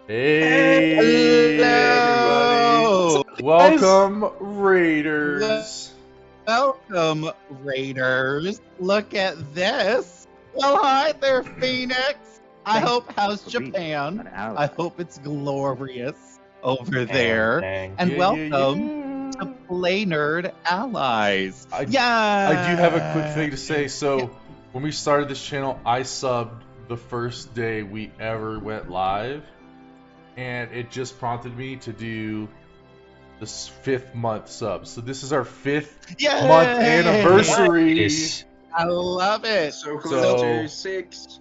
Hey, everybody. Hello, guys. Welcome, Raiders. Welcome, Raiders. Look at this. Well, hi there, Phoenix. I Thanks hope, how's for being Japan? an ally. I hope it's glorious over And there. dang. And Yeah, welcome yeah, to yeah. Play Nerd Allies. I do have a quick thing to say. Yeah. So, when we started this channel, I subbed the first day we ever went live, and it just prompted me to do this 5th month sub. So this is our 5th month Yay! anniversary. Nice. I love it. So close to 6.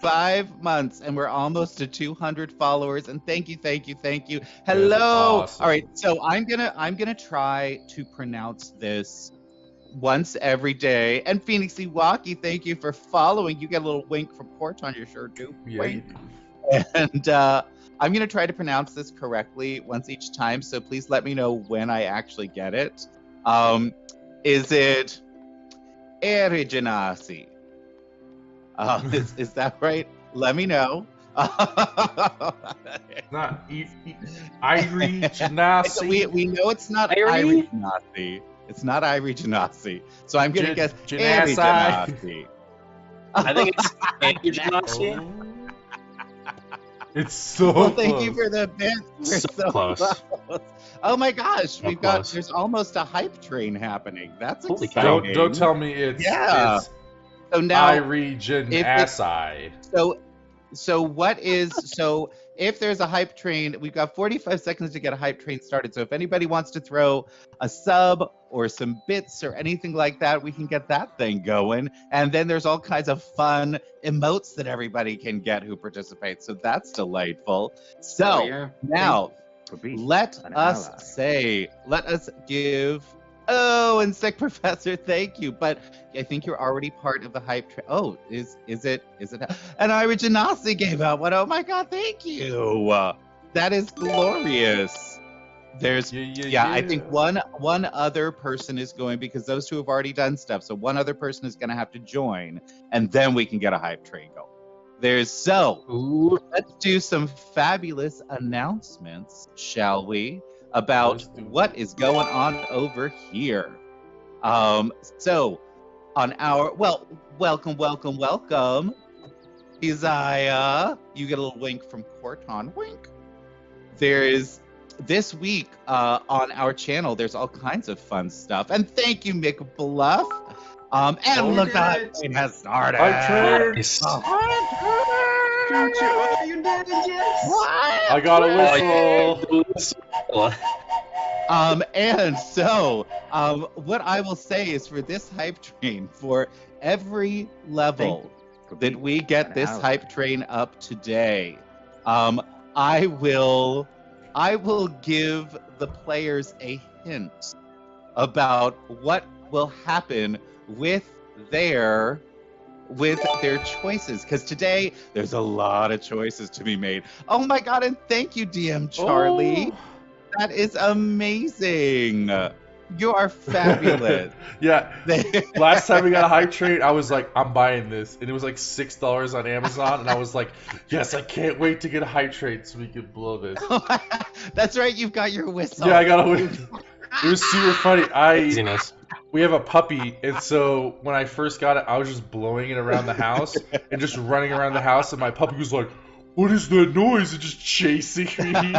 5 months and we're almost to 200 followers, and thank you. That's Hello. awesome. All right, so I'm gonna try to pronounce this once every day. And Phoenix Iwaki, thank you for following. You get a little wink from Porch on your shirt too. Yeah, you Wink. do. And I'm gonna try to pronounce this correctly once each time, so please let me know when I actually get it. Is it Eriginasi? Is that right? Let me know. Not Irie Genasi. We know it's not Irie? Genasi. It's not Genasi. So I'm gonna guess Genasi. Genasi. I think it's Andrew Genasi. Oh. It's so Well, thank you close. for the bit. We're So so close. Oh my gosh, So we've got close. there's almost a hype train happening. That's Holy cow. exciting. Don't tell me it's Yeah. it's So now Irie Genasi. so So if there's a hype train, we've got 45 seconds to get a hype train started. So if anybody wants to throw a sub or some bits or anything like that, we can get that thing going. And then there's all kinds of fun emotes that everybody can get who participates. So that's delightful. So Oh, yeah. now For being let an us ally. let us give. Oh, and Sick Professor, thank you. But I think you're already part of the hype train. Oh, is it? And Ira Janasi gave out one. Oh my God, thank you. That is glorious. There's I think one other person is going because those two have already done stuff. So one other person is going to have to join, and then we can get a hype train going. Ooh. Let's do some fabulous announcements, shall we? About what is going on over here. So on our welcome, Isaiah. You get a little wink from Corton. Wink. There is this week on our channel. There's all kinds of fun stuff, and thank you, Mick Bluff. And look, that train has started. Nice. You did it, yes. I got a whistle. And so, what I will say is for this hype train, for every level that we get this hype train up today, I will give the players a hint about what will happen with their choices, because today there's a lot of choices to be made. Oh my God, and thank you, DM Charlie. Oh. That is amazing. You are fabulous. Yeah. Last time we got a hype train, I was like, I'm buying this. And it was like $6 on Amazon. And I was like, yes, I can't wait to get a hype train so we can blow this. That's right, you've got your whistle. Yeah, I got a whistle. It was super funny. Easiness. We have a puppy, and so when I first got it, I was just blowing it around the house and just running around the house, and my puppy was like, "What is that noise?" And just chasing me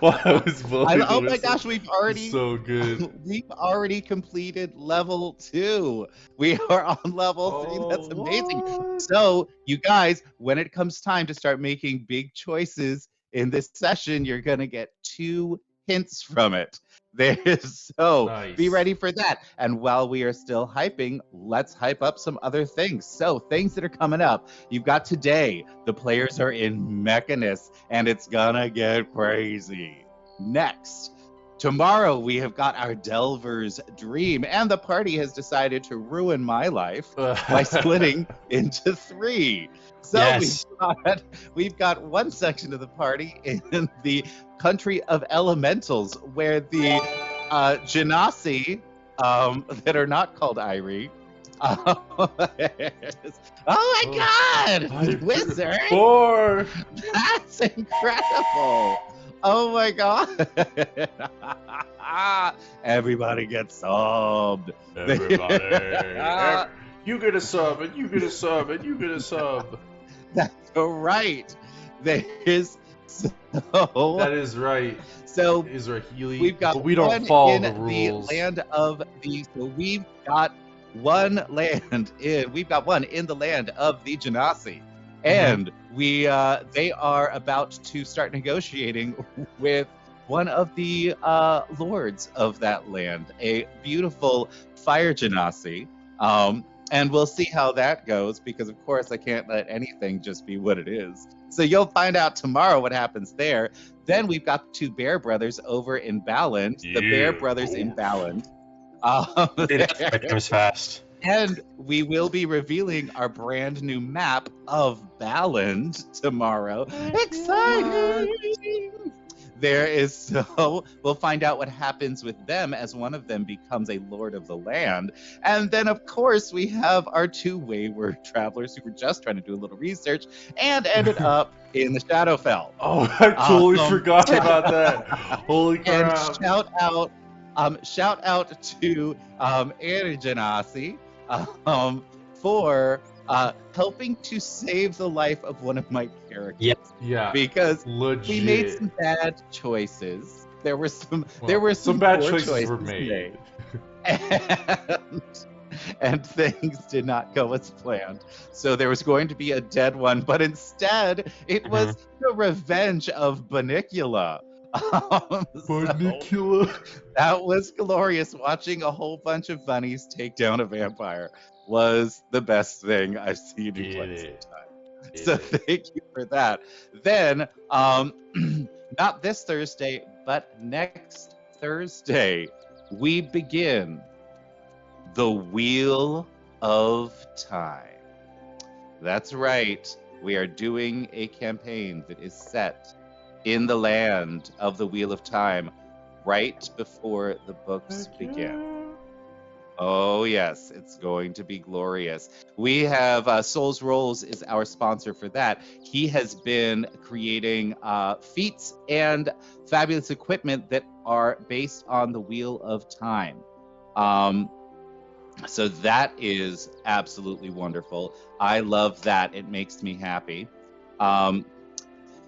while I was blowing. Oh my gosh, we've already so good. We've already completed level 2. We are on level 3. That's amazing. What? So, you guys, when it comes time to start making big choices in this session, you're gonna get 2 hints from it. Nice. Be ready for that. And while we are still hyping, let's hype up some other things. So things that are coming up. You've got today, the players are in Mechanist, and it's gonna get crazy. Next, tomorrow we have got our Delver's Dream, and the party has decided to ruin my life by splitting into 3. So Yes. we've got one section of the party in the country of elementals, where the Genasi that are not called Irie. Oh my God! Wizard! 4. That's incredible! Oh my God! Everybody gets subbed. Everybody. You get a sub, and you get a sub, and you get a sub. That's right. There is That is right. So Israeli. we've got but we don't one follow in the rules. land of the. So we've got one We've got one in the land of the Genasi, and they are about to start negotiating with one of the lords of that land, a beautiful fire Genasi. And we'll see how that goes, because of course I can't let anything just be what it is. So you'll find out tomorrow what happens there. Then we've got 2 Bear Brothers over in Baland. The Bear Brothers in Baland. That comes fast. And we will be revealing our brand new map of Baland tomorrow. Exciting! We'll find out what happens with them as one of them becomes a lord of the land. And then, of course, we have our 2 wayward travelers who were just trying to do a little research and ended up in the Shadowfell. Oh, I totally forgot about that. Holy crap. And shout out to Anna Genasi for helping to save the life of one of my characters. Yep. Yeah. Because legit. we made some bad choices. There were some bad poor choices were made. and things did not go as planned. So there was going to be a dead one, but instead it was the revenge of Banicula. So Banicula. that was glorious. Watching a whole bunch of bunnies take down a vampire was the best thing I've seen in quite some time. So thank you for that. Then, not this Thursday, but next Thursday, we begin the Wheel of Time. That's right. We are doing a campaign that is set in the land of the Wheel of Time right before the books begin. Oh, yes, it's going to be glorious. We have Souls Rolls is our sponsor for that. He has been creating feats and fabulous equipment that are based on the Wheel of Time. So that is absolutely wonderful. I love that. It makes me happy.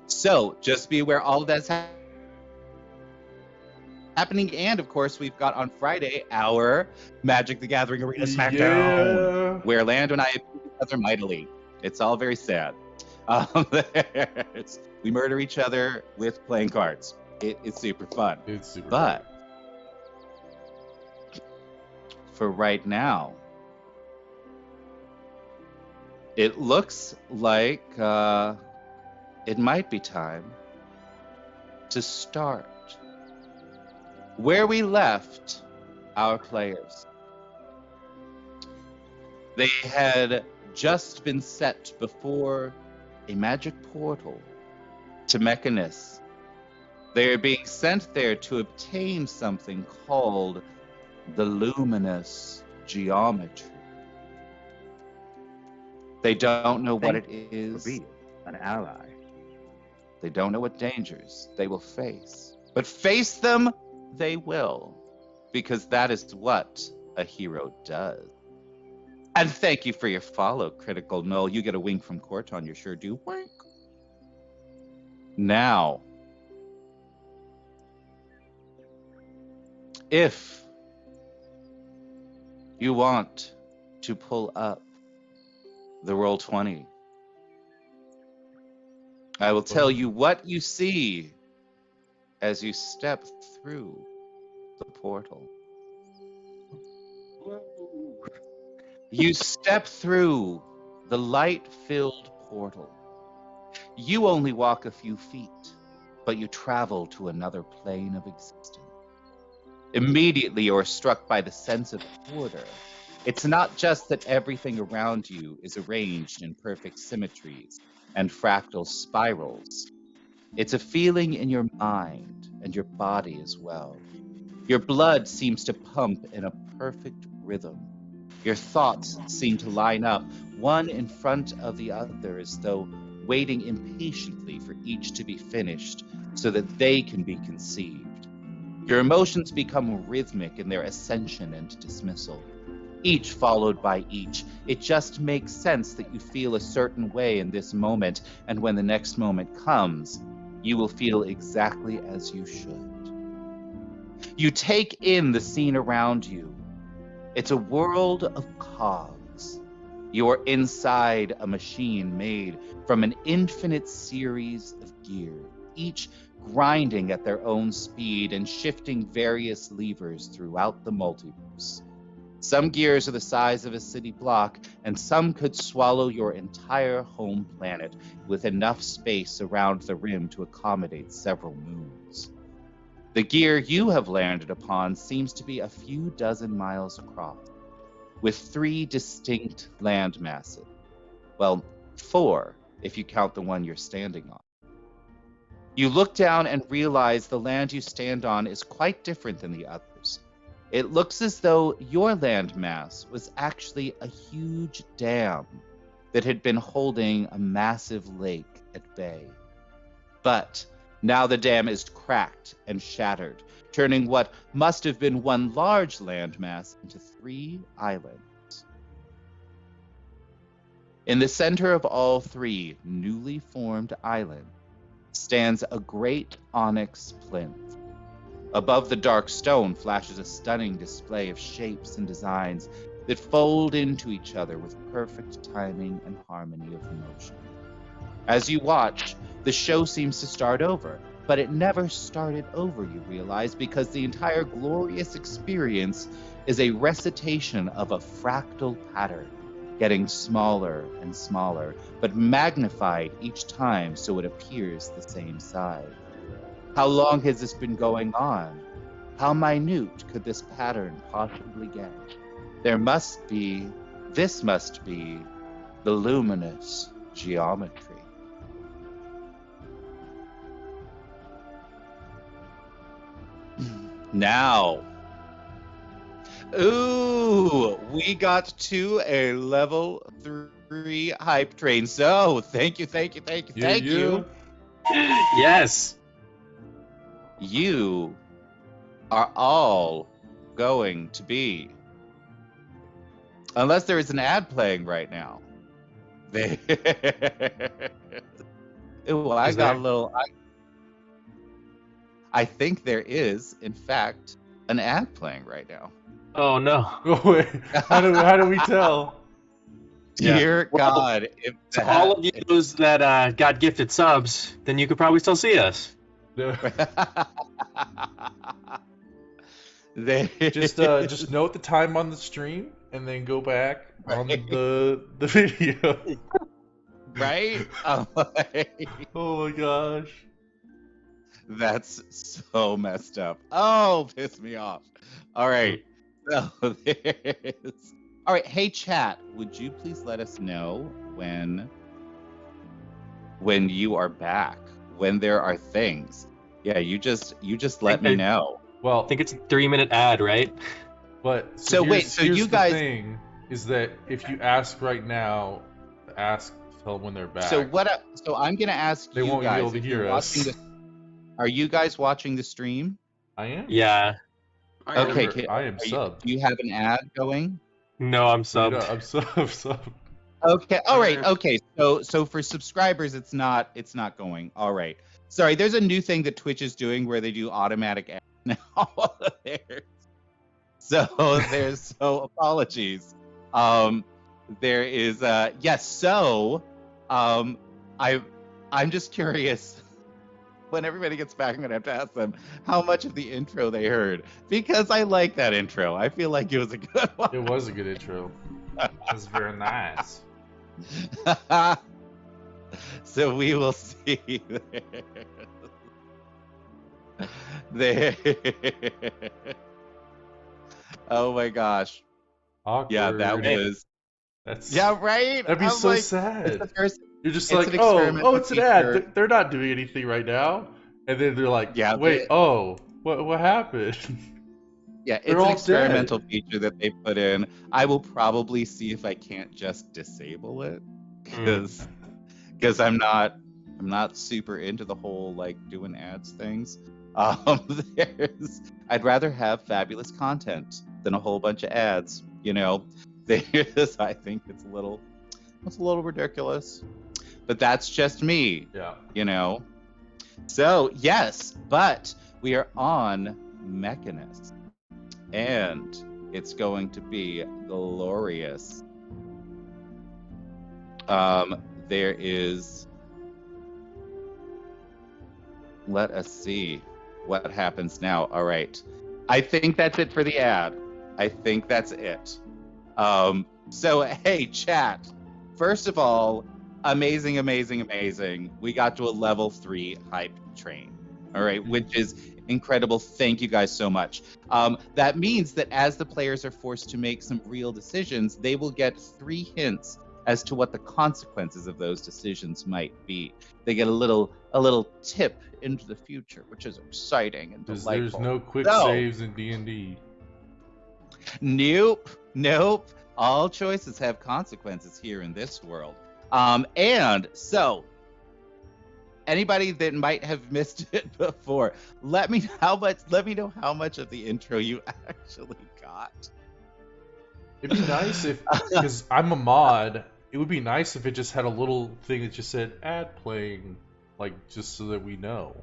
So just be aware all of that's happening. And of course, we've got on Friday our Magic the Gathering Arena Smackdown, where Lando and I abuse each other mightily. It's all very sad. We murder each other with playing cards. It's super fun. It's super But for right now, it looks like it might be time to start where we left our players. They had just been set before a magic portal to Mechanus. They are being sent there to obtain something called the luminous geometry. They don't know what it is. Be an ally. They don't know what dangers they will face. But face them, they will. Because that is what a hero does. And thank you for your follow, Critical Null. You get a wink from Corton, you sure do. Wink. Now, if you want to pull up the Roll20, I will tell you what you see as you step through the portal. You step through the light-filled portal. You only walk a few feet, but you travel to another plane of existence. Immediately, you're struck by the sense of order. It's not just that everything around you is arranged in perfect symmetries and fractal spirals. It's a feeling in your mind and your body as well. Your blood seems to pump in a perfect rhythm. Your thoughts seem to line up, one in front of the other, as though waiting impatiently for each to be finished so that they can be conceived. Your emotions become rhythmic in their ascension and dismissal, each followed by each. It just makes sense that you feel a certain way in this moment, and when the next moment comes, you will feel exactly as you should. You take in the scene around you. It's a world of cogs. You're inside a machine made from an infinite series of gears, each grinding at their own speed and shifting various levers throughout the multiverse. Some gears are the size of a city block, and some could swallow your entire home planet with enough space around the rim to accommodate several moons. The gear you have landed upon seems to be a few dozen miles across, with 3 distinct land masses. Well, 4, if you count the one you're standing on. You look down and realize the land you stand on is quite different than the others. It looks as though your landmass was actually a huge dam that had been holding a massive lake at bay. But now the dam is cracked and shattered, turning what must have been one large landmass into 3 islands. In the center of all 3 newly formed islands stands a great onyx plinth. Above the dark stone flashes a stunning display of shapes and designs that fold into each other with perfect timing and harmony of motion. As you watch, the show seems to start over, but it never started over, you realize, because the entire glorious experience is a recitation of a fractal pattern, getting smaller and smaller, but magnified each time so it appears the same size. How long has this been going on? How minute could this pattern possibly get? This must be the luminous geometry. Now, ooh, we got to a level 3 hype train. So thank you. Yes. You are all going to be, unless there is an ad playing right now. Ooh, I Is got there? a little. I think there is, in fact, an ad playing right now. Oh no. Oh wait, how do we tell? Yeah. Dear Well, God, if To all of you those that got gifted subs, then you could probably still see us. No. there Just note the time on the stream and then go back on the video. right? Oh my gosh. That's so messed up. Oh, piss me off. All right. So there's. All right. Hey, chat. Would you please let us know when you are back? When there are things? Yeah, you just let me know. Well, I think it's a 3-minute ad, right? but So wait, so here's you the guys- thing is that if you ask right now, tell them when they're back. So I'm gonna ask They you won't be guys able to if you're hear watching us. this. Are you guys watching the stream? I am. Yeah. Okay. I am subbed. Do you have an ad going? No, I'm No, subbed. I'm subbed. Okay. All right. Okay. So for subscribers, it's not going. All right. Sorry. There's a new thing that Twitch is doing where they do automatic ads now. So apologies. There is yes. So I'm just curious. When everybody gets back, I'm gonna have to ask them how much of the intro they heard, because I like that intro. I feel like it was a good one. It was a good intro. It was very nice. So we will see there. Oh my gosh. Awkward. Yeah, that was. That's Yeah, right. That'd be I'm so like, sad. It's the first. You're just it's like, an oh, experimental it's an ad. feature. They're not doing anything right now, and then they're like, Yeah, wait, what happened? Yeah, They're it's an all experimental dead. feature that they put in. I will probably see if I can't just disable it, because I'm not super into the whole like doing ads things. I'd rather have fabulous content than a whole bunch of ads. I think it's a little ridiculous, but that's just me. Yeah. So yes, but we are on Mechanist, and it's going to be glorious. There is. Let us see what happens now. All right. I think that's it for the ad. I think that's it. So, hey, chat. First of all, amazing. We got to a level 3 hype train. All right, which is incredible. Thank you guys so much. That means that as the players are forced to make some real decisions, they will get 3 hints as to what the consequences of those decisions might be. They get a little tip into the future, which is exciting and delightful. There's no quick saves in D&D. Nope. All choices have consequences here in this world. And so, anybody that might have missed it before, let me know how much of the intro you actually got. It'd be nice if, because I'm a mod, it would be nice if it just had a little thing that just said ad playing, like just so that we know.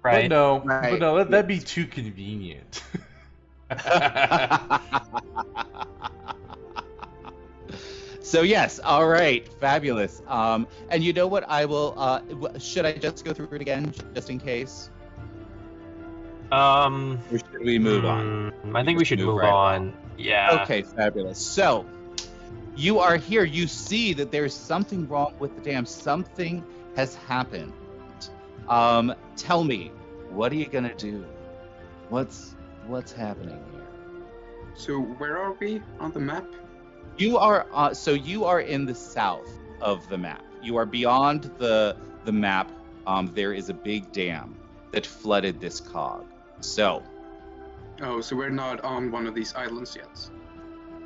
Right. But no, that'd be too convenient. So yes, all right, fabulous. And you know what? I will. Should I just go through it again, just in case, or should we move on? I think we Just should move right along. on. Yeah. Okay, fabulous. So you are here. You see that there's something wrong with the dam. Something has happened. Tell me, what are you gonna do? What's happening here? So where are we on the map? You are so you are in the south of the map. You are beyond the map. There is a big dam that flooded this cog. So Oh, so we're not on one of these islands yet.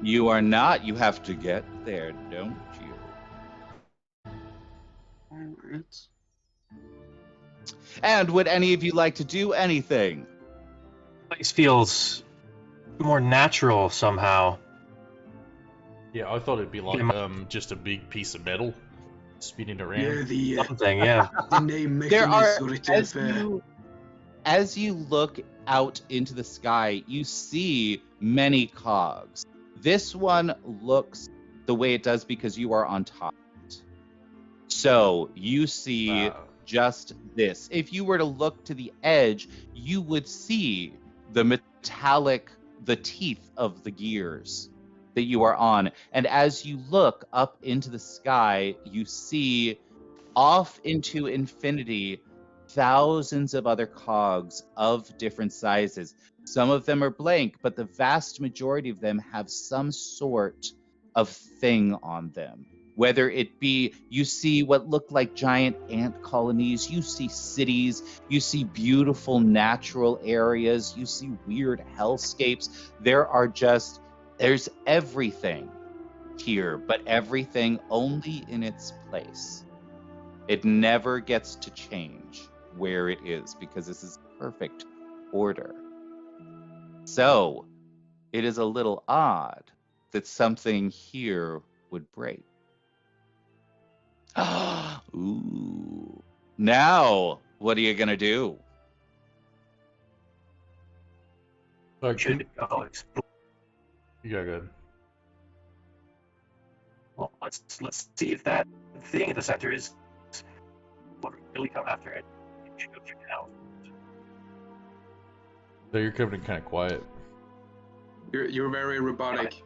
you are not. You have to get there, don't you? All right. And would any of you like to do anything? Place feels more natural somehow. Yeah, I thought it'd be like Yeah. just a big piece of metal spinning Yeah, around. Something, yeah. the name There are mechanism. as you look out into the sky, you see many cogs. This one looks the way it does because you are on top of it. So you see just this. If you were to look to the edge, you would see the teeth of the gears that you are on. And as you look up into the sky, you see off into infinity thousands of other cogs of different sizes. Some of them are blank, but the vast majority of them have some sort of thing on them. Whether it be, you see what look like giant ant colonies, you see cities, you see beautiful natural areas, you see weird hellscapes. There's everything here, but everything only in its place. It never gets to change where it is because this is perfect order. So it is a little odd that something here would break. Ooh. Now, what are you gonna do? Should explore. Yeah, good. Well, let's see if that thing in the center is what we really come after it. We should go check it out. So you're coming in kind of quiet. You're very robotic.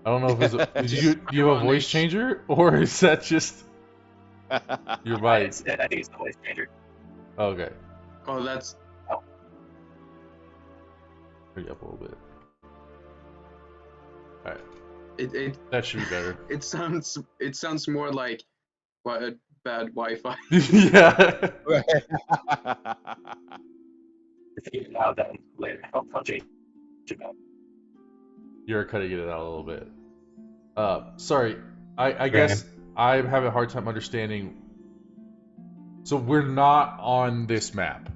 I don't know if it's do you have a ironic. voice changer or is that just your mic? I think it's the voice changer. Okay, Oh, that's bring it up a little bit. All right, it. that should be better. It sounds more like what a bad Wi-Fi. Yeah. Now then, later. I'll change it back. You're cutting it out a little bit. Sorry. I guess I have a hard time understanding. So we're not on this map.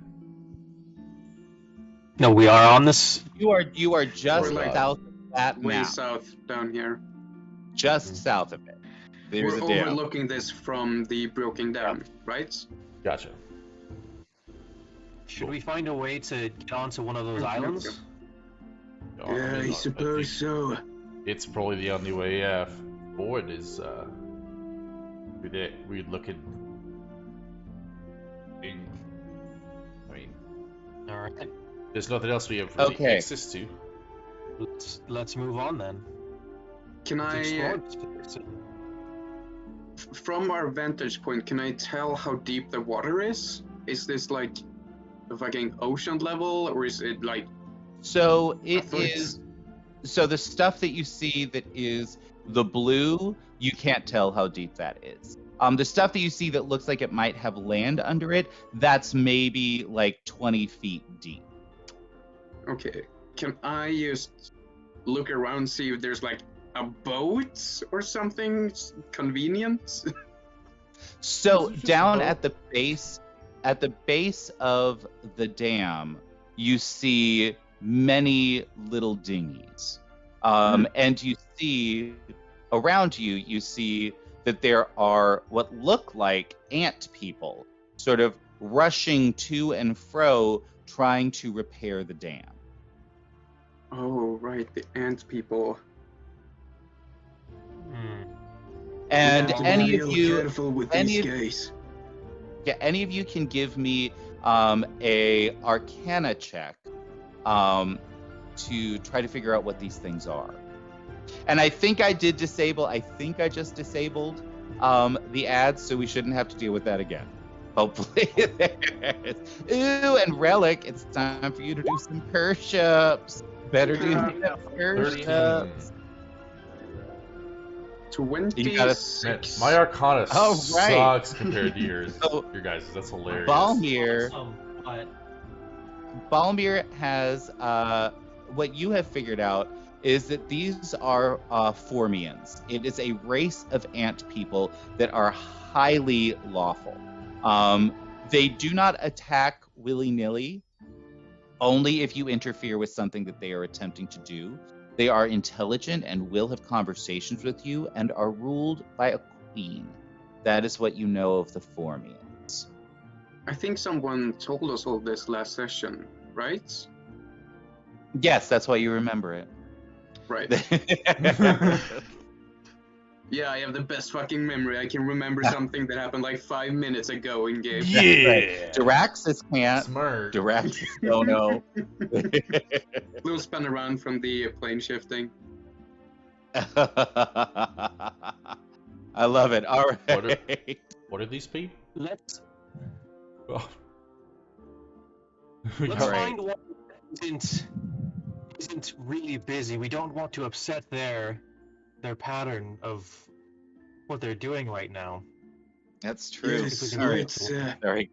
No, we are on this. You are just We're like south of that Way map. south down here. Just south of it. There's We're a dam. overlooking this from the broken dam, right? Gotcha. Should we find a way to get onto one of those islands? Oh, I mean, think so. it's probably the only way. Yeah. Forward is we'd looking. I mean, All right. there's nothing else we have really Okay. access to. Let's move on then. Can Let's I, explore this place. from our vantage point, can I tell how deep the water is? Is this like a fucking ocean level, or is it like So a it foot? is. So the stuff that you see that is the blue, you can't tell how deep that is. The stuff that you see that looks like it might have land under it, that's maybe like 20 feet deep. Okay. Can I just look around, see if there's like a boat or something convenient? So Is it just down a boat? at the base of the dam, you see many little dinghies. And you see around you, you see that there are what look like ant people sort of rushing to and fro trying to repair the dam. Oh, right, the ant people. And You have to be any of real you, careful with any these of- guys. yeah, any of you can give me a Arcana check to try to figure out what these things are. And I think I did disable. I think I just disabled the ads, so we shouldn't have to deal with that again. Hopefully. Ooh, and Relic, it's time for you to do some push-ups. Better do some 13. push-ups. You got a- Man, 26. my Arcana Oh, right. sucks compared to yours. So, Your guys, that's hilarious. Balmir, Awesome, but Balmir has what you have figured out is that these are Formians. It is a race of ant people that are highly lawful. They do not attack willy-nilly, only if you interfere with something that they are attempting to do. They are intelligent and will have conversations with you and are ruled by a queen. That is what you know of the Formians. I think someone told us all this last session, right? Yes, that's why you remember it. Right. Yeah, I have the best fucking memory. I can remember something that happened like 5 minutes ago in game. Yeah. Diraxis can't. Smart. Diraxis don't know. Little spin around from the plane shifting. I love it. All What right. What are these people? let's Oh. let's All right. find one that isn't really busy. We don't want to upset their pattern of what they're doing right now. That's true. Yes, All right. let's, Sorry,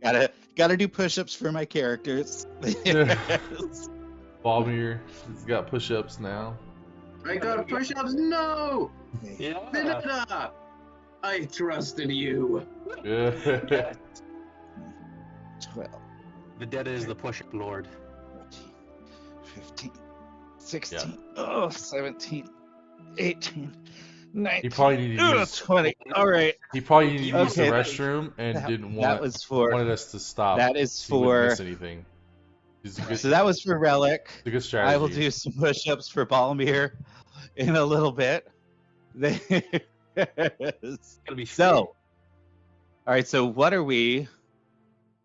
gotta do push-ups for my characters. Balmir, he's got push-ups now. I got push-ups. No, Yeah. Vineta, I trusted you. Yeah. 12, Vendetta is the push-up lord. 14, 15, 16, 17, 18, 19, He probably needed to use. 20. All right. He probably needed to use the Okay, restroom and didn't that was for wanted us to stop. that is He wouldn't for miss anything. It's a good, so that was for Relic. it's a good strategy. I will do some push-ups for Balmir in a little bit. It's gonna be So, all right. So what are we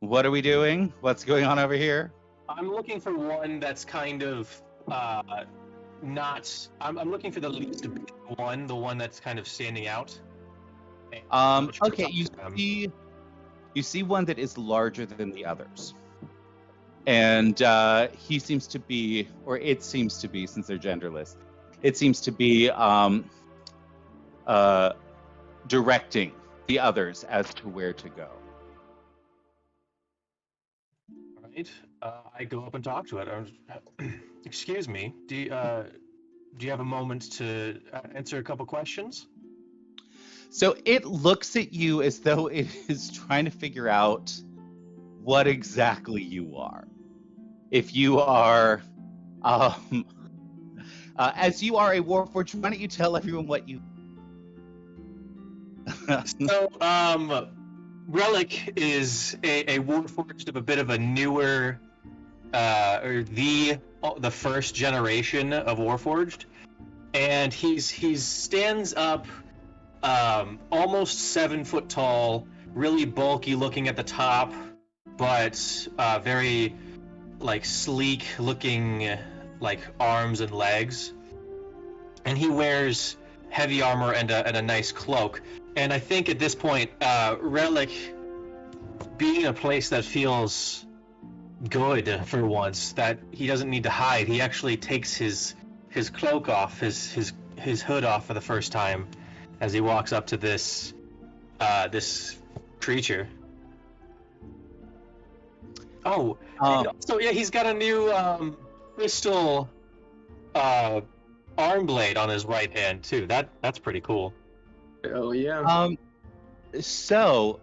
doing? What's going on over here? I'm looking for one that's kind of not. I'm looking for the least big one, the one that's kind of standing out. Okay, you see one that is larger than the others, and he seems to be, or it seems to be, since they're genderless, it seems to be directing the others as to where to go. Right. I go up and talk to it. Excuse me. Do you have a moment to answer a couple questions? So it looks at you as though it is trying to figure out what exactly you are. If you are, as you are a warforged, why don't you tell everyone what you? So, Relic is a warforged of a bit of a newer, or the first generation of warforged, and he stands up, almost 7 foot tall, really bulky looking at the top, but very like sleek looking, like arms and legs, and he wears heavy armor and a nice cloak. And I think at this point, Relic, being in a place that feels good for once, that he doesn't need to hide, he actually takes his cloak off, his hood off for the first time, as he walks up to this creature. Oh, and also, yeah, he's got a new crystal arm blade on his right hand too. That's pretty cool. Hell yeah. So,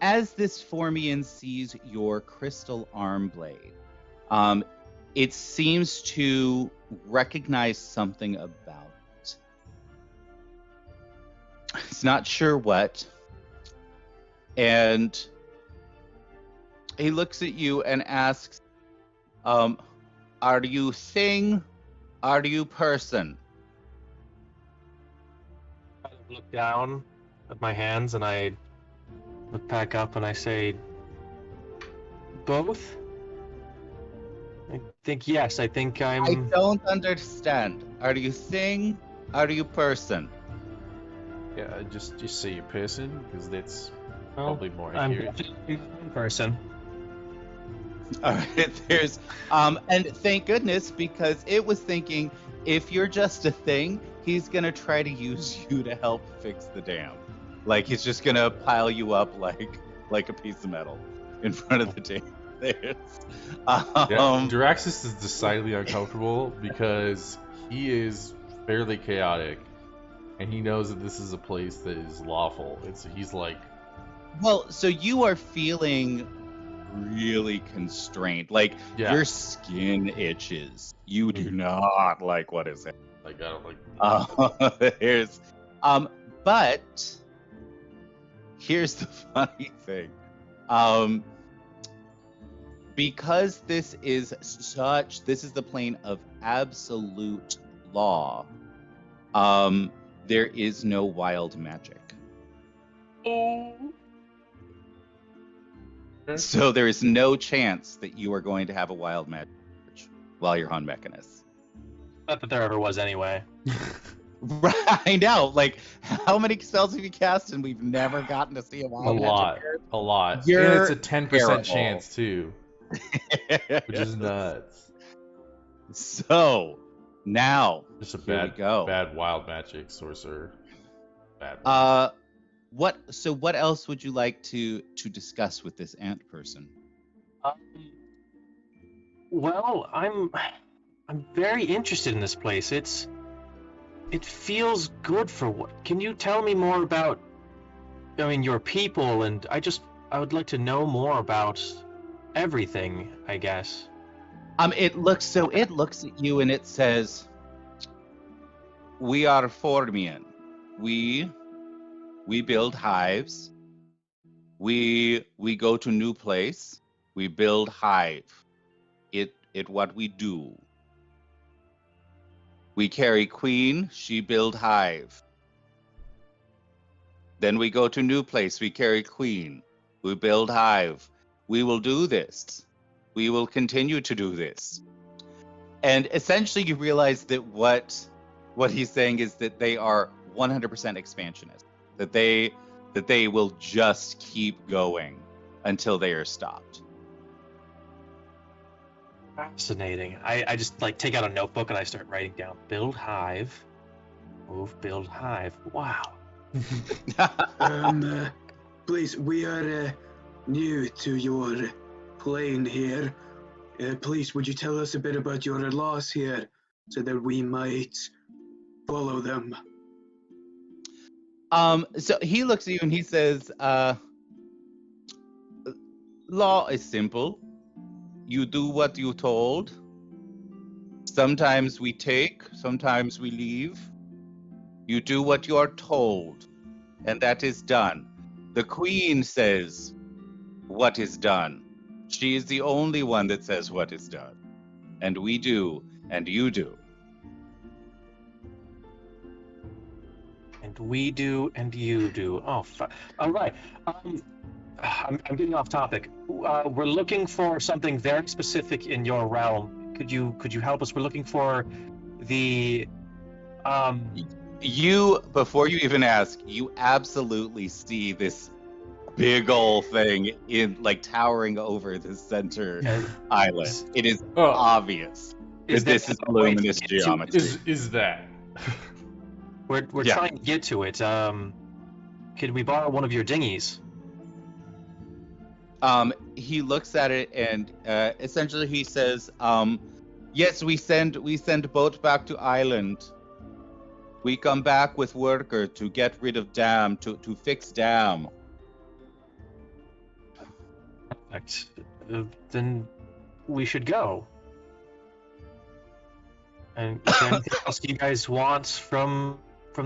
as this Formian sees your crystal arm blade, it seems to recognize something about it. It's not sure what. And he looks at you and asks, are you thing? Are you person? look down at my hands and I look back up and I say, both? I think yes. I think I I'm. don't understand. Are you thing? Are you person? Yeah, just say your person because that's Well, probably more I'm accurate. definitely one person. All right, there's and thank goodness, because it was thinking if you're just a thing, he's gonna try to use you to help fix the dam. Like he's just gonna pile you up like a piece of metal in front of the dam. There's, Yeah, Duraxis is decidedly uncomfortable because he is fairly chaotic, and he knows that this is a place that is lawful. He's like, well, so you are feeling really constrained. Like yeah, your skin itches. You do not like what is happening. like I don't like. There's but here's the funny thing. Because this is the plane of absolute law. There is no wild magic. So there is no chance that you are going to have a wild magic while you're on Mechanus. Not that there ever was anyway. Right now, like how many spells have you cast and we've never gotten to see a wild magic? A lot, You're and it's a 10% terrible. chance too, which is nuts. So now, Just a here we go. bad wild magic sorcerer. Bad. What else would you like to discuss with this ant person? Well, I'm very interested in this place. It feels good for what? Can you tell me more about, I mean, your people? And I would like to know more about everything, I guess. It looks at you and it says, "We are Formian. We build hives. We go to new place. We build hive. It what we do. We carry queen. She build hive. Then we go to new place. We carry queen. We build hive. We will do this. We will continue to do this." And essentially, you realize that what he's saying is that they are 100% expansionist. That they will just keep going until they are stopped. Fascinating. I just like take out a notebook and I start writing down build hive, move, build hive. Wow. Please, we are new to your plane here. Please, would you tell us a bit about your laws here so that we might follow them? So he looks at you and he says, "Law is simple. You do what you told. Sometimes we take, sometimes we leave. You do what you are told, and that is done. The queen says what is done. She is the only one that says what is done. And we do, and you do." And we do, and you do. Oh, all right. I'm getting off topic. We're looking for something very specific in your realm. Could you help us? We're looking for the You, before you even ask, you absolutely see this big old thing in like towering over the center island. It is obvious that this is luminous geometry. Is that? We're Yeah. trying to get to it. Could we borrow one of your dinghies? He looks at it and essentially he says, "Yes, we send boat back to island. We come back with worker to get rid of dam, to fix dam." Perfect. Then we should go. And is there anything else you guys want from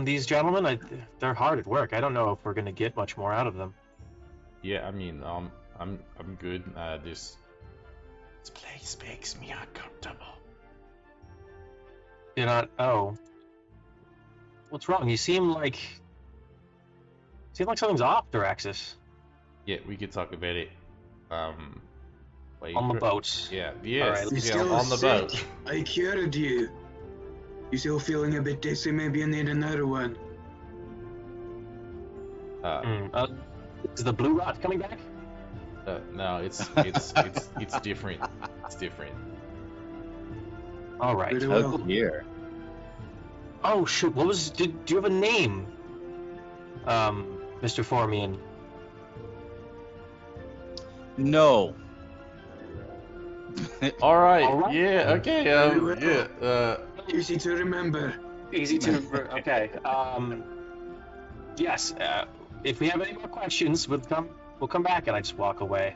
these gentlemen? They're hard at work. I don't know if we're gonna get much more out of them. Yeah, I mean, I'm good. This place makes me uncomfortable. You're not. Oh, what's wrong? You seem like Seems like something's off, Diraxis. Yeah, we could talk about it. On the boat. Yeah, yes, Alright. You yeah, still on the sick? boat. I cured you. You still feeling a bit dizzy? Maybe you need another one. Is the blue rot coming back? No, it's different. It's different. All right. Very Oh well. dear. Oh shoot! What was? Do you have a name? Mr. Formian. No. All right. All right. Yeah. Okay. Very well. Yeah. Easy to remember. Easy to remember. Okay. Yes. If we have any more questions, we'll come back, and I just walk away.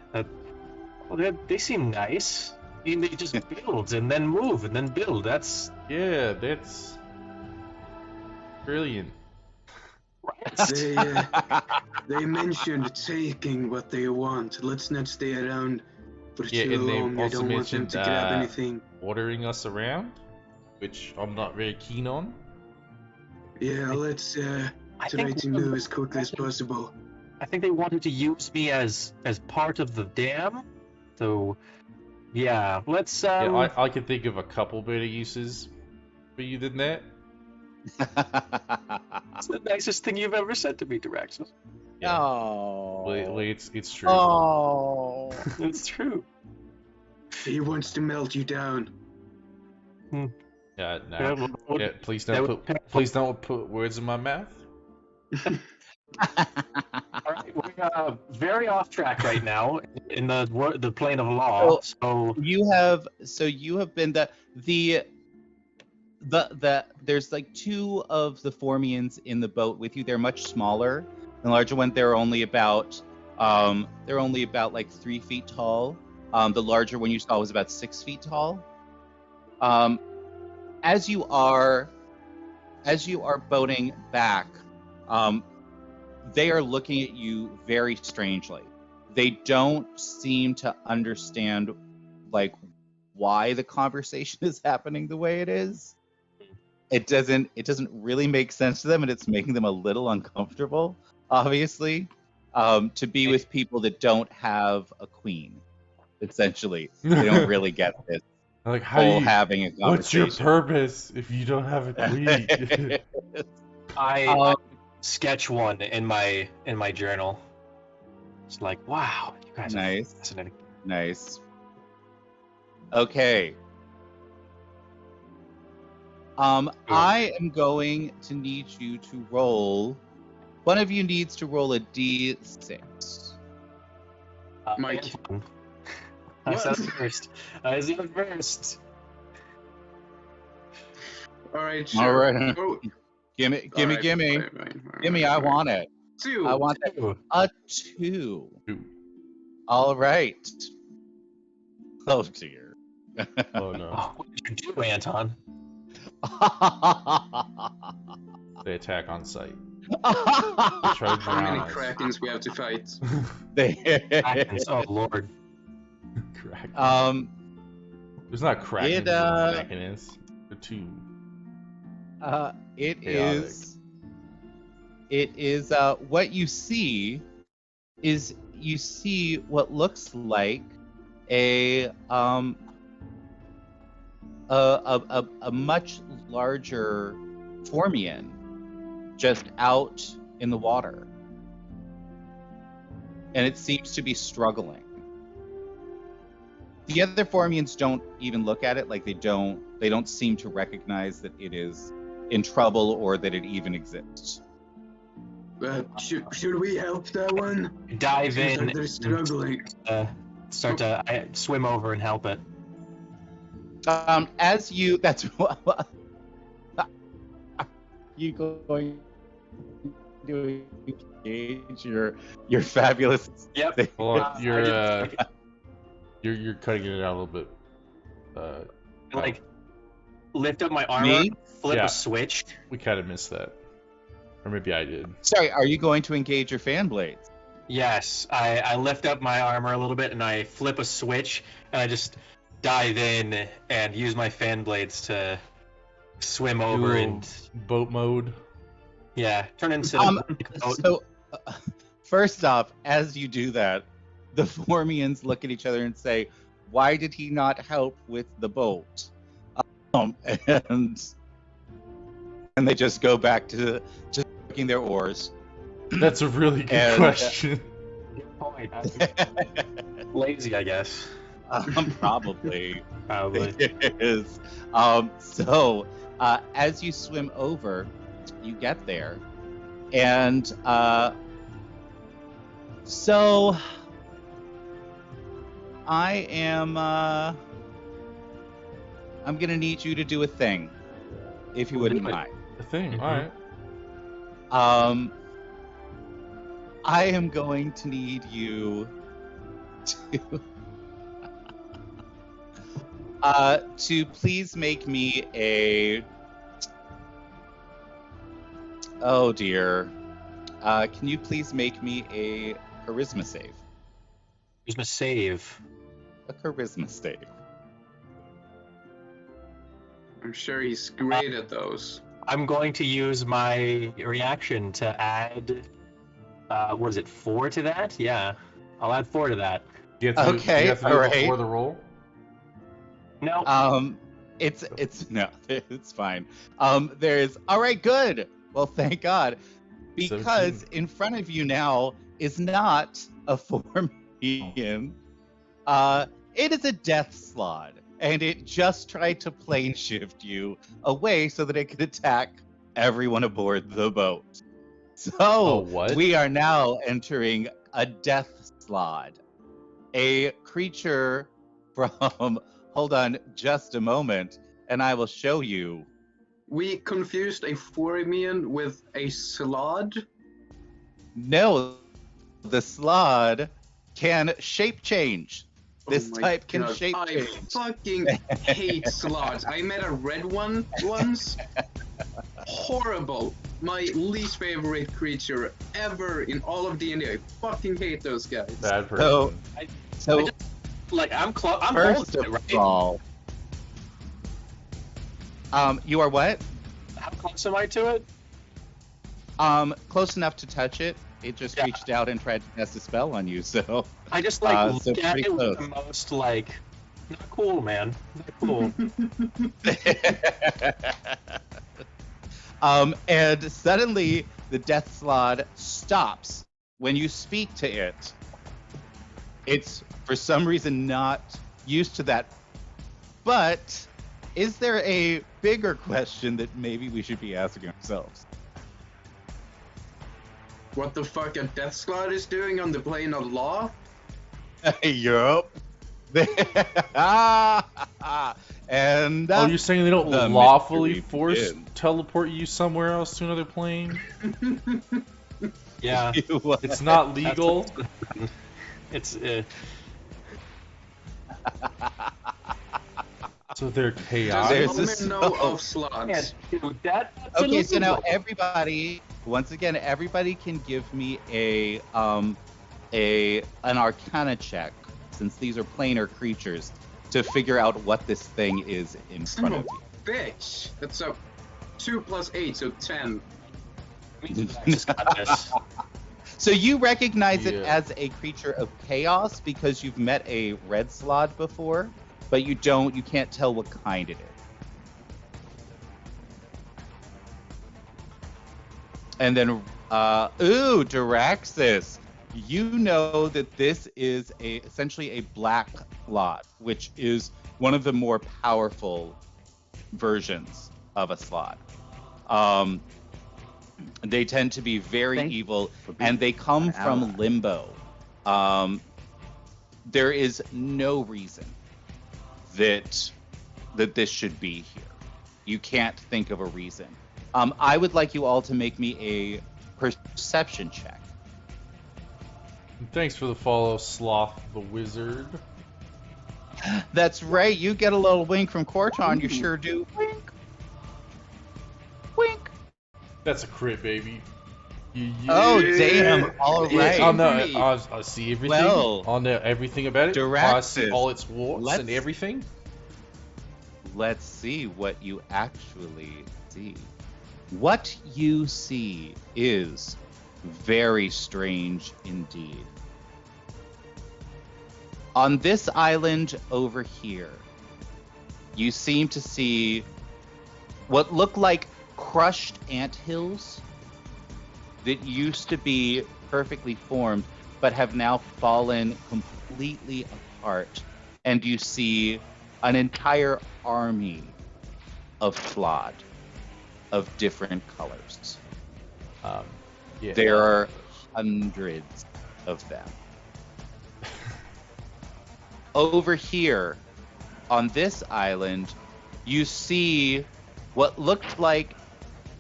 Well, they seem nice. I mean, they just build and then move and then build. That's That's brilliant. right. They mentioned taking what they want. Let's not stay around for Yeah, too and they long. I also don't want them mentioned to grab anything. ordering us around, which I'm not very keen on. Yeah, let's I try think to move as quickly as possible. I think they wanted to use me as part of the dam. So, yeah, let's. Yeah, I can think of a couple better uses for you than that. It's the nicest thing you've ever said to me, Diraxis. Yeah. Oh. Well, it's true. Oh. It's true. He wants to melt you down. No. Yeah, Yeah, please that don't would- put words in my mouth. All right, we're very off track right now in the plane of law. So You have been the there's like two of the Formians in the boat with you. They're much smaller. The larger one, they're only about like 3 feet tall. The larger one you saw was about 6 feet tall. As you are boating back, they are looking at you very strangely. They don't seem to understand like why the conversation is happening the way it is. It doesn't really make sense to them, and it's making them a little uncomfortable, obviously, to be with people that don't have a queen. Essentially, they don't really get this Like, how whole you? having a What's your conversation. purpose if you don't have a queen? I sketch one in my journal. It's like, wow, you guys are Nice. fascinating. Nice. Okay. I am going to need you to roll. One of you needs to roll a d6. Mike. Anton. I said it first. I said it first. All right, All sure. right. Oh, Gimme. fine. Gimme. I want it. Two. I want that. Ooh. A 2. Ooh. All right. Oh dear. Oh no, Oh, what did you do, Anton? they attack on sight. They try to How drown many us. krakens we have to fight? Krakens, oh lord. Kraken. There's not Kraken in Kraken is. They're two. It Chaotic. is what you see is you see what looks like a much larger Formian just out in the water, and it seems to be struggling. The other Formians don't even look at it, like they don't seem to recognize that it is in trouble or that it even exists. Should we help that one? Dive Seems in like they're struggling. start to swim over and help it. As you, that's what you going to engage your fabulous. Yep. Hold on, I you're cutting it out a little bit. like lift up my armor, Me? flip Yeah. a switch. We kind of missed that, or maybe I did. Sorry, are you going to engage your fan blades? Yes, I lift up my armor a little bit and I flip a switch and I just dive in and use my fan blades to swim over Dual and boat mode. yeah, turn into Um, oh, So First off, as you do that, the Formians look at each other and say, "Why did he not help with the boat?" Um, and and they just go back to just working their oars. That's a really good And, question. Good point. I'm lazy, I guess. Probably. Probably. It is. So, as you swim over, you get there, and so I am. I'm gonna need you to do a thing, if you wouldn't Do it. mind. The thing. Mhm. All right. I am going to need you to please make me a. Oh dear. Can you please make me a charisma save? Use my save. A charisma save. I'm sure he's great at those. I'm going to use my reaction to add. What is it? 4 to that? Yeah, I'll add 4 to that. Do you have to do, Okay, do you have to do it alright. before the roll? No. It's no, it's fine. There's all right, good. Well, thank God, because 17. in front of you now is not a Formian. It is a death slot, and it just tried to plane shift you away so that it could attack everyone aboard the boat. So what? we are now entering a death slot. A creature from, hold on just a moment, and I will show you. We confused a Formian with a Slod. No, the slod can shape change. This Oh my type can God, shape I change. fucking hate slots. I met a red one once. Horrible. My least favorite creature ever in all of D&D. I fucking hate those guys. Bad person. So, so Like I'm close. I'm first holding it, of right? all, you are what? How close am I to it? Close enough to touch it. It just Yeah. reached out and tried to cast a spell on you. So, I just like so look at pretty it with close. the most like, not cool, man. Not cool. And suddenly the death slot stops when you speak to it. It's for some reason not used to that. But is there a bigger question that maybe we should be asking ourselves? What the fuck a Death Slot is doing on the plane of law? Yup. And Oh, you're saying they don't the lawfully mystery force begins. teleport you somewhere else to another plane? Yeah. It's not legal. It's So they're Does chaotic. There's Homer this- know of slots? dude, that's Okay, so now illegal. everybody, once again, everybody can give me an Arcana check, since these are planar creatures, to figure out what this thing is in Son front of of you. a bitch. That's a 2 plus 8, so 10. Just got this. So you recognize it Yeah. as a creature of chaos because you've met a red slod before, but you can't tell what kind it is. And then, Diraxis, you know that this is essentially a black slot, which is one of the more powerful versions of a slot. They tend to be very Thank evil, for being and they come an from ally. limbo. There is no reason that this should be here. You can't think of a reason. I would like you all to make me a perception check. Thanks for the follow, Sloth the Wizard. That's right. You get a little wink from Corton. You sure do. Wink. Wink. That's a crit, baby. Oh, damn. All Yeah, right. I'll know. Me. I'll see everything. Well, I'll know everything about it. I'll see Diraxis, all its warts and let's- everything. Let's see what you actually see. What you see is Very strange indeed. On this island over here, you seem to see what look like crushed anthills that used to be perfectly formed, but have now fallen completely apart. And you see an entire army of Flawed of different colors. Yeah. There are hundreds of them. Over here, on this island, you see what looks like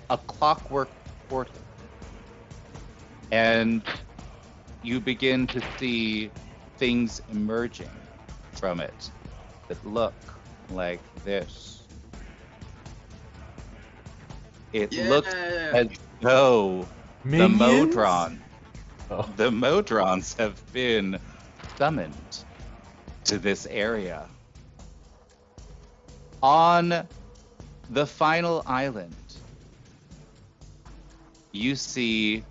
a clockwork portal. And you begin to see things emerging from it that look like this. It looks as though Minions? the Modrons have been summoned to this area. On the final island, you see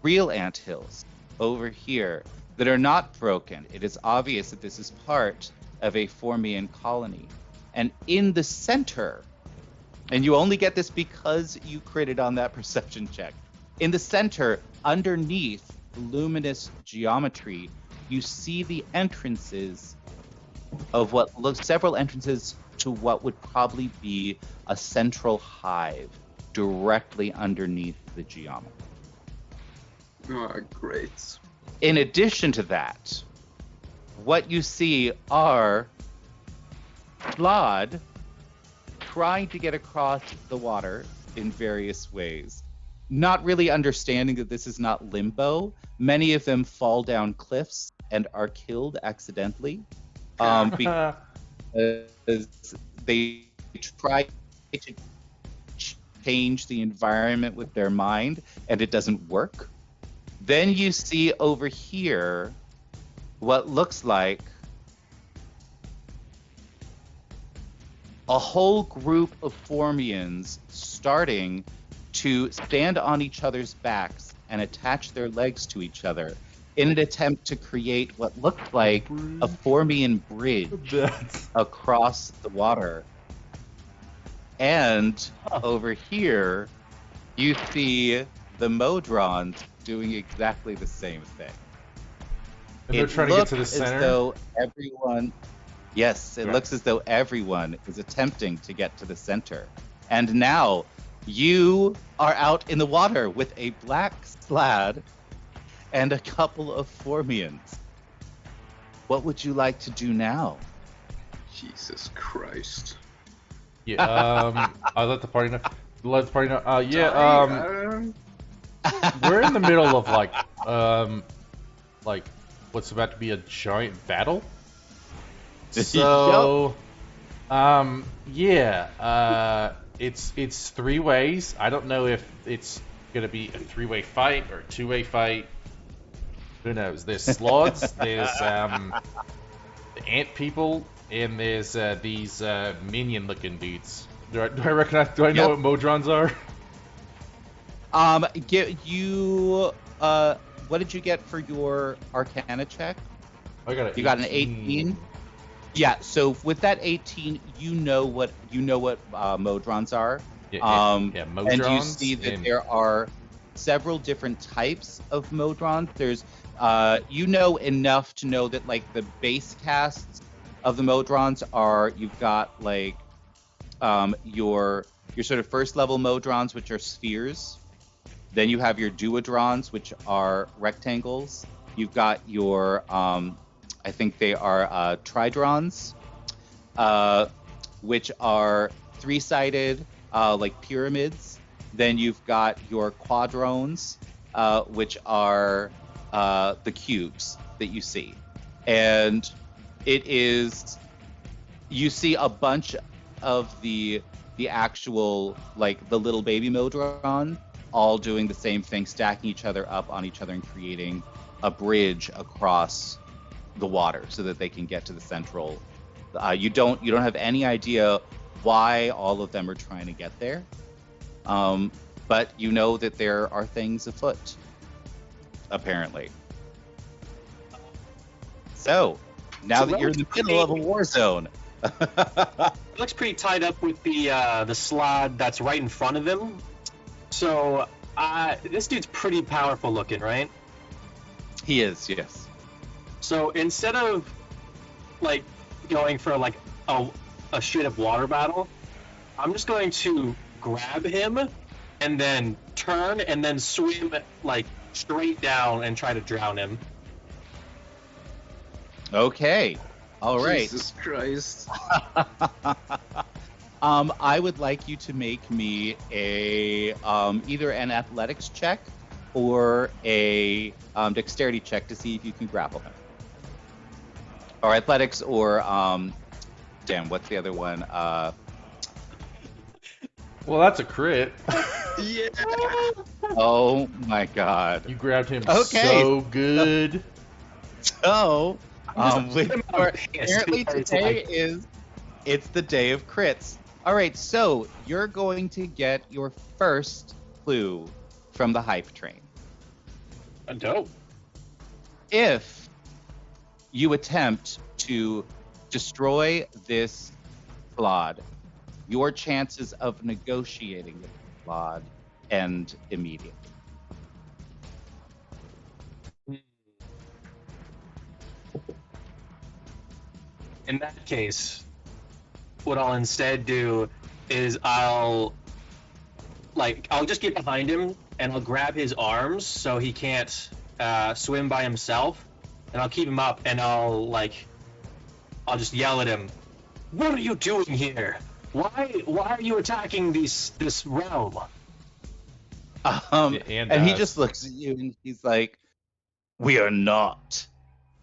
real anthills over here that are not broken. It is obvious that this is part of a Formian colony. And in the center, and you only get this because you critted on that perception check, in the center, underneath the luminous geometry, you see the entrances of what looks several entrances to what would probably be a central hive directly underneath the geometry. Oh, great. In addition to that, what you see are Flawed trying to get across the water in various ways, not really understanding that this is not limbo. Many of them fall down cliffs and are killed accidentally because they try to change the environment with their mind and it doesn't work. Then you see over here what looks like a whole group of Formians starting to stand on each other's backs and attach their legs to each other in an attempt to create what looks like a Formian bridge across the water. And over here, you see the Modrons doing exactly the same thing. And they're trying to get to the As center. though everyone, yes, it looks as though everyone is attempting to get to the center. And now you are out in the water with a black Slad and a couple of Formians. What would you like to do now? Jesus Christ. Yeah. I let the party know. Let the party know. We're in the middle of like what's about to be a giant battle. So, it's three ways. I don't know if it's gonna be a three-way fight or a two-way fight. Who knows? There's sloths, there's the ant people, and there's these minion-looking dudes. Do I recognize? Do I know what Modrons are? What did you get for your Arcana check? I got You got an 18. Yeah. So with that 18, you know what Modrons are. Modrons. And you see that there are several different types of Modrons. There's you know enough to know that like the base casts of the Modrons are, you've got like your sort of first level Modrons, which are spheres. Then you have your duodrons, which are rectangles. You've got your I think they are tridrons, which are three-sided, like pyramids. Then you've got your quadrones, which are the cubes that you see. And it is, you see a bunch of the actual, like the little baby Modron, all doing the same thing, stacking each other up on each other and creating a bridge across the water so that they can get to the central. You don't have any idea why all of them are trying to get there. but you know that there are things afoot, apparently. So, now So that you're in the looks middle of a pretty- war zone. It looks pretty tied up with the slod that's right in front of him. So this dude's pretty powerful looking, right? He is, yes. So instead of like going for like a straight up water battle, I'm just going to grab him and then turn and then swim like straight down and try to drown him. Okay. All right. Jesus Christ. I would like you to make me a either an athletics check or a dexterity check to see if you can grapple him. Or athletics or damn, what's the other one? Well, that's a crit. Yeah. Oh my god. You grabbed him Okay. so good. So with I'm your, pissed apparently because, today like, it's the day of crits. All right, so you're going to get your first clue from the hype train. dope. If you attempt to destroy this Claude, your chances of negotiating with Claude end immediately. In that case, what I'll instead do is I'll just get behind him and I'll grab his arms so he can't swim by himself, and I'll keep him up and I'll just yell at him, "What are you doing here? Why are you attacking this realm?" And he just looks at you and he's like, "We are not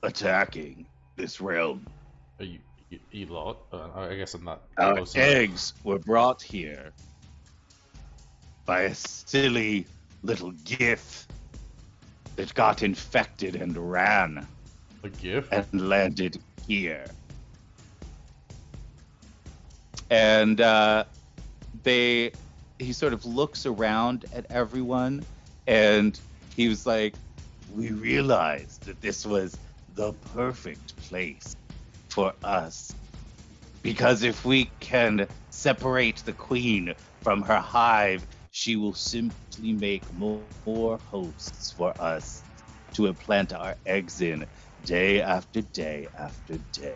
attacking this realm. Are you lot? I guess I'm not Our close enough. eggs were brought here by a silly little gith that got infected and ran A gift? and landed here." And he sort of looks around at everyone and he was like, "We realized that this was the perfect place for us. Because if we can separate the queen from her hive, she will simply make more hosts for us to implant our eggs in day after day after day."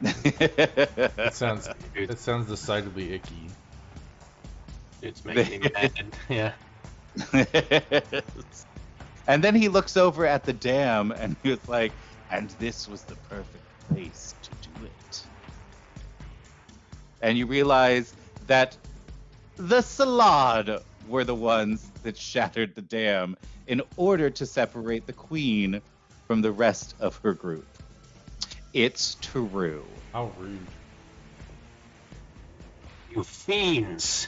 It sounds decidedly icky. It's making me mad. Yeah. And then he looks over at the dam and he was like, "And this was the perfect place to do it." And you realize that the Salad were the ones that shattered the dam in order to separate the queen from the rest of her group. It's true. How rude. You fiends.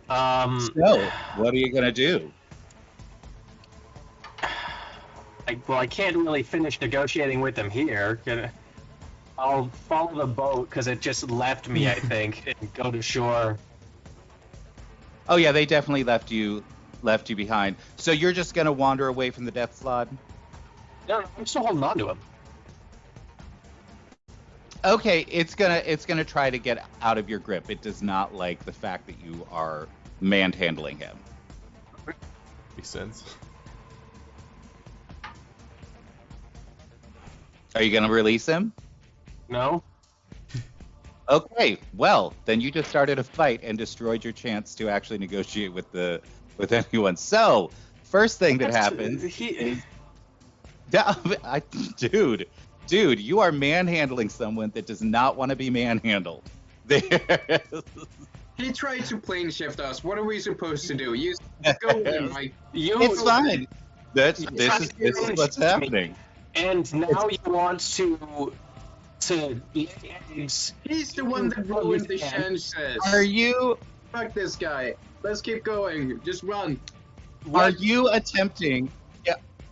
So, what are you gonna do? I can't really finish negotiating with them here. I'll follow the boat because it just left me, I think, and go to shore. Oh yeah, they definitely left you behind. So you're just gonna wander away from the death slot? No, I'm still holding on to him. Okay, it's gonna try to get out of your grip. It does not like the fact that you are manhandling him. Makes sense. Are you gonna release him? No? Okay, well then you just started a fight and destroyed your chance to actually negotiate with anyone. So first thing that happens is, dude, you are manhandling someone that does not want to be manhandled. He tried to plane shift us. What are we supposed to do? You go with him, Mike. It's fine. This is what's happening. And now you want to lay eggs. He's the one that ruined the chances. Are you Fuck this guy. Let's keep going. Just run. Are you attempting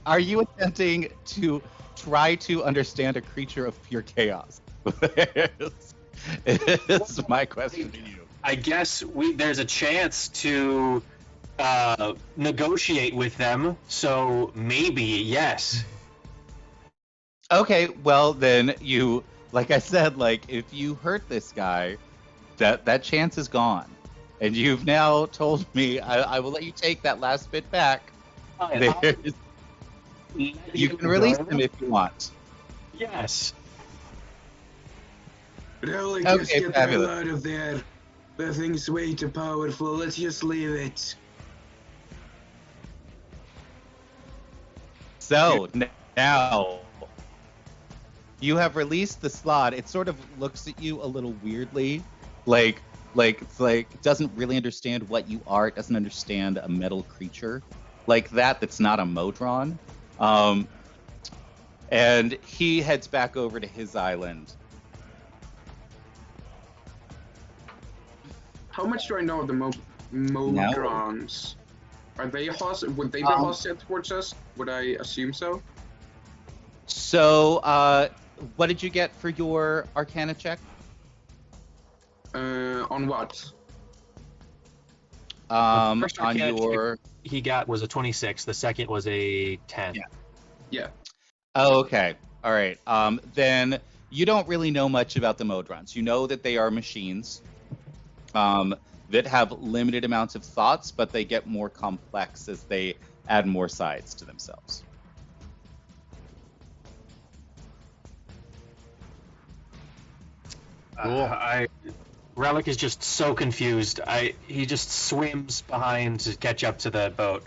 to try to understand a creature of pure chaos? Is my question to you. I guess there's a chance to negotiate with them, so maybe yes. Okay, well then you, like I said, like if you hurt this guy, that chance is gone, and you've now told me I will let you take that last bit back. Fine, There's, I'll let you can release go. him if you want. Yes. Relic, Okay, just get the fabulous. hell out of there. That thing's way too powerful. Let's just leave it. So now you have released the slot. It sort of looks at you a little weirdly, like it's like it doesn't really understand what you are. It doesn't understand a metal creature like that. That's not a Modron. And he heads back over to his island. How much do I know of the Modrons? Are they hostile? Would they be hostile towards us? Would I assume so? So, what did you get for your Arcana check? On what? The first On Arcana your. he got was a 26. The second was a 10. Yeah. Yeah. Oh, okay. All right. Then you don't really know much about the Modrons. You know that they are machines that have limited amounts of thoughts, but they get more complex as they add more sides to themselves. Cool. Relic is just so confused. He just swims behind to catch up to the boat.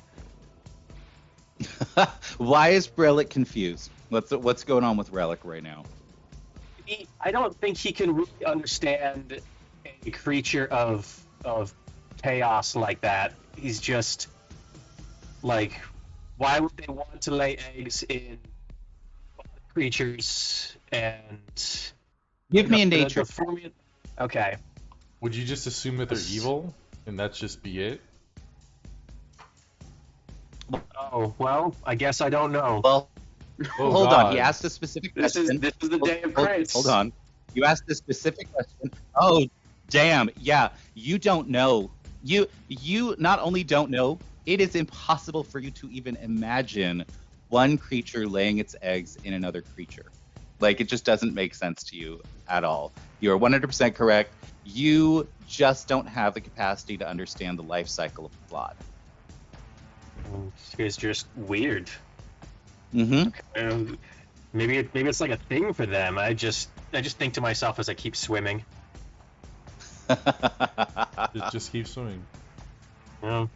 Why is Relic confused? What's going on with Relic right now? I don't think he can really understand a creature of chaos like that. He's just like, why would they want to lay eggs in creatures and Give me a nature. Okay. Would you just assume that they're evil and that's just be it? Oh well, I guess I don't know. Well, Oh, hold God. on. He asked a specific This question. is the day of crits. Hold on. You asked a specific question. Oh, damn. Yeah, you don't know. You not only don't know, it is impossible for you to even imagine one creature laying its eggs in another creature. Like, it just doesn't make sense to you at all. You're 100% correct. You just don't have the capacity to understand the life cycle of the plot. It's just weird. Mm-hmm. Maybe it's like a thing for them. I just think to myself as I keep swimming. Just keep swimming. Yeah.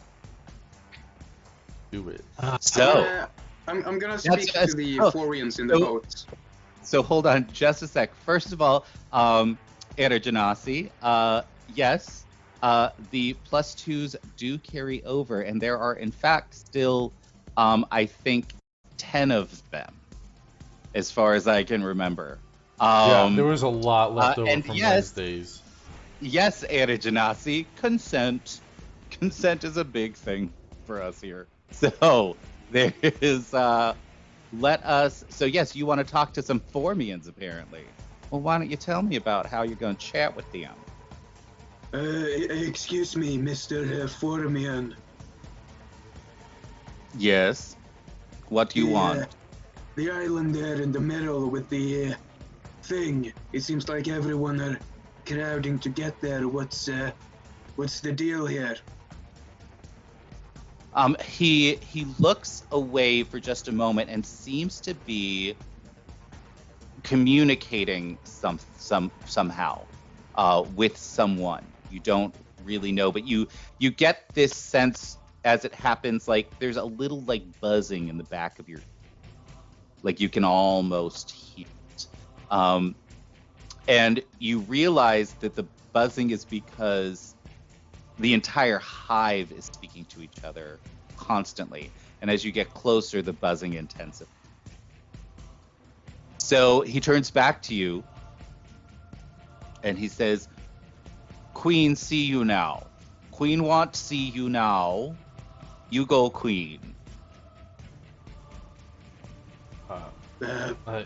Do it. So, I'm gonna speak to the Florians in the boat. So hold on just a sec. First of all, Era Genasi, yes, the +2s do carry over, and there are in fact still, I think, 10 of them, as far as I can remember. Yeah, there was a lot left over and from yes, Wednesdays. Yes, Era Genasi, consent. Consent is a big thing for us here. So there is, so yes, you want to talk to some Formians, apparently. Well, why don't you tell me about how you're going to chat with them? Excuse me, Mr. Formian. Yes. What do you want? The island there in the middle with the thing. It seems like everyone are crowding to get there. What's the deal here? He looks away for just a moment and seems to be communicating somehow with someone. You don't really know, but you get this sense as it happens, like there's a little like buzzing in the back of your, like you can almost hear it. And you realize that the buzzing is because the entire hive is speaking to each other constantly. And as you get closer, the buzzing intensifies. So he turns back to you and he says, Queen, see you now. Queen want see you now. You go, Queen.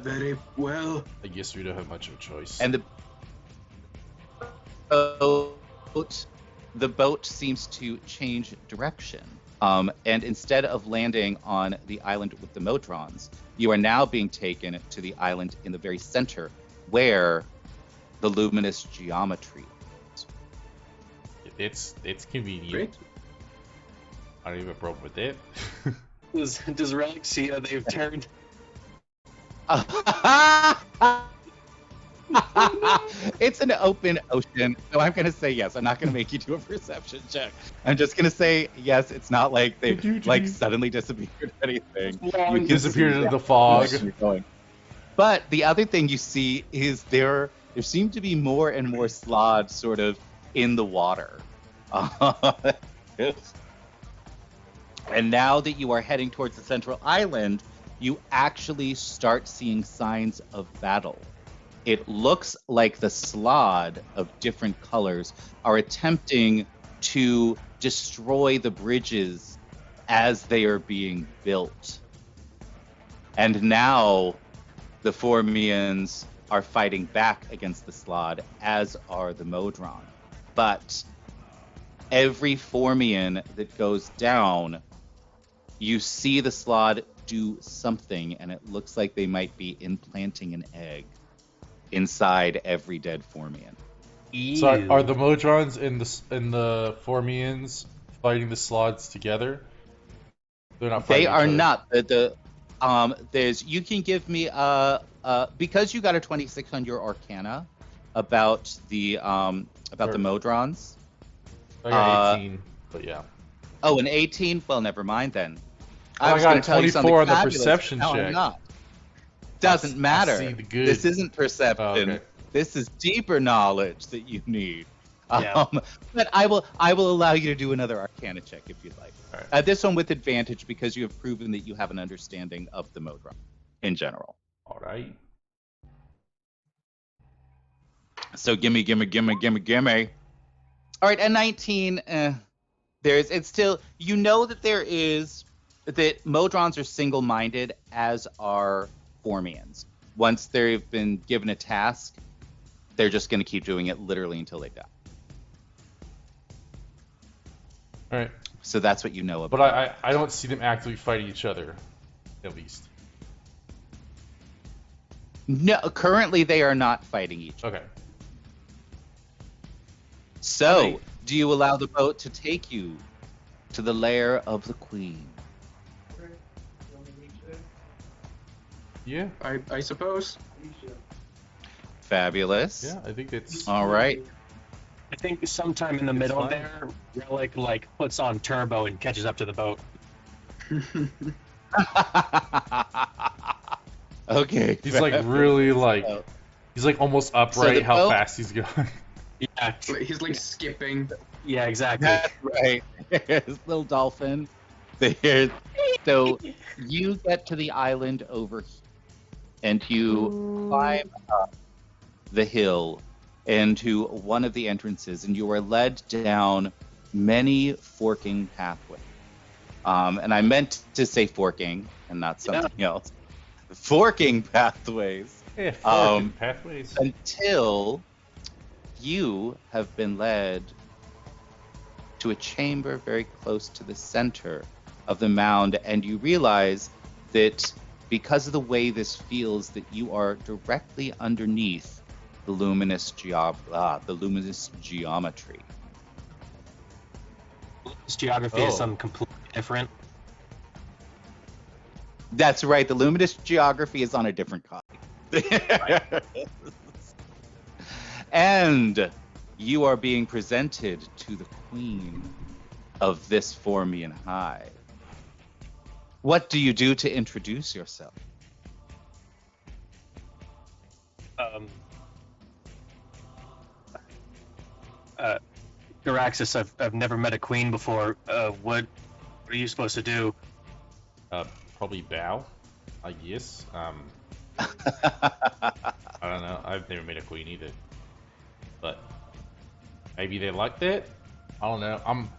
Very well. I guess we don't have much of a choice. And the boat seems to change direction. And instead of landing on the island with the Modrons, you are now being taken to the island in the very center where the luminous geometry is. It's convenient. Great. I don't even have a problem with it. Does Relic see how they've turned? It's an open ocean, so I'm gonna say yes. I'm not gonna make you do a perception check. I'm just gonna say yes. It's not like they like suddenly disappeared or anything. You can Disappeared see into the fog. where you're going. But the other thing you see is there seem to be more and more slods sort of in the water. And now that you are heading towards the central island, you actually start seeing signs of battle. It looks like the slod of different colors are attempting to destroy the bridges as they are being built. And now the Formians are fighting back against the slod, as are the Modron. But every Formian that goes down, you see the slod do something, and it looks like they might be implanting an egg inside every dead Formian. So are the Modrons and the Formians fighting the Slods together? They're not fighting They are each other. not. There's you can give me because you got a 26 on your Arcana about the Modrons. I got 18, but yeah. Oh, an 18? Well, never mind then. I was got gonna a tell you 24 on the fabulous, perception but no, I'm check. not. Doesn't matter. I see the good. This isn't perception. Oh, okay. This is deeper knowledge that you need. Yeah. But I will allow you to do another Arcana check if you'd like. All right. This one with advantage because you have proven that you have an understanding of the Modron in general. All right. So gimme. All right, at 19, it's still, you know that that Modrons are single-minded, as are Formians. Once they've been given a task, they're just going to keep doing it literally until they die. All right. So that's what you know about. But I don't see them actively fighting each other, at least. No, currently they are not fighting each other. Okay. So, do you allow the boat to take you to the lair of the queen? Yeah. I suppose. Fabulous. Yeah, I think it's... All right. I think sometime in the middle there, Relic like puts on turbo and catches up to the boat. Okay. He's like really like... He's like almost upright how boat- fast he's going. Yeah, He's like skipping. yeah, exactly. That's right. This little dolphin. There. So you get to the island over here, and you climb up the hill into one of the entrances, and you are led down many forking pathways. And I meant to say forking and not something else. Forking pathways. Yeah, forking pathways. Until you have been led to a chamber very close to the center of the mound, and you realize that because of the way this feels, that you are directly underneath the luminous geometry. This geography is something completely different. That's right. The luminous geography is on a different copy. And you are being presented to the queen of this Formian hive. What do you do to introduce yourself? Garaxis, I've never met a queen before. What are you supposed to do? Probably bow, I guess. I don't know. I've never met a queen either. But maybe they like that. I don't know. I'm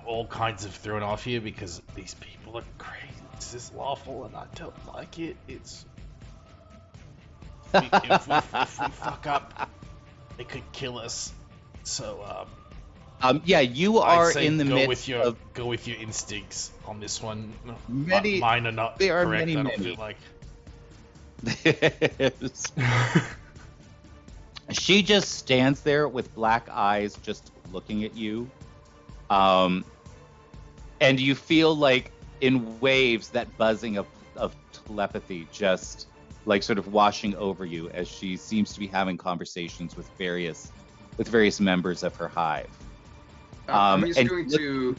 all kinds of thrown off here because these people are crazy. This is lawful and I don't like it. It's if we fuck up, they could kill us. So Yeah, you I'd are say in the midst of go with your instincts on this one. many. Mine are not There are correct. many, I don't many. feel like. She just stands there with black eyes, just looking at you. And you feel like in waves that buzzing of telepathy just like sort of washing over you as she seems to be having conversations with various members of her hive. I'm just and going look- to.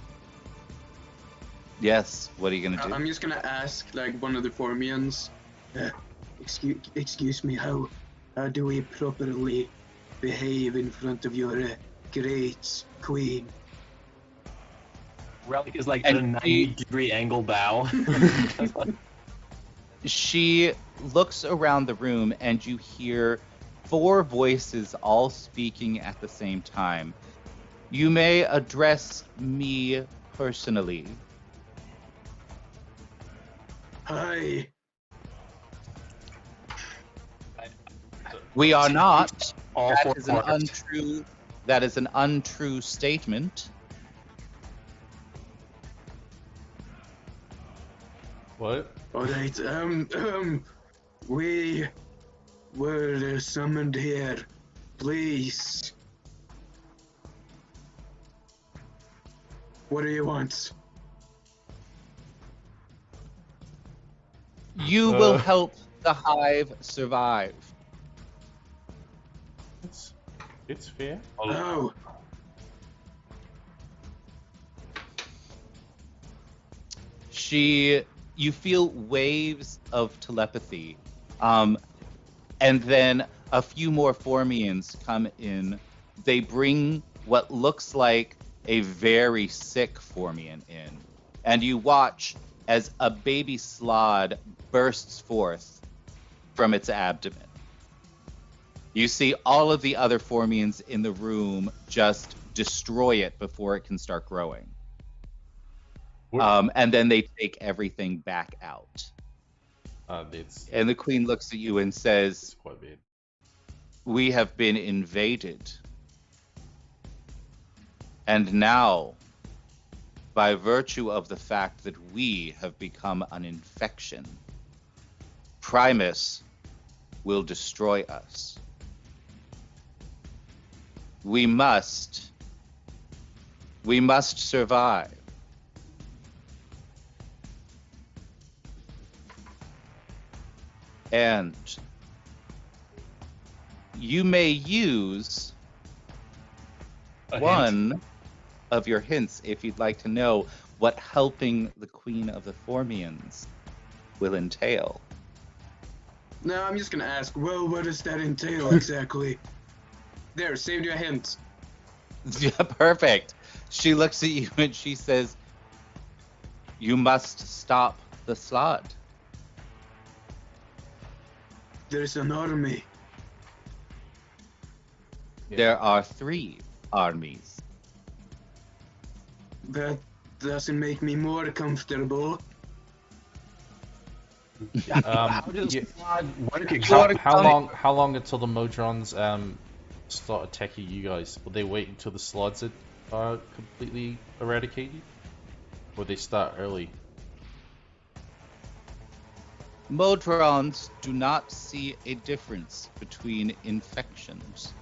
Yes, what are you gonna do? I'm just gonna ask like one of the Formians. Excuse me. How do we properly behave in front of your great queen? Relic is like And at a 90-degree angle bow. She looks around the room and you hear 4 voices all speaking at the same time. You may address me personally. Hi. We are not. All That four is an corners. untrue. That is an untrue statement. What? All right. We were summoned here. Please. What do you want? You will help the hive survive. It's fair. Oh, You feel waves of telepathy. And then a few more Formians come in. They bring what looks like a very sick Formian in. And you watch as a baby slod bursts forth from its abdomen. You see all of the other Formians in the room just destroy it before it can start growing. And then they take everything back out. It's And the queen looks at you and says, quite bad. "We have been invaded. And now, by virtue of the fact that we have become an infection, Primus will destroy us. We must survive." And you may use A hint. one of your hints if you'd like to know what helping the Queen of the Formians will entail. no, I'm just gonna ask. Well, what does that entail exactly? There, saved you a hint. Yeah, perfect. She looks at you and she says, "You must stop the slod." There's an army. There are 3 armies. That doesn't make me more comfortable. How does yeah. Slod work You exactly? wanna How long until the Modrons start attacking you guys? Will they wait until the slots are completely eradicated, or they start early? Modrons do not see a difference between infections.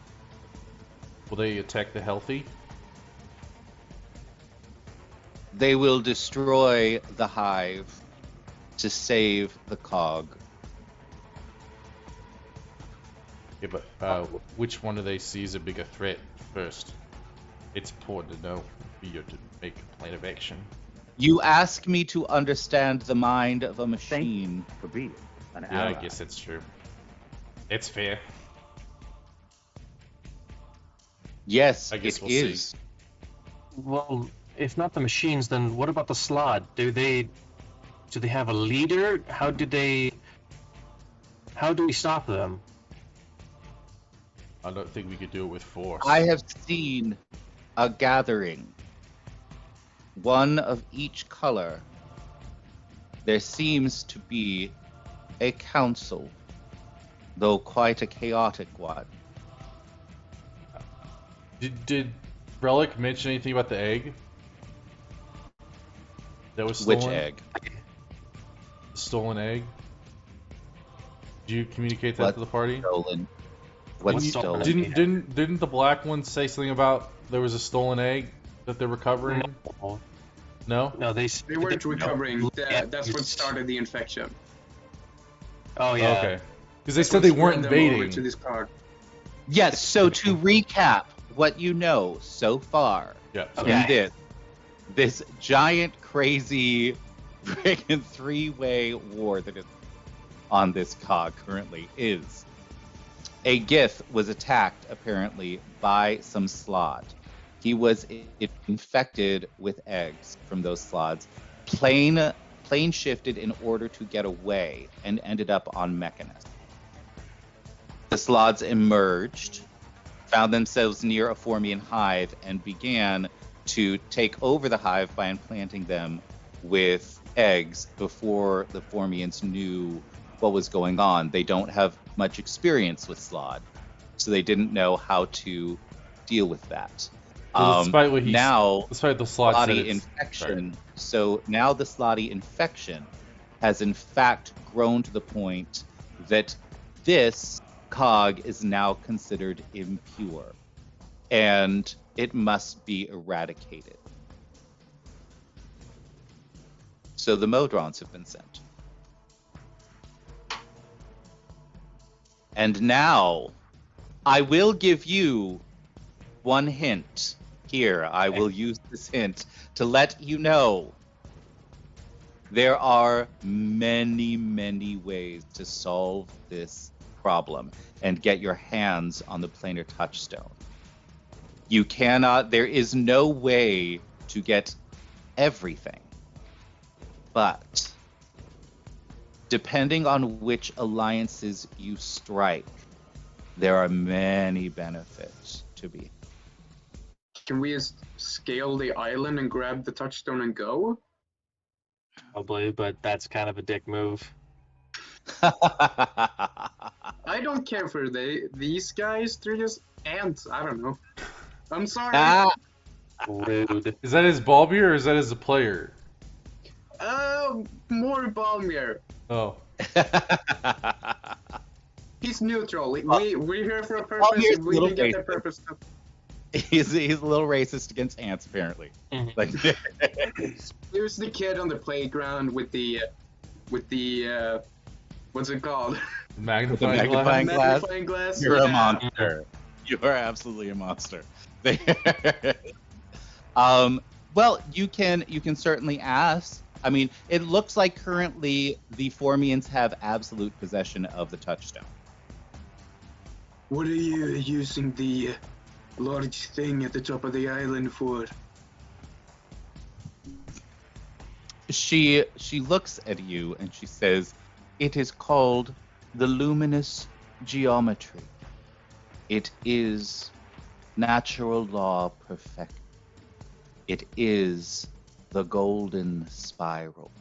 Will they attack the healthy? They will destroy the hive to save the cog. Yeah, but which one do they see as a bigger threat first? It's important to know for you to make a plan of action. You ask me to understand the mind of a machine. For being an Yeah, I ally. guess that's true. It's fair. Yes, I guess it we'll see. is. Well, if not the machines, then what about the Slod? Do they have a leader? How do we stop them? I don't think we could do it with force. I have seen a gathering, one of each color. There seems to be a council. though quite a chaotic one. Did Relic mention anything about the egg that was stolen? Which egg? The stolen egg. Did you communicate that What to the party? stolen? What's Didn't, stolen? didn't the black one say something about there was a stolen egg that they're recovering? No. No, They weren't recovering. Yeah, That's what started the infection. Oh yeah. Okay. Because they That's said what they spread weren't them over invading. to this card. Yes, so to recap what you know so far Yeah. Okay. in this giant, crazy, freaking three-way war that is on this cog currently is a Gith was attacked apparently by some slod. He was infected with eggs from those slods. Plane shifted in order to get away and ended up on Mechanus. The slods emerged, found themselves near a Formian hive, and began to take over the hive by implanting them with eggs before the Formians knew what was going on. They don't have much experience with slod, so they didn't know how to deal with that. So despite what Now despite the slot said slotty it's infection. So now the slotty infection has in fact grown to the point that this cog is now considered impure and it must be eradicated. So the Modrons have been sent. And now I will give you one hint. Here, I will use this hint to let you know there are many, many ways to solve this problem and get your hands on the planar touchstone. You cannot, there is no way to get everything. But depending on which alliances you strike, there are many benefits to be. Can we just scale the island and grab the touchstone and go? Probably, but that's kind of a dick move. I don't care for these guys. They're just ants. I don't know. I'm sorry. Rude. Is that his Balbier or is that as a player? More Balmier. Oh. He's neutral. We're here for a purpose. Balmier's If we a little can get the racist. purpose. he's a little racist against ants, apparently. Mhm. Like, There's the kid on the playground with the what's it called? Magnifying, magnifying glass? glass? Magnifying glass. you're a Yeah. monster. You are absolutely a monster. Well, you can certainly ask. I mean, it looks like currently the Formians have absolute possession of the touchstone. What are you using the large thing at the top of the island for? She looks at you and she says, "It is called the luminous geometry. It is natural law perfect. It is the golden spiral."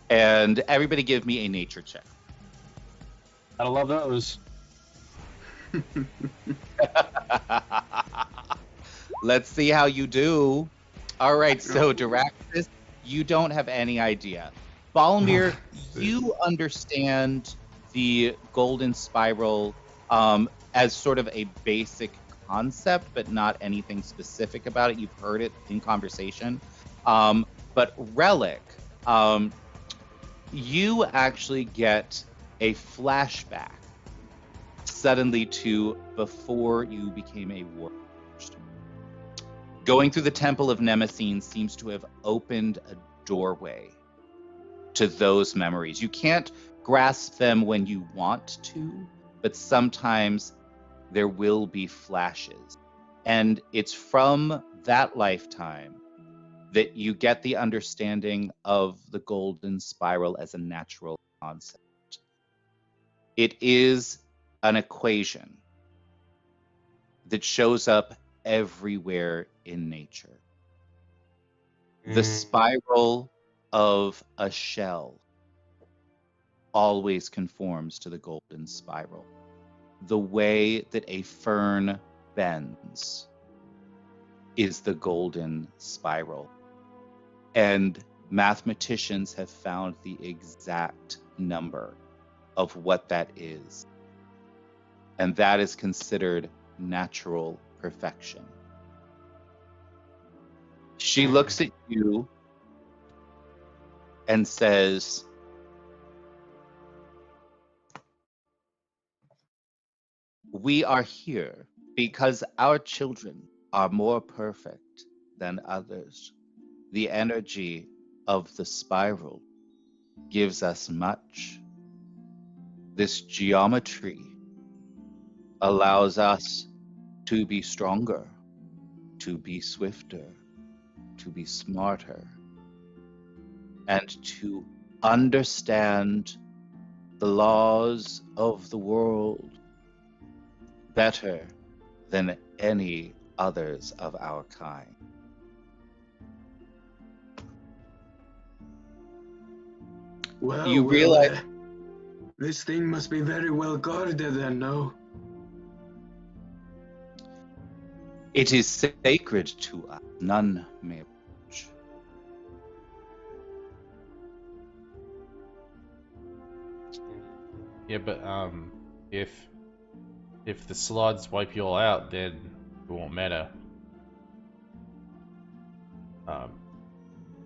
And everybody give me a nature check. I love those. Let's see how you do. All right, so Diraxis, you don't have any idea. Balmir, you understand the golden spiral as sort of a basic concept, but not anything specific about it. You've heard it in conversation. But Relic, you actually get a flashback suddenly to before you became a warforged. Going through the Temple of Nemesis seems to have opened a doorway to those memories. You can't grasp them when you want to, but sometimes there will be flashes. And it's from that lifetime that you get the understanding of the golden spiral as a natural concept. It is an equation that shows up everywhere in nature. The spiral of a shell always conforms to the golden spiral. The way that a fern bends is the golden spiral. And mathematicians have found the exact number of what that is. And that is considered natural perfection. She looks at you and says, "We are here because our children are more perfect than others. The energy of the spiral gives us much. This geometry allows us to be stronger, to be swifter, to be smarter, and to understand the laws of the world better than any others of our kind." Well, You realize this thing must be very well guarded then, no? it is sacred to us. None may approach. Yeah, but if the slides wipe you all out, then it won't matter.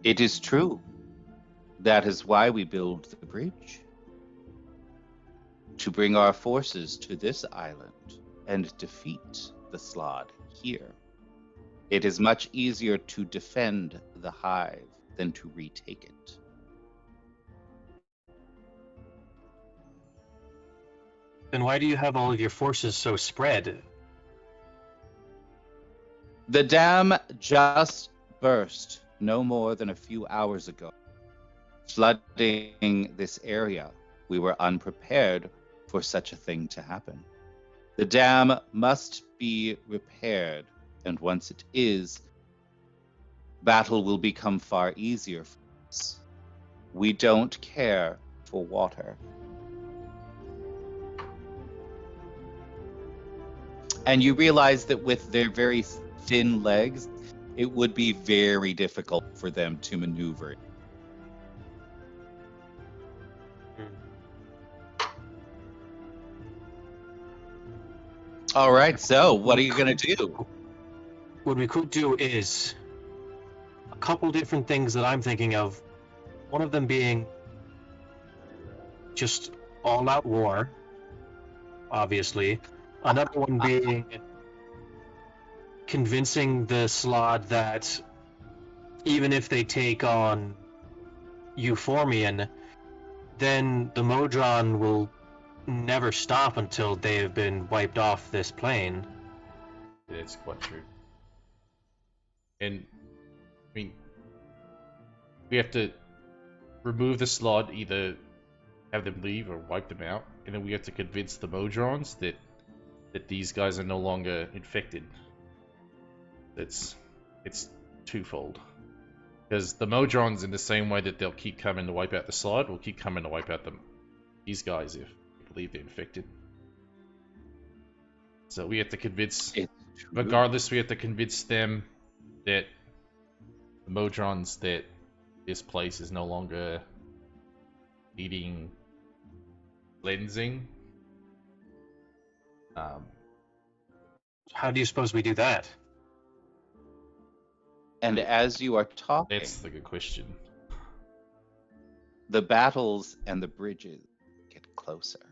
It is true. That is why we build the bridge. To bring our forces to this island and defeat the Slod here. It is much easier to defend the hive than to retake it. Then why do you have all of your forces so spread? The dam just burst no more than a few hours ago, flooding this area. We were unprepared for such a thing to happen. The dam must be repaired, and once it is, battle will become far easier for us. We don't care for water. And you realize that with their very thin legs, it would be very difficult for them to maneuver. All right, so what are you going to do? What we could do is a couple different things that I'm thinking of. One of them being just all-out war, obviously. Another one being convincing the Slod that even if they take on Euphormian, then the Modron will never stop until they have been wiped off this plane. It's quite true. And I mean, we have to remove the Slod, either have them leave or wipe them out, and then we have to convince the Modrons that these guys are no longer infected. It's twofold. Because the Modrons, in the same way that they'll keep coming to wipe out the Slod, will keep coming to wipe out these guys if they believe they're infected. So we have to convince, regardless, we have to convince them that the Modrons that this place is no longer needing cleansing. How do you suppose we do that? And as you are talking, That's the good question. the battles and the bridges get closer.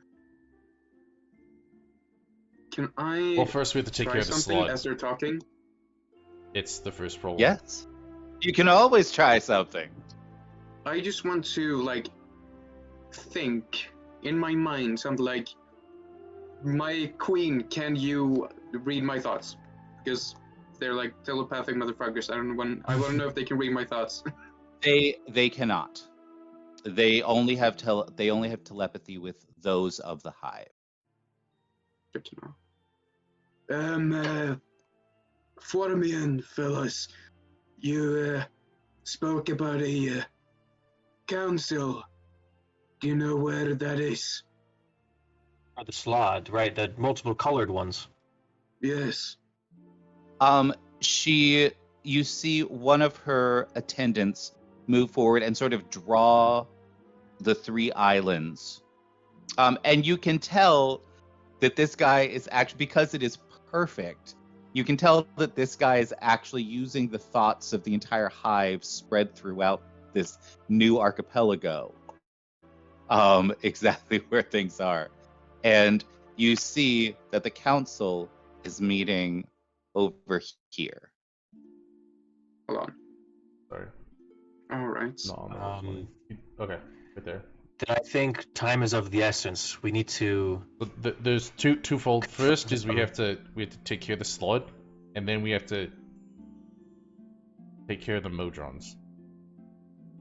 Can I Well, first we have to take try care of the something Slod. as they're talking? It's the first problem. Yes. You can always try something. I just want to, like, think in my mind something like, my queen, can you read my thoughts? Because they're like telepathic motherfuckers. I want to know if they can read my thoughts. They cannot. They only have telepathy with those of the hive. Good to know. Formian fellas, you spoke about a council. Do you know where that is? Or the slot, right? The multiple colored ones. Yes. You see one of her attendants move forward and sort of draw the 3 islands. And you can tell that this guy is actually, because it is perfect, you can tell that this guy is actually using the thoughts of the entire hive spread throughout this new archipelago. Exactly where things are. And you see that the council is meeting over here. Hold on. Sorry. All right. No. Okay, right there. Then I think time is of the essence. We need to. But there's twofold. First is we have to take care of the slot, and then we have to take care of the Modrons.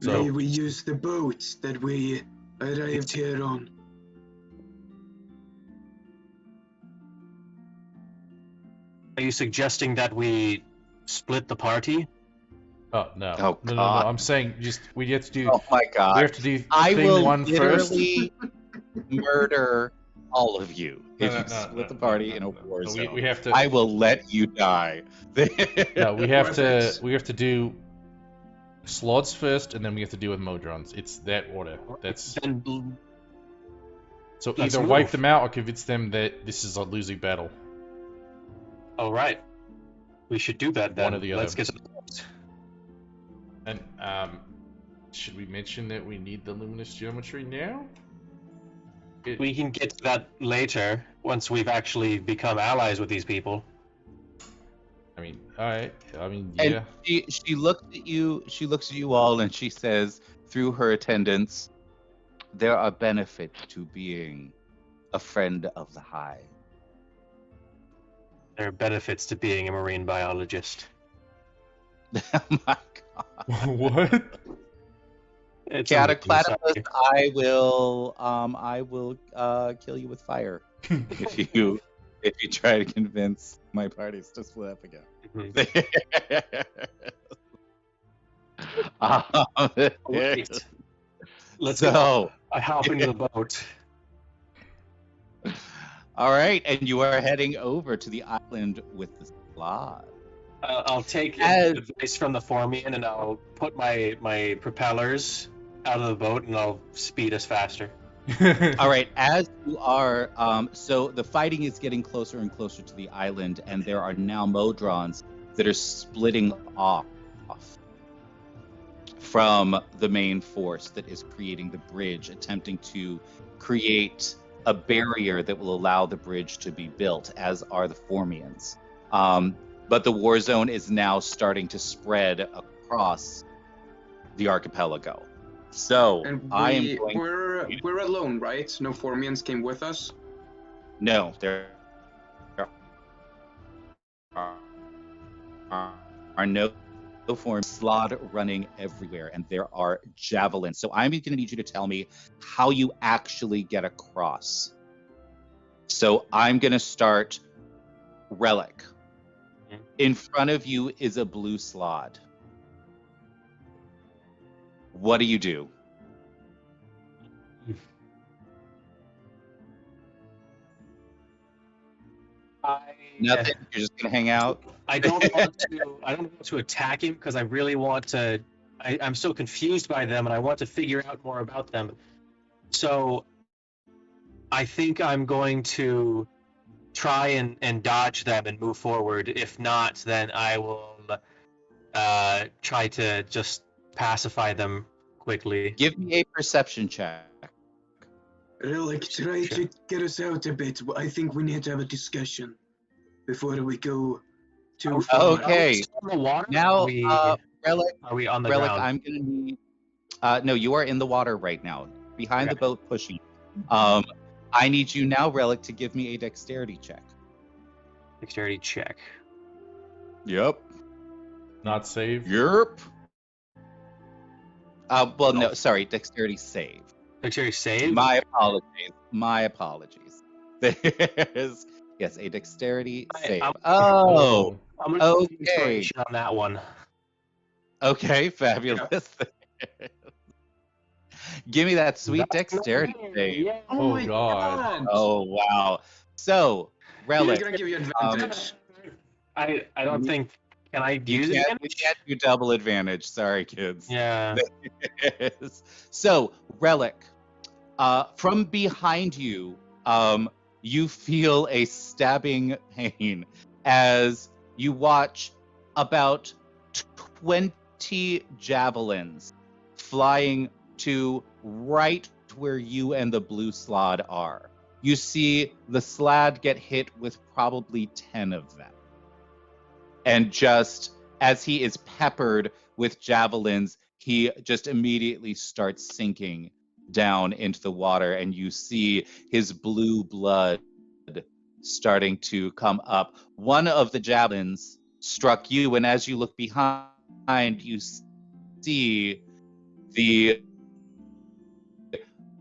May So we use the boats that we arrived here on? Are you suggesting that we split the party? oh no. Oh, No, God. I'm saying just we have to do Oh my God. we have to do I thing will one first. literally murder all of you if No, you split the party in a war zone. We have to. I will let you die. No, we have Perfect. to do slots first, and then we have to deal with Modrons. It's that order. That's Then so let's either wipe move. them out or convince them that this is a losing battle. All right. We should do that then. One or the Let's other. get to the point. And should we mention that we need the luminous geometry now? We can get to that later once we've actually become allies with these people. I mean, all right. I mean, And yeah. she looks at you. She looks at you all, and she says, through her attendants, "There are benefits to being a friend of the hive." There are benefits to being a marine biologist. Oh my God. What? It's a meme, Cataclatopus, sorry. I will kill you with fire if you try to convince my parties to split up again. Mhm. Right. Let's go. So, I hop into the boat. all right, and you are heading over to the island with the slot. I'll take As- advice from the Formian, and I'll put my propellers out of the boat, and I'll speed us faster. All right, as you are, so the fighting is getting closer and closer to the island, and there are now Modrons that are splitting off from the main force that is creating the bridge, attempting to create a barrier that will allow the bridge to be built, as are the Formians. But the war zone is now starting to spread across the archipelago. So And I am going. we're alone, right? No Formians came with us. No, there are no forms slot running everywhere, and there are javelins. So I'm going to need you to tell me how you actually get across. So I'm going to start Relic. Mhm. In front of you is a blue slot. What do you do? Nothing. You're just going to hang out. I don't want to. I don't want to attack him because I really want to. I'm so confused by them, and I want to figure out more about them. So, I think I'm going to try and dodge them and move forward. If not, then I will try to just pacify them quickly. Give me a perception check. Relic, try to get us out a bit. I think we need to have a discussion before we go too far. Okay. Are we still in the water? Now, Relic, Are we on the Relic, ground? I'm going to need. No, you are in the water right now, behind the Okay. boat, pushing. I need you now, Relic, to give me a dexterity check. Dexterity check. Yep. Not save. Yep. Well, no, sorry, dexterity save. Dexterity save. My apologies. My apologies. There's yes, a dexterity save. I'm- Oh, I'm gonna go with okay. inspiration on that one. Okay, fabulous. Give me that sweet That's dexterity not- save. Yeah. Oh, my God. Oh wow. So, We're Relic, gonna give you advantage. I don't think. Can I you use can't advantage? do double advantage. Sorry, kids. Yeah. So, Relic, from behind you, you feel a stabbing pain as you watch about 20 javelins flying to right where you and the blue slod are. You see the slad get hit with probably 10 of them. And just as he is peppered with javelins, he just immediately starts sinking down into the water, and you see his blue blood starting to come up. One of the javelins struck you, and as you look behind, you see the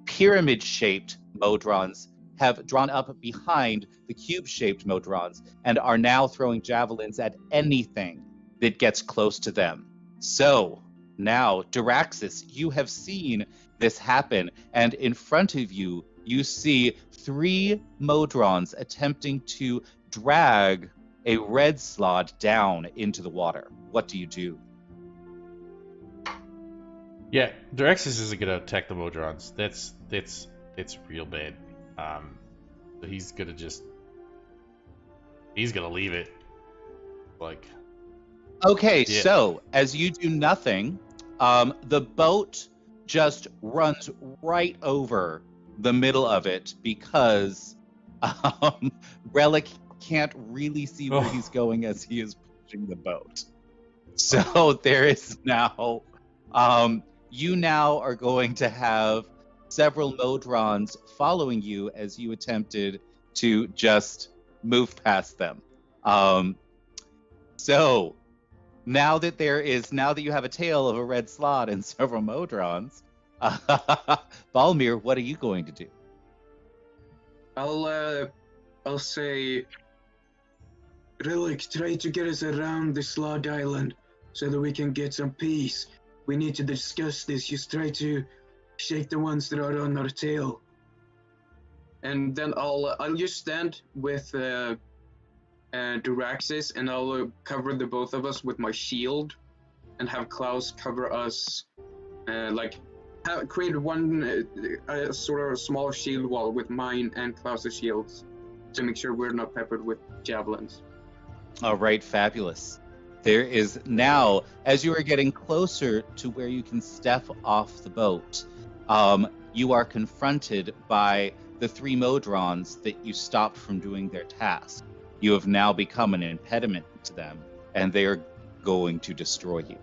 pyramid-shaped Modrons have drawn up behind the cube-shaped Modrons and are now throwing javelins at anything that gets close to them. So now, Diraxis, you have seen this happen, and in front of you, you see 3 Modrons attempting to drag a red slod down into the water. What do you do? Yeah, Direxis isn't gonna attack the Modrons. That's real bad. So he's gonna leave it. Like, Okay, Yeah. so as you do nothing, the boat just runs right over the middle of it because Relic can't really see where he's going as he is pushing the boat. So there is now, you now are going to have several Modrons following you as you attempted to just move past them. So now that you have a tail of a red slot and several Modrons, Balmir, what are you going to do? I'll say, Relic, try to get us around the Slod Island so that we can get some peace. We need to discuss this. Just try to shake the ones that are on our tail. And then I'll just stand with Duraxis, and I'll cover the both of us with my shield, and have Klaus cover us, create one sort of small shield wall with mine and Klaus's shields to make sure we're not peppered with javelins. All right, fabulous. There is now, as you are getting closer to where you can step off the boat, you are confronted by the 3 Modrons that you stopped from doing their task. You have now become an impediment to them, and they are going to destroy you.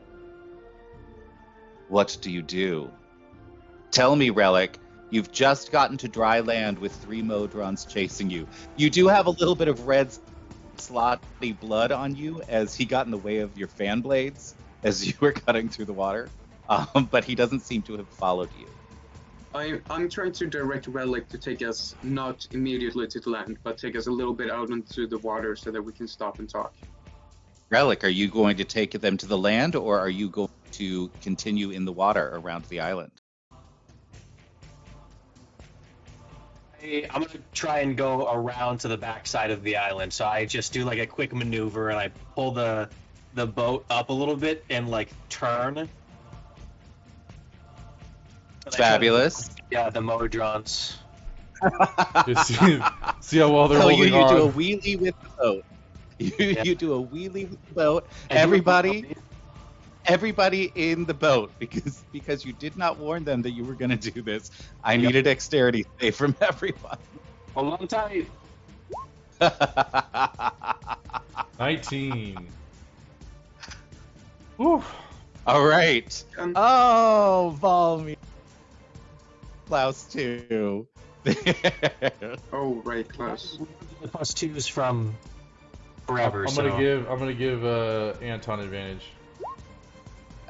What do you do? Tell me, Relic, you've just gotten to dry land with 3 Modrons chasing you. You do have a little bit of red slotty blood on you as he got in the way of your fan blades as you were cutting through the water, but he doesn't seem to have followed you. I'm trying to direct Relic to take us not immediately to the land, but take us a little bit out into the water so that we can stop and talk. Relic, are you going to take them to the land, or are you going to continue in the water around the island? I'm gonna try and go around to the backside of the island. So I just do like a quick maneuver and I pull the boat up a little bit and like turn. And Fabulous. Yeah, the Modrons. see how well they're So holding you on. do a wheelie with the boat. You do a wheelie with the boat. Everybody in the boat, because you did not warn them that you were going to do this. I need a dexterity save from everyone. Hold on tight. 19. Whew. All right. Oh, Valmy. Klaus too. Oh, right, Klaus. The +2s from forever. I'm gonna give Anton advantage.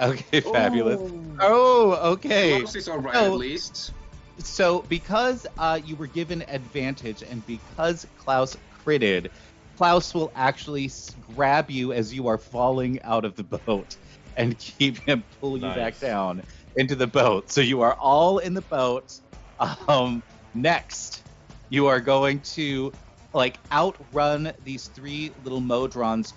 Okay, fabulous. Oh, okay. Klaus is alright So- at least. So because you were given advantage and because Klaus critted, Klaus will actually grab you as you are falling out of the boat and keep him pull you back Nice. down into the boat. So you are all in the boat. Next, you are going to outrun these 3 little Modrons,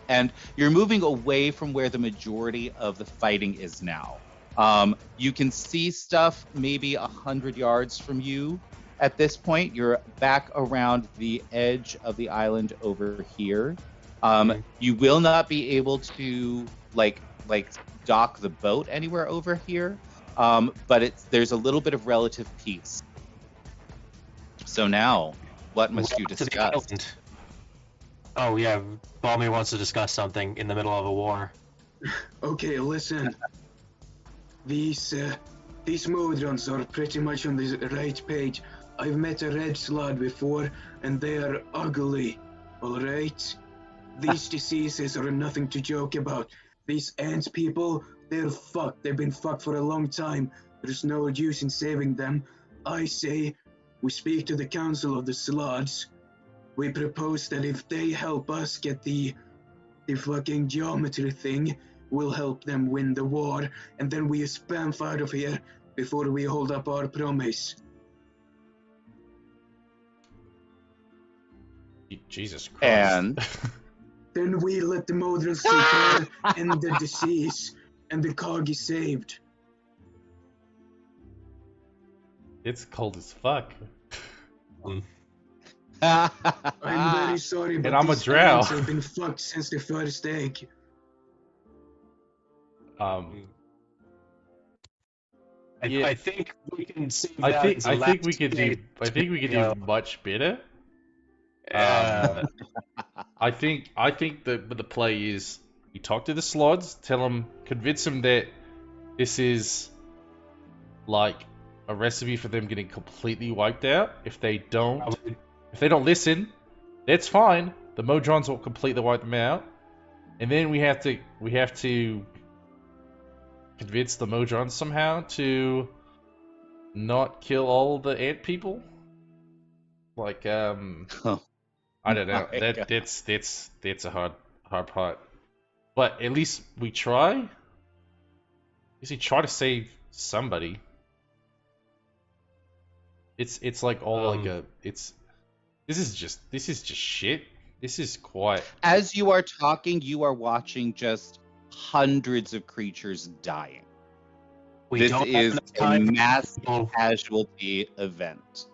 and you're moving away from where the majority of the fighting is now. You can see stuff maybe 100 yards from you at this point. You're back around the edge of the island over here. You will not be able to dock the boat anywhere over here, but there's a little bit of relative peace. So now, what must you To the discuss? island. Oh yeah, Balmy wants to discuss something in the middle of a war. Okay, listen. These Modrons are pretty much on the right page. I've met a red slot before, and they are ugly. Alright? These diseases are nothing to joke about. These ant people, they're fucked. They've been fucked for a long time. There's no use in saving them. I say we speak to the Council of the Slots. We propose that if they help us get the fucking geometry thing, we'll help them win the war, and then we spamp out of here before we hold up our promise. Jesus Christ. And Then we let the Modrons take care and the disease, and the cog is saved. It's cold as fuck. I'm very sorry, but And I'm a these drow. ants have been fucked since the first egg. Yeah. I think we can save I that think as I a think we last could do day. I think we could do much better. Uh, I think the play is you talk to the slots, convince them that this is like a recipe for them getting completely wiped out. If they don't listen, that's fine. The Modrons will completely wipe them out, and then we have to convince the Modrons somehow to not kill all the ant people. Like I don't know. My God. That's a hard part. But at least we try. At least we try to save somebody. It's like all like a it's this is just shit. This is quite As you are talking, you are watching just hundreds of creatures dying. we This don't have is enough a time for mass people. casualty event.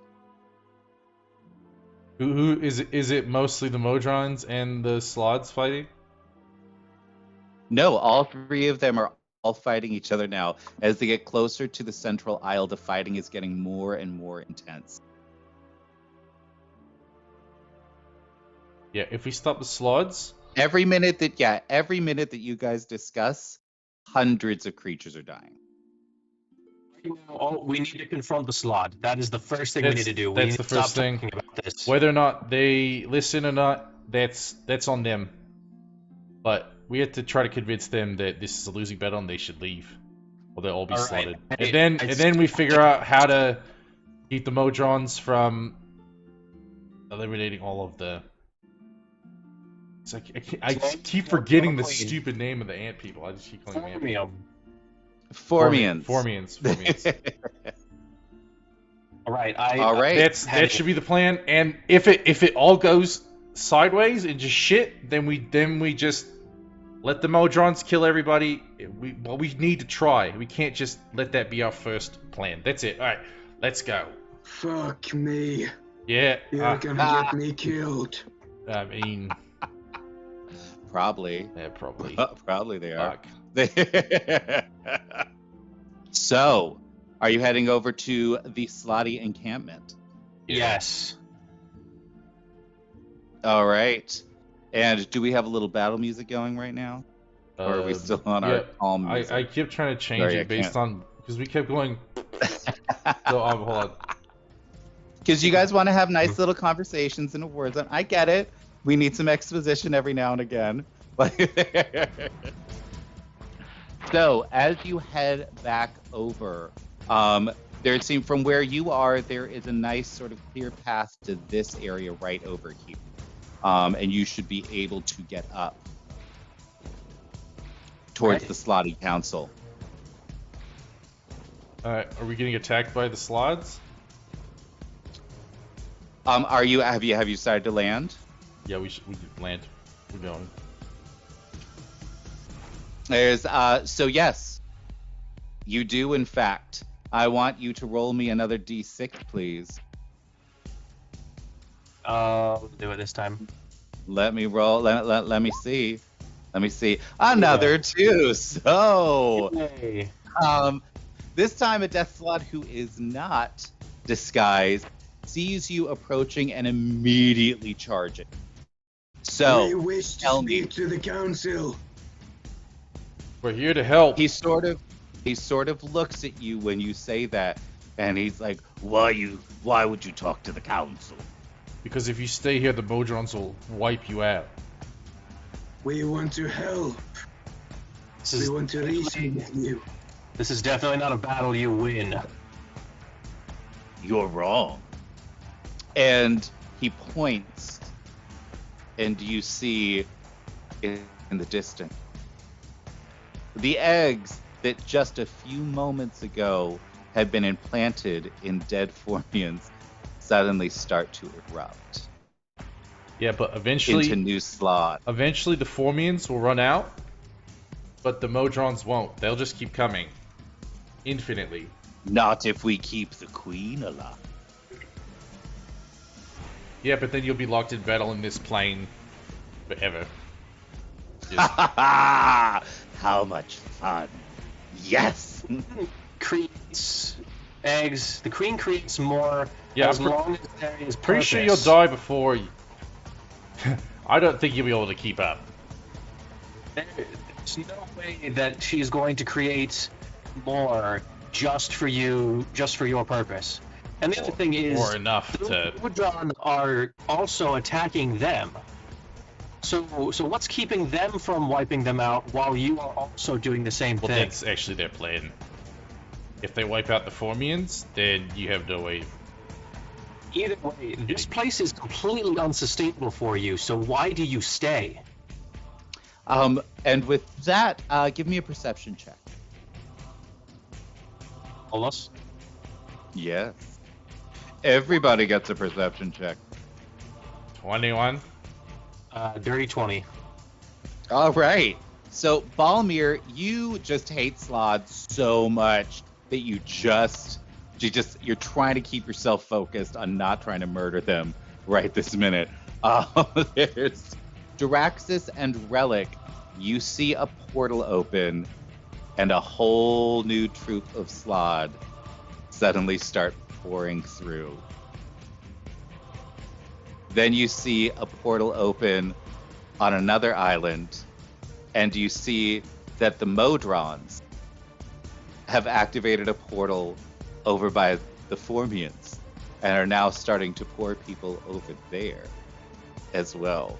who is it mostly the Modrons and the Slots fighting? No, all 3 of them are all fighting each other now. As they get closer to the central isle, the fighting is getting more and more intense. Yeah, if we stop the Slots, Every minute that you guys discuss, hundreds of creatures are dying. We need to confront the slot. That is the first thing we need to do. We that's need the to stop first thing. talking about this. Whether or not they listen or not, that's on them. But we have to try to convince them that this is a losing battle and they should leave, or they'll all be All right. slaughtered. Hey, And then we figure out how to keep the Modrons from eliminating all of the. It's like I keep forgetting the stupid name of the ant people. I just keep calling them ant people. Formians. Formians. All right. All right. That should be the plan. And if it all goes sideways and just shit, then we just let the Modrons kill everybody. We need to try. We can't just let that be our first plan. That's it. All right, let's go. Fuck me. Yeah. You're gonna get me killed. I mean, Probably. yeah, probably. Probably they are. Fuck. So, are you heading over to the Slotty encampment? Yes. All right. And do we have a little battle music going right now? Or are we still on our calm music? I kept trying to change it based on because we kept going. So hold on. Because you guys want to have nice little conversations in a war zone. I get it. We need some exposition every now and again. So as you head back over, there seems from where you are, there is a nice sort of clear path to this area right over here. And you should be able to get up towards the Slotty Council. Are we getting attacked by the slots? Have you started to land? Yeah, we land. We're going. There's so yes, you do in fact. I want you to roll me another d6, please. I'll do it this time. Let me roll. Let me see. Let me see. Another 2. So, Yay. this time a death slot who is not disguised sees you approaching and immediately charging. We So, wish to tell me. speak to the council. We're here to help. he sort of looks at you when you say that, and he's like, why would you talk to the council? Because if you stay here, the Modrons will wipe you out. We want to help. We want to reason with you. This is definitely not a battle you win. You're wrong. And he points, and you see in the distance the eggs that just a few moments ago had been implanted in dead Formians suddenly start to erupt Yeah, but eventually, into new slot. eventually the Formians will run out, but the Modrons won't. They'll just keep coming, infinitely. Not if we keep the queen alive. Yeah, but then you'll be locked in battle in this plane forever. Just, How much fun! Yes. Creates eggs. The queen creates more yeah, as I'm long as there is pretty sure you'll purpose. die before. I don't think you'll be able to keep up. There's no way that she's going to create more just for you, just for your purpose. And the other thing is, or enough the to. Udon are also attacking them. So what's keeping them from wiping them out while you are also doing the same Well, thing? that's actually their plan. If they wipe out the Formians, then you have no way. Either way, this place is completely unsustainable for you. So why do you stay? And with that, give me a perception check. Almost. Yes. Everybody gets a perception check. 21. Dirty 20. All right. So, Balmir, you just hate Slod so much that you're trying to keep yourself focused on not trying to murder them right this minute. There's Duraxis and Relic. You see a portal open, and a whole new troop of Slod suddenly start pouring through. Then you see a portal open on another island, and you see that the Modrons have activated a portal over by the Formians and are now starting to pour people over there as well.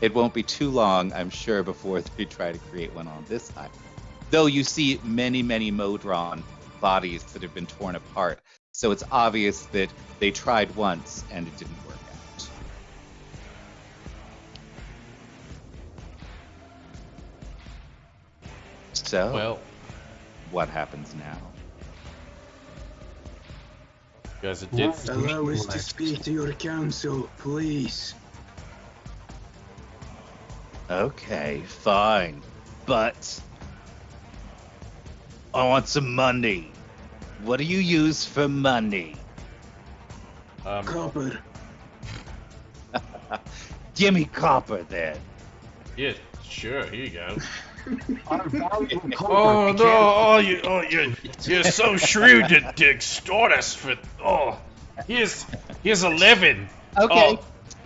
It won't be too long, I'm sure, before they try to create one on this island. Though you see many, many Modron bodies that have been torn apart. So it's obvious that they tried once and it didn't work out. So, Well, what happens now? you guys, it did. Allow us to speak to your council, please. Okay, fine. But I want some money. What do you use for money? Copper. Give me copper then. Yeah, sure. Here you go. Our valuable copper Oh began- no! You're so shrewd to extort us for. Oh, here's 11. Okay. Oh.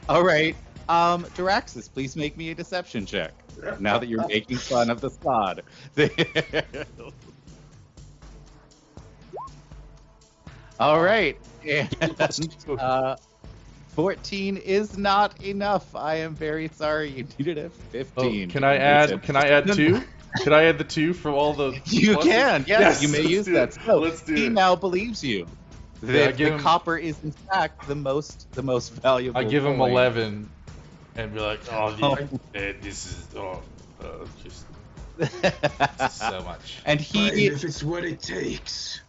All right. Duraxis, please make me a deception check. Now that you're making fun of the Slod. All right. And 14 is not enough. I am very sorry. You needed a 15. Oh, can I add? Can I add 2? Can I add the 2 from all the? You pluses? can. Yes, you may let's use do that. it. So Let's do he it. now believes you Yeah, I that give the him- copper is in fact the most valuable. I give him coin. 11, and be like, oh, Oh. this is just. So much. And Fine, he if it's what it takes.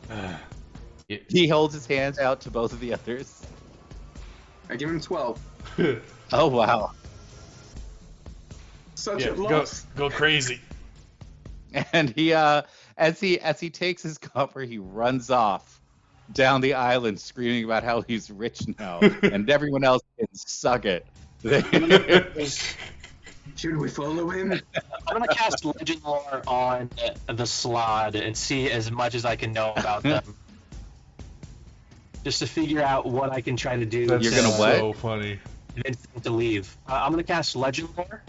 he holds his hands out to both of the others. I give him 12. Oh wow! Such Yeah, a loss. go crazy. And he as he takes his copper, he runs off down the island screaming about how he's rich now, and everyone else can suck it. Should we follow him? I'm gonna cast legend lore on the Slod and see as much as I can know about them, just to figure out what I can try to do. That's You're gonna what? so funny. Convince them to leave. I'm gonna cast legend lore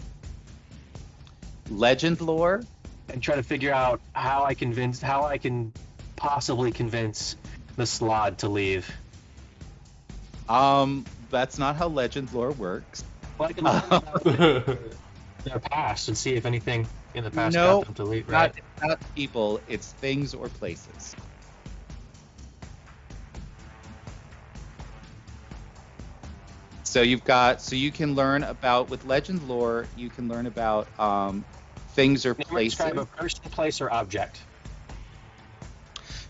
Legend lore. and try to figure out how I can possibly convince the Slod to leave. That's not how legend lore works. Well, I can learn about their past and see if anything in the past No, got them to leave. Right? Not people. It's things or places. So you can learn about with legend lore. You can learn about things or places. Describe a person, place, or object.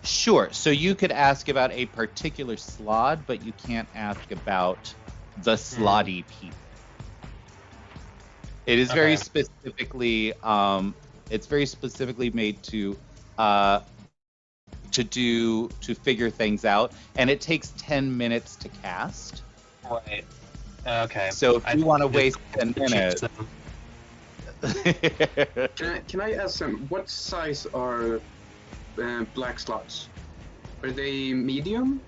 Sure. So you could ask about a particular slod, but you can't ask about the slotty people. It is very specifically made to figure things out, and it takes 10 minutes to cast. Right. Okay. So if you want to waste 10 minutes, Can I ask them, what size are black slots? Are they medium?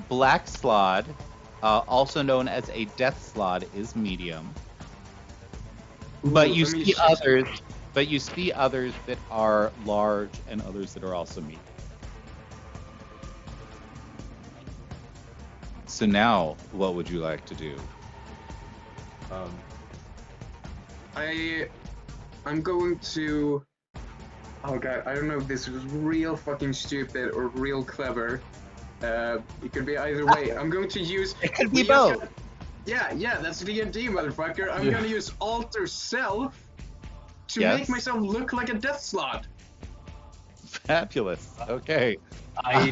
black slod, also known as a death slod, is medium. But you see others. But you see others that are large and others that are also medium. So now, what would you like to do? I'm going to. Oh god, I don't know if this was real fucking stupid or real clever. It could be either way. I'm going to use. It could be both. Yeah, that's D&D, motherfucker. I'm gonna use alter self to Yes. make myself look like a death slot. Fabulous. Okay. I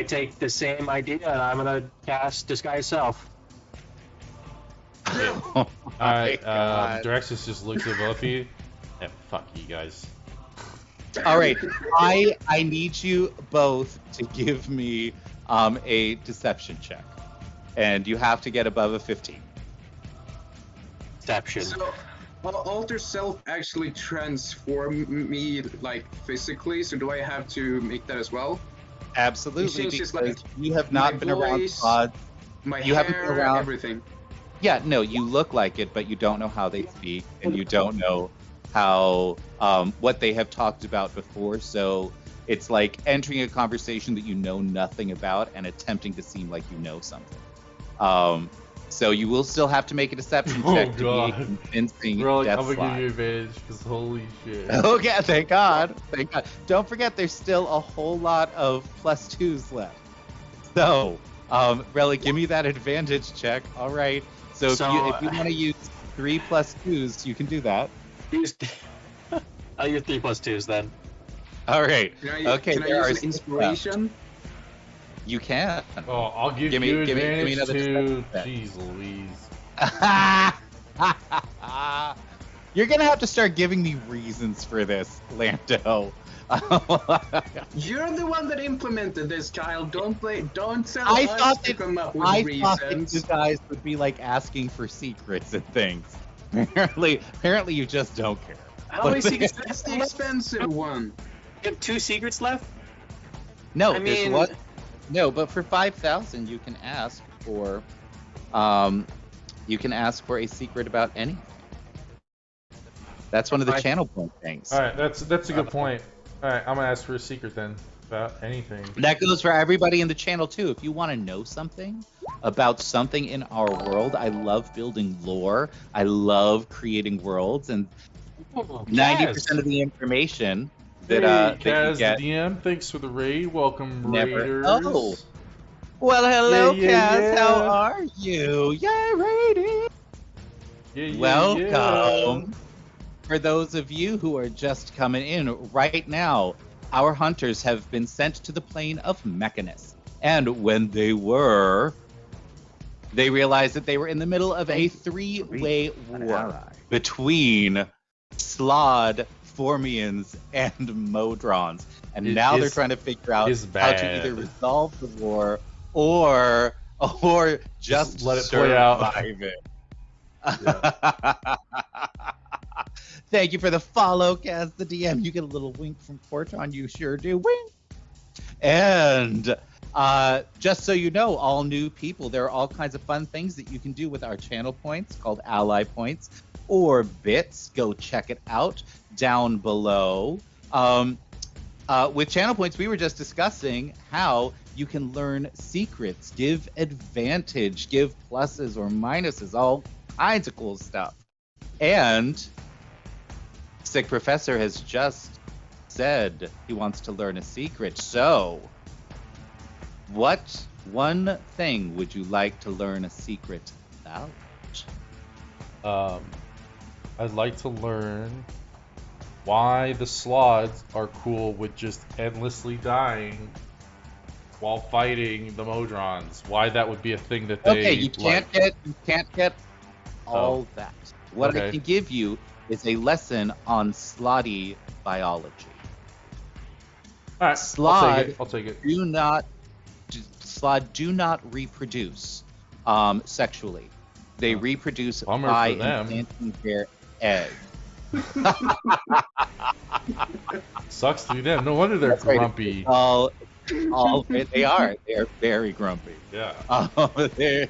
take the same idea and I'm gonna cast disguise self. Oh my Alright, God. Drexus just looks at both of you. Yeah, fuck you guys. All right. I need you both to give me a deception check, and you have to get above a 15. Deception. So, will alter self actually transform me like physically? So do I have to make that as well? Absolutely, It changes, because like, you have not my been around voice, slots. My You haven't been hair, around- everything. Yeah, no, you look like it, but you don't know how they speak, and you don't know how what they have talked about before. So it's like entering a conversation that you know nothing about and attempting to seem like you know something. So you will still have to make a deception Oh, check to be a God. convincing Relic, death I'm gonna slot. give you advantage because holy shit. Okay, thank God. Thank God. Don't forget, there's still a whole lot of +2s left. So, Relic, give me that advantage check. All right. So if you want to use 3 +2s, you can do that. I'll use 3 + 2s then. All right. Okay. Can I there are use 6 an inspiration? left. You can. Oh, I'll give Give me- you give me advantage another too. deception Jeez Louise. You're gonna have to start giving me reasons for this, Lando. You're the one that implemented this, Kyle. Don't tell I us thought to that- come up with I thought that reasons. you guys would be like asking for secrets and things. Apparently you just don't care. How many secrets? That's the expensive one. You have 2 secrets left? No, I there's mean- one. No, but for 5,000 you can ask for a secret about anything. That's one of the channel point things. Alright, that's a good point. Alright, I'm gonna ask for a secret then. About anything. That goes for everybody in the channel too. If you want to know something about something in our world, I love building lore. I love creating worlds, and 90% of the information that Hey, that you Kaz, get. the DM, thanks for the raid. Welcome, Never- Raiders. Oh. Well, hello, Yeah, Kaz. How yeah. are you? Yay, rating. Yeah, Welcome. for those of you who are just coming in right now, our hunters have been sent to the plane of Mechanus. And when they realized that they were in the middle of a three-way An war ally. between Slod, Formians, and Modrons. And now they're trying to figure out it's how to either bad. resolve the war or just let it play out. survive it. Thank you for the follow, Kaz the DM. You get a little wink from Fortron. You sure do. Wink. And just so you know, all new people, there are all kinds of fun things that you can do with our channel points called ally points or bits. Go check it out down below. With channel points, we were just discussing how you can learn secrets, give advantage, give pluses or minuses, all kinds of cool stuff. And Sick Professor has just said he wants to learn a secret. So, what one thing would you like to learn a secret about? I'd like to learn why the Slods are cool with just endlessly dying while fighting the Modrons. Why that would be a thing that they Okay, you can't get all that. What I Okay. can give you is a lesson on slotty biology. All right, Slod I'll take it. Slod do not reproduce sexually. They reproduce Bummer by for them. implanting their egg. Sucks to be them. No wonder they're That's right. grumpy. They are very grumpy. Yeah. There's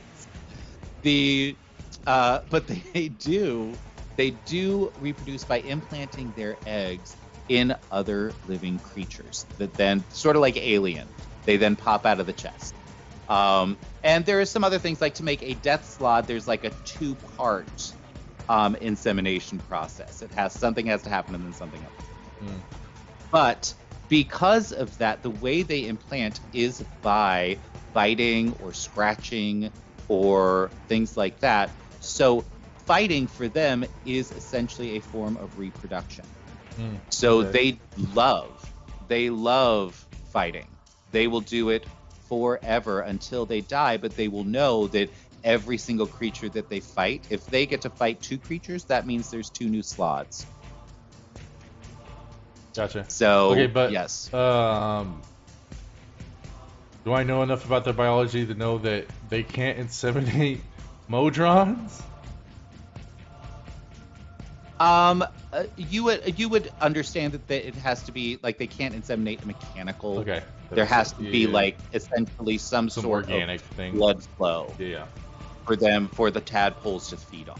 but they do reproduce by implanting their eggs in other living creatures that then, sort of like Alien, they then pop out of the chest. And there are some other things, like to make a death slod, there's like a 2-part insemination process. Something has to happen and then something else. But because of that, the way they implant is by biting or scratching or things like that. So fighting for them is essentially a form of reproduction. So Okay. they love fighting. They will do it forever until they die, but they will know that every single creature that they fight, if they get to fight 2 creatures, that means there's 2 new slots. Gotcha. So Okay, but yes. do I know enough about their biology to know that they can't inseminate Modrons? You would understand that it has to be like they can't inseminate a mechanical. Okay. There has to be Yeah. like essentially some sort organic of thing. blood flow Yeah. for the tadpoles to feed on.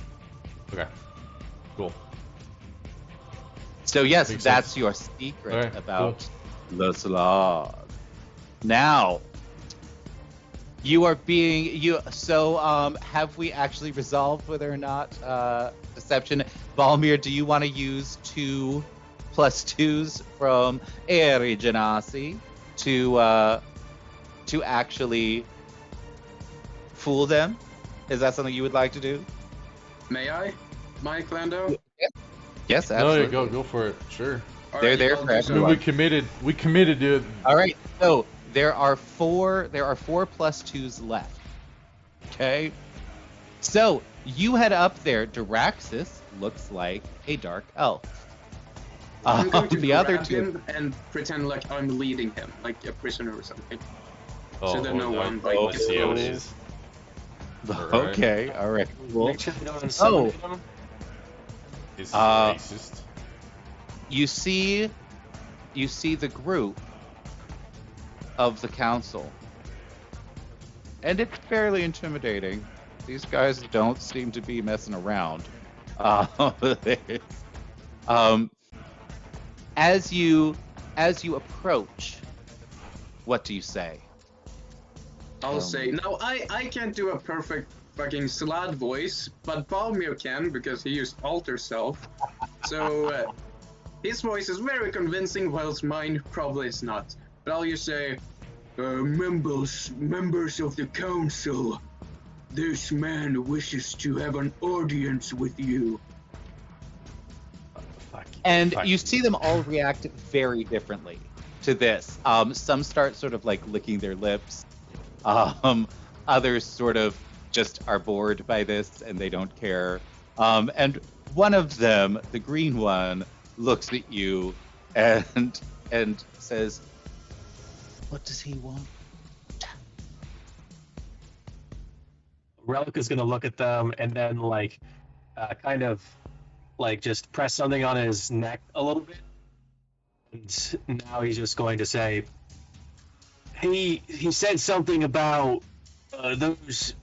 Okay. Cool. So yes, Makes that's sense. your secret Alright, about the slog. Now, you are being have we actually resolved whether or not deception? Balmir, do you want to use 2 +2s from Eri Genasi to actually fool them? Is that something you would like to do? May I, Mike Lando? Yes, No, absolutely. yeah, go for it. Sure. They're Alrighty, there I'll for do I so. mean, everyone. we committed to it. All right. So there are 4 +2s left. Okay. So you head up there. Daraxis looks like a dark elf. I'm going to The other grab 2. him and pretend like I'm leading him, like a prisoner or something. Oh, that no one, I like, see how it gets is. Okay. All right. Cool. Make sure they don't inseminate them. This is Uh, racist. You see the group of the council, and it's fairly intimidating. These guys don't seem to be messing around. As you approach, what do you say? I'll say, now I can't do a perfect fucking Slad voice, but Balmir can because he used alter self. So his voice is very convincing, whilst mine probably is not. But I'll just say, members of the council, this man wishes to have an audience with you. And Fine. you see them all react very differently to this. Some start sort of like licking their lips. Others sort of just are bored by this and they don't care. And one of them, the green one, looks at you and says, "What does he want?" Relic is gonna look at them and then like kind of like just press something on his neck a little bit. And now he's just going to say, he said something about those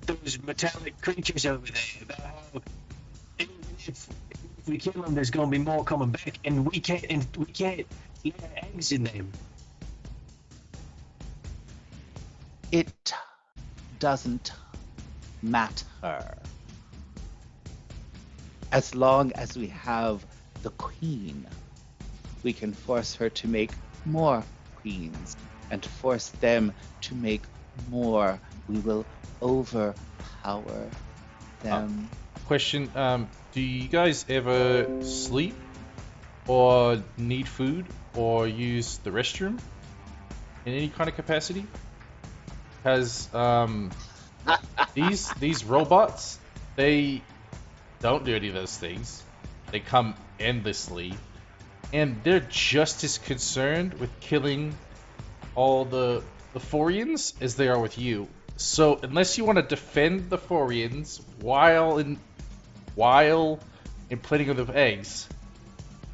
metallic creatures over there. About how even if we kill them, there's going to be more coming back, and we can't lay eggs in them. It doesn't matter. As long as we have the queen, we can force her to make more queens and force them to make more. We will overpower them. Question: do you guys ever sleep, or need food, or use the restroom in any kind of capacity? Because these robots, they don't do any of those things. They come endlessly, and they're just as concerned with killing all the Forians as they are with you. So unless you want to defend the Forians while implanting them with eggs,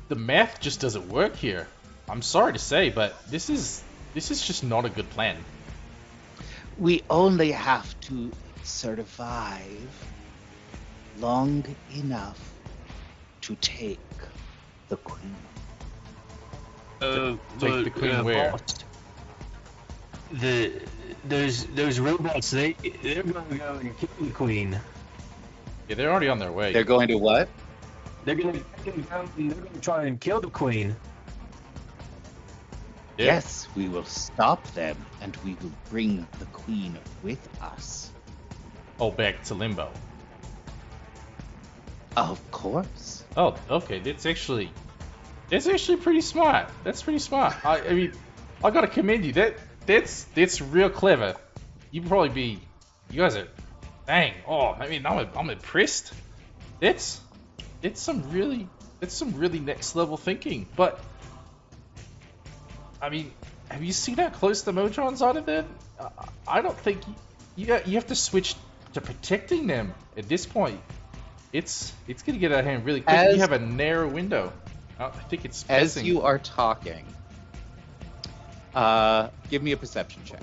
the math just doesn't work here. I'm sorry to say, but this is just not a good plan. We only have to survive long enough to take the queen. Take the queen where? Boss, those robots, they're going to go and kill the queen. Yeah, they're already on their way. They're going to what? They're going to go and they're going to try and kill the queen. Yeah. Yes, we will stop them and we will bring the queen with us. Oh, back to Limbo. Of course. Oh, okay. That's actually pretty smart. That's pretty smart. I mean, I gotta commend you. That's real clever. You guys are, dang. Oh, I mean, I'm impressed. It's some really next level thinking. But I mean, have you seen how close the Motrons are to them? I don't think you have to switch to protecting them at this point. It's gonna get out of hand really quick. You have a narrow window. I think it's As pissing. you are talking, give me a perception check.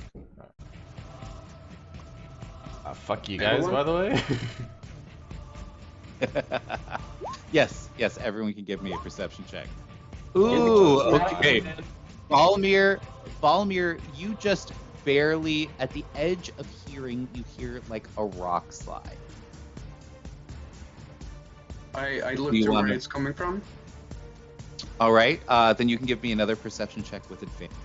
Fuck you guys, by the way. Yes, everyone can give me a perception check. Ooh, okay. Balmir, you just barely, at the edge of hearing, you hear like a rock slide. I looked you to want where me- it's coming from. All right, then you can give me another perception check with advantage.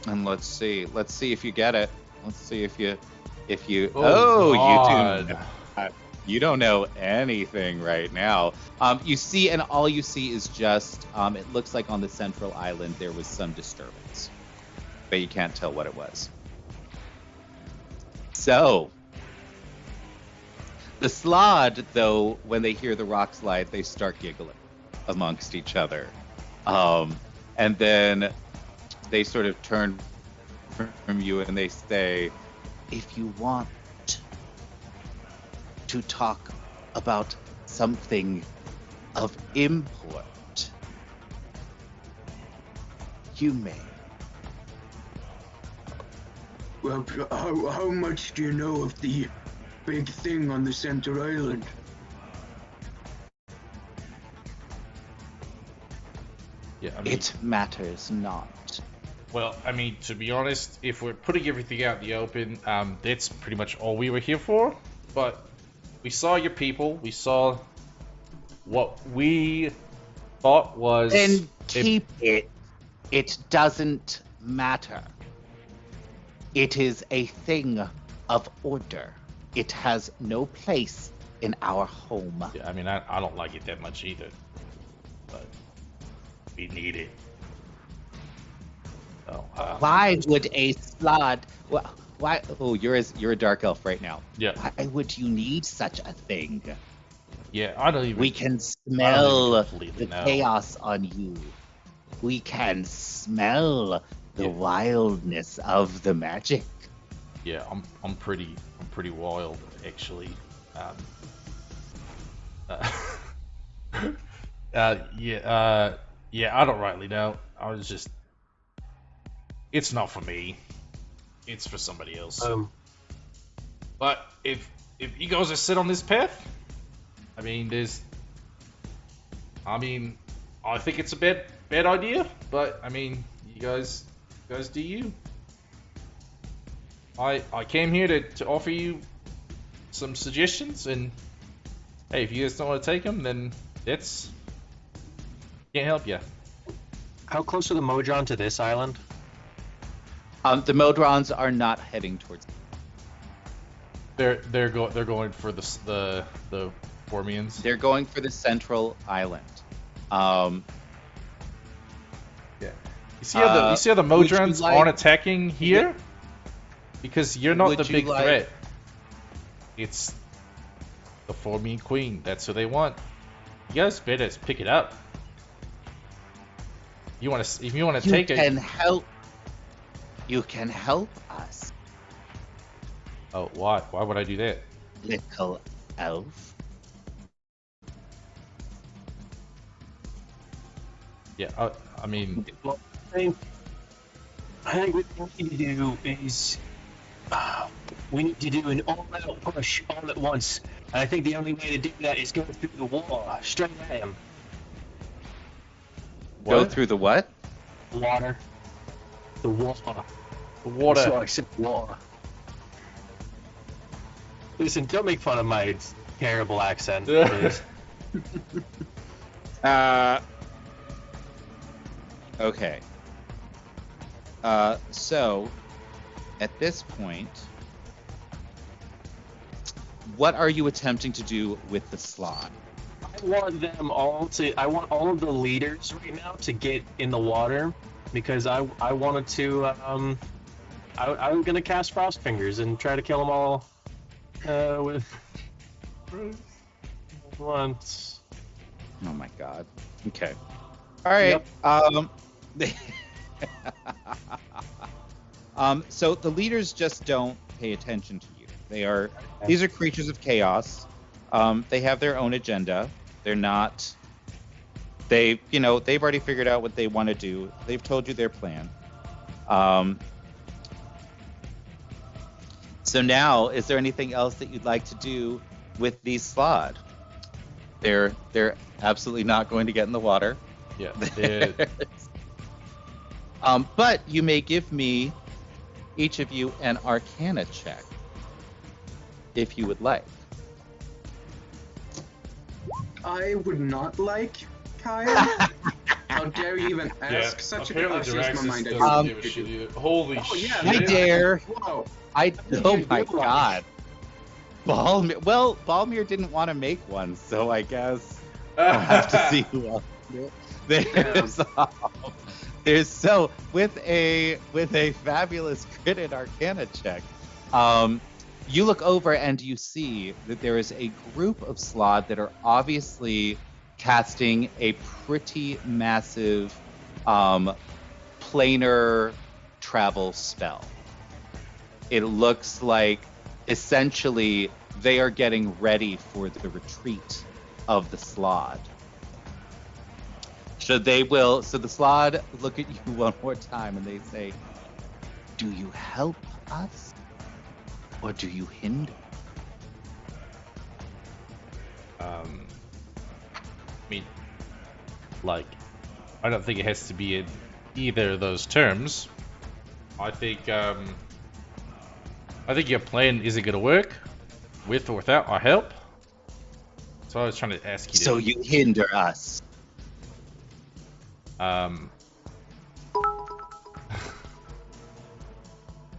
And let's see if you get it. Let's see if you. God. You don't know anything right now. You see, and all you see is just. It looks like on the central island there was some disturbance, but you can't tell what it was. So. The Slod, though, when they hear the rock slide, they start giggling amongst each other. And then they sort of turn from you and they say, if you want to talk about something of import, you may. Well, how much do you know of the big thing on the center island? Yeah, I mean, It matters not. well, I mean, to be honest, if we're putting everything out in the open, that's pretty much all we were here for. But we saw your people. We saw what we thought was. Then keep it. It doesn't matter. It is a thing of order. It has no place in our home. Yeah, I mean, I don't like it that much either, but we need it. So, Why would a slod? Why? Oh, you're a dark elf right now. yeah, Why would you need such a thing? yeah, I don't even. We can I don't smell even completely the know. chaos on you. We can smell the Yeah. wildness of the magic. Yeah, I'm pretty wild actually. Uh, yeah, I don't rightly know. I was just, it's not for me. It's for somebody else. But if you guys are set on this path, I mean, I think it's a bad idea. But I mean, you guys do you. I came here to offer you some suggestions, and hey, if you guys don't want to take them, then that's can't help you. How close are the Modron to this island? The Modrons are not heading towards. They're going for the Formians. They're going for the central island. Um, Yeah. You see how the would you Modrons like- aren't attacking here? Because you're not Would the you big like- threat. It's the Formian Queen. That's who they want. You guys better pick it up. If you want to you take can it. help. You can help us, Oh, why? Why would I do that? little elf. Yeah, I mean, Well, I think what we need to do is we need to do an all-out push all at once. And I think the only way to do that is go through the wall, straight at him. Go what? through the what? Water. The water. The water. That's why I said water. Listen, don't make fun of my terrible accent, please. Okay. So, at this point, what are you attempting to do with the slot? I want all of the leaders right now to get in the water because I wanted to I'm gonna cast Frost Fingers and try to kill them all with once. Oh my god. Okay. All right. So the leaders just don't pay attention to you. These are creatures of chaos. They have their own agenda. They're not. They've already figured out what they want to do. They've told you their plan. So now, is there anything else that you'd like to do with these slod? They're absolutely not going to get in the water. Yeah. But you may give me, each of you, an Arcana check, if you would like. I would not like, Kyle. How dare you even Yeah. ask such a Apparently, question? Never Diraxis mind, I doesn't do give a need shit to do. either. Holy Oh, yeah, shit! I dare. Whoa. Oh my god. Balmir didn't want to make one, so I guess I'll have to see who else. With a fabulous critted Arcana check, you look over and you see that there is a group of slod that are obviously casting a pretty massive planar travel spell. It looks like essentially they are getting ready for the retreat of the slod. So the slod look at you one more time and they say, "Do you help us or do you hinder?" I mean, like, I don't think it has to be in either of those terms. I think your plan isn't going to work, with or without our help. So I was trying to ask you. So you hinder us.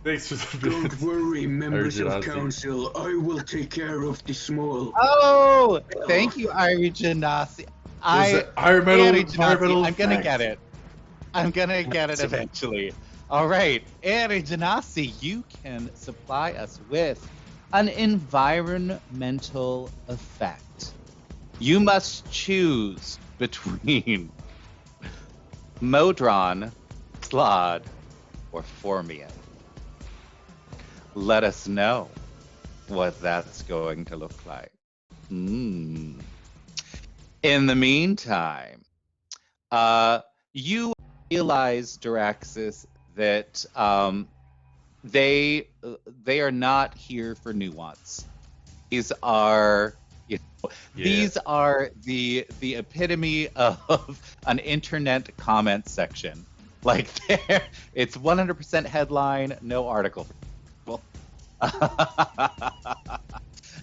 Thanks for the Don't bits. worry, members of Genasi. council. I will take care of the small. Oh, thank you, Irie Genasi. Was it Iron Irie Metal Genasi, I'm gonna effect? get it. I'm gonna get it eventually. All right, Irie Genasi, you can supply us with an environmental effect. You must choose between Modron, Slod, or Formian. Let us know what that's going to look like. In the meantime, you realize, Duraxis, that they are not here for nuance. These are these are the epitome of an internet comment section. Like there, it's 100% headline, no article.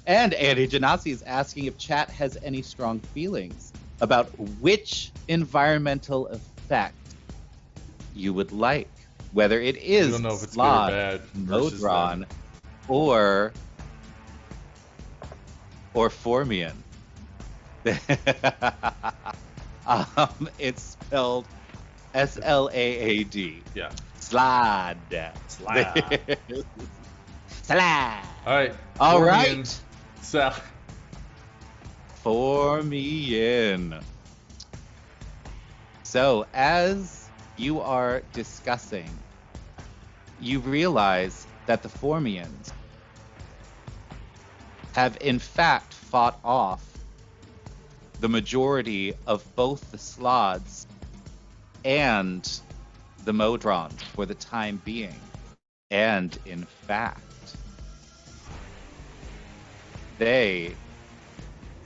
And Andy Janasi is asking if chat has any strong feelings about which environmental effect you would like, whether it is We don't know if it's good or Slod, bad versus Modron, them. or Formian. It's spelled Slaad. Yeah. Slad. Slad. Slad. All right. All Formian. right. So, Formian. So, as you are discussing, you realize that the Formians have in fact fought off the majority of both the Slods and the Modrons for the time being. And in fact, they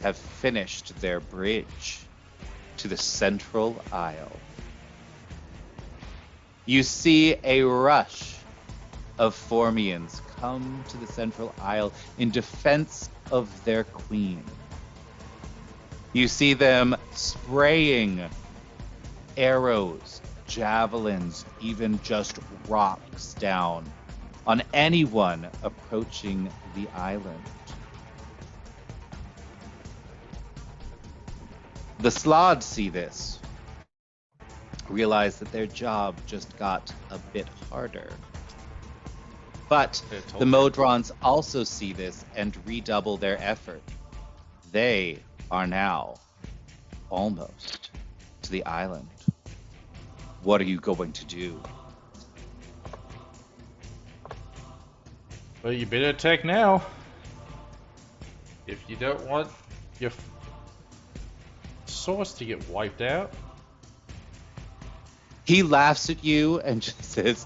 have finished their bridge to the Central Isle. You see a rush of Formians come to the Central Isle in defense of their queen. You see them spraying arrows, javelins, even just rocks down on anyone approaching the island. The Slods see this, realize that their job just got a bit harder. But the Modrons also see this and redouble their effort. They are now almost to the island. What are you going to do? well, you better attack now. If you don't want your source to get wiped out. He laughs at you and just says,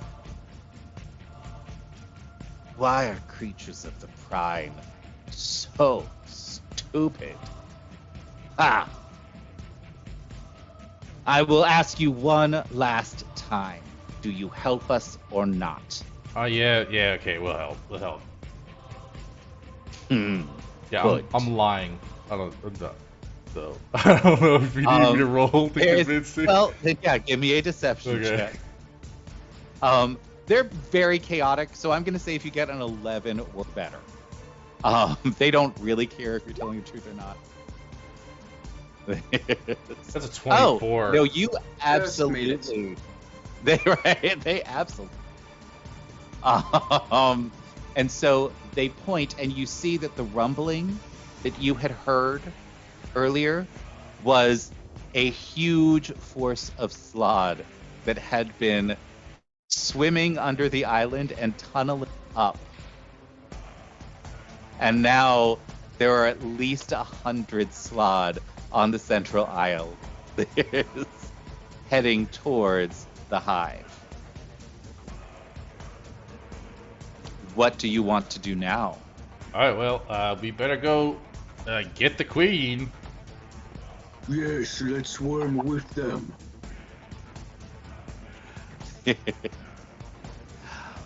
"Why are creatures of the Prime so stupid? Ah! I will ask you one last time. Do you help us or not?" Oh yeah, okay, we'll help. Yeah, Good. I'm lying. I don't so I don't know if you need me to roll to convince you. Well, then, yeah, give me a deception check. They're very chaotic, so I'm gonna say if you get an 11 or better. They don't really care if you're telling the truth or not. That's a 24. Oh, no, you absolutely. They absolutely. And so they point, and you see that the rumbling that you had heard earlier was a huge force of Slod that had been swimming under the island and tunneling up. And now there are at least 100 Slod on the Central Isle, heading towards the hive. What do you want to do now? All right, well, we better go get the queen. Yes, let's swarm with them.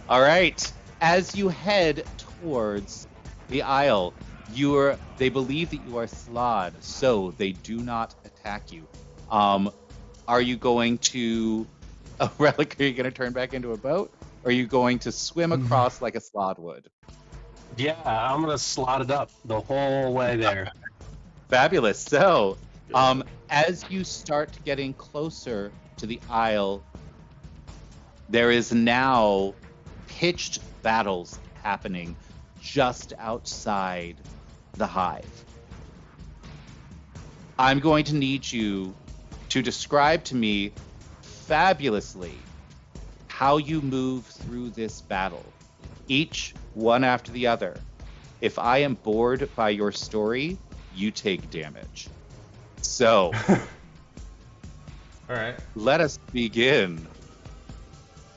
All right. As you head towards the Isle, they believe that you are Slod, so they do not attack you. Are you going to a relic? Are you going to turn back into a boat, Or are you going to swim across like a slod would? Yeah, I'm gonna slot it up the whole way there. Fabulous. So, as you start getting closer to the aisle, there is now pitched battles happening just outside the hive. I'm going to need you to describe to me fabulously how you move through this battle, each one after the other. If I am bored by your story, you take damage. So, All right. let us begin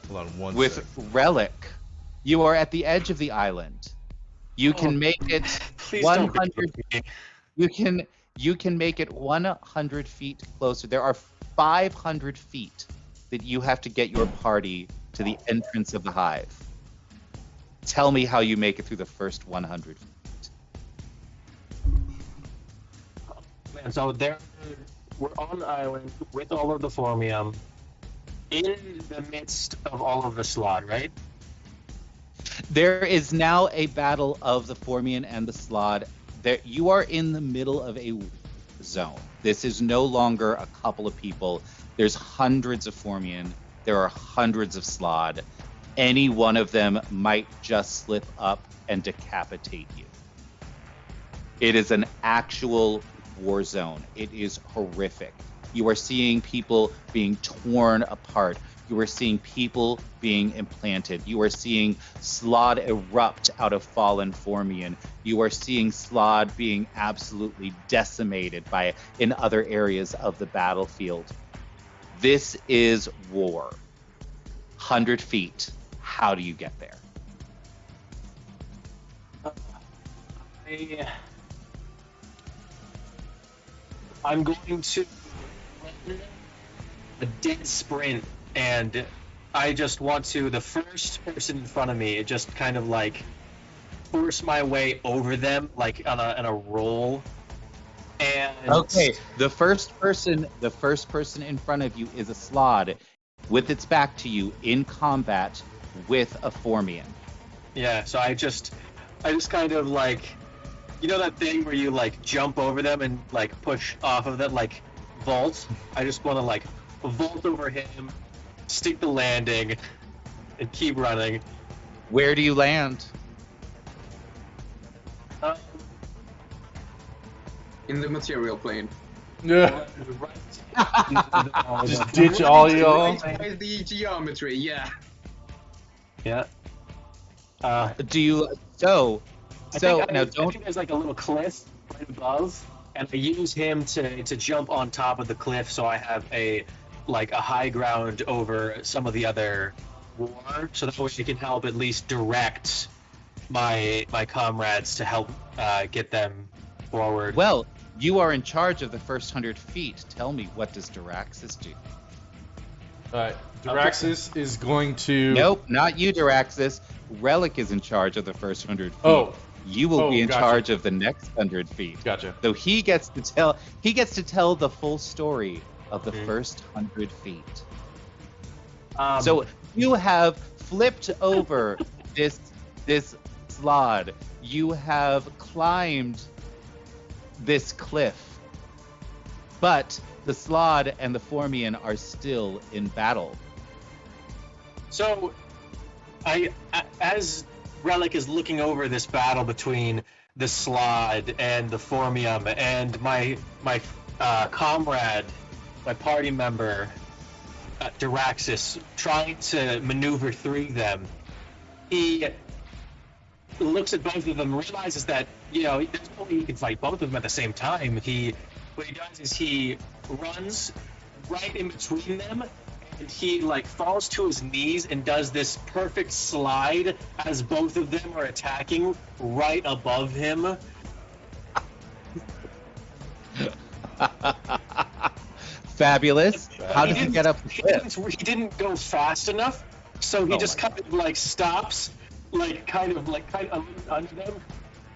Hold on one with sec. Relic. You are at the edge of the island. You can make it Please don't 100. me. You can make it 100 feet closer. There are 500 feet that you have to get your party to the entrance of the hive. Tell me how you make it through the first 100 feet. Man, so we're on the island with all of the formium, in the midst of all of the slot, right? There is now a battle of the Formian and the Slod. You are in the middle of a zone. This is no longer a couple of people. There's hundreds of Formian. There are hundreds of Slod. Any one of them might just slip up and decapitate you. It is an actual war zone. It is horrific. You are seeing people being torn apart. You are seeing people being implanted. You are seeing Slod erupt out of fallen Formian. You are seeing Slod being absolutely decimated in other areas of the battlefield. This is war. 100 feet. How do you get there? I'm going to run a dead sprint, and I just want to, the first person in front of me, just kind of like force my way over them, like on a roll. And okay, the first person in front of you is a Slod with its back to you in combat with a Formian. Yeah, so I just kind of like, you know that thing where you like jump over them and like push off of them, like vault? I just want to like vault over him, stick the landing, and keep running. Where do you land? In the material plane. Yeah. Right. Just ditch all y'all. By the geometry, yeah. Yeah. Do you so I think there's like a little cliff right above, and I use him to jump on top of the cliff, so I have a high ground over some of the other war, so that way he can help at least direct my comrades to help get them forward. Well, you are in charge of the first 100 feet. Tell me, what does Diraxis do? Diraxis is going to. Nope, not you, Diraxis. Relic is in charge of the first 100 feet. Oh. You will be in gotcha. charge of the next 100 feet. Gotcha. So he gets to tell the full story of the first 100 feet. So you have flipped over this slod. You have climbed this cliff. But the Slod and the Formian are still in battle. So, as Relic is looking over this battle between the Slod and the Formium, and my comrade, my party member, Diraxis, trying to maneuver through them, he looks at both of them, realizes that, there's no way he can fight both of them at the same time. What he does is he runs right in between them, and he falls to his knees and does this perfect slide as both of them are attacking right above him. Fabulous. How did he get up the cliff? He didn't go fast enough, so he just kind of stops, kind of under them,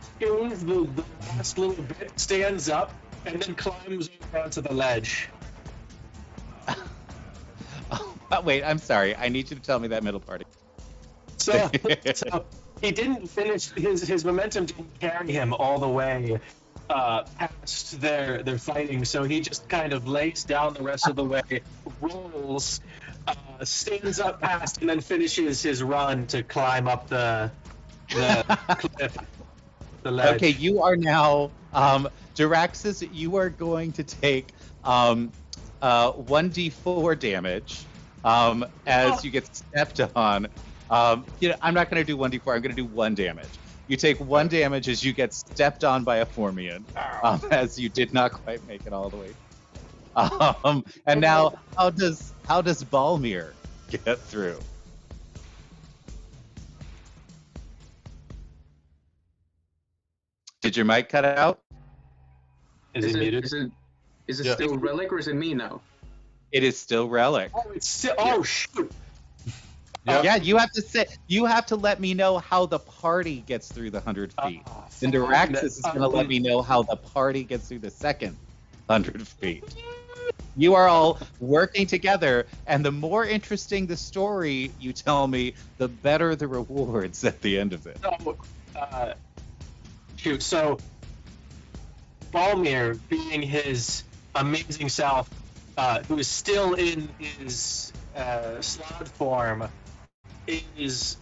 skims the last little bit, stands up, and then climbs over onto the ledge. Wait, I'm sorry. I need you to tell me that middle part. So he didn't finish his momentum didn't carry him all the way past their fighting, so he just kind of lays down the rest of the way, rolls, stands up past, and then finishes his run to climb up the cliff, the ledge. Okay, you are now Diraxis, you are going to take 1d4 damage as you get stepped on. I'm not going to do 1d4. I'm going to do 1 damage. You take 1 damage as you get stepped on by a Formian, as you did not quite make it all the way. And now, how does Balmir get through? Did your mic cut out? Is he muted? Is it Yeah. still Relic or is it me now? It is still Relic. Oh, it's still. Oh shoot! Yep. Yeah, you have to let me know how the party gets through the 100 feet. Then Diraxis is going to let me know how the party gets through the second 100 feet. You are all working together, and the more interesting the story you tell me, the better the rewards at the end of it. So, shoot. So, Balmir, being his amazing self, who is still in his slod form, is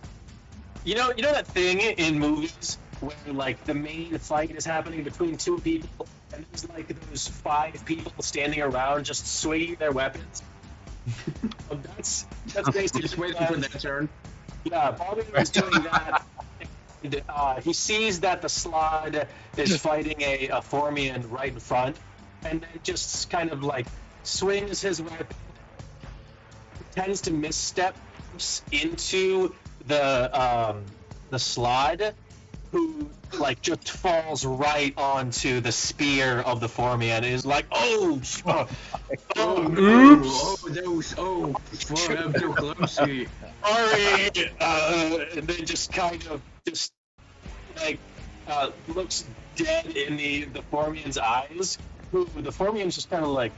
you know that thing in movies where like the main fight is happening between two people and there's like those 5 people standing around just swinging their weapons. That's basically Just waiting for their turn. Yeah, Balmir is doing that. And, he sees that the slod is fighting a Formian right in front, and then just kind of like swings his weapon, tends to misstep into the slod, who like just falls right onto the spear of the Formian and is like, oops! Oh, fuck, I'm so clumsy. Sorry, and then just kind of like looks dead in the Formian's eyes. Who the Formian's just kind of like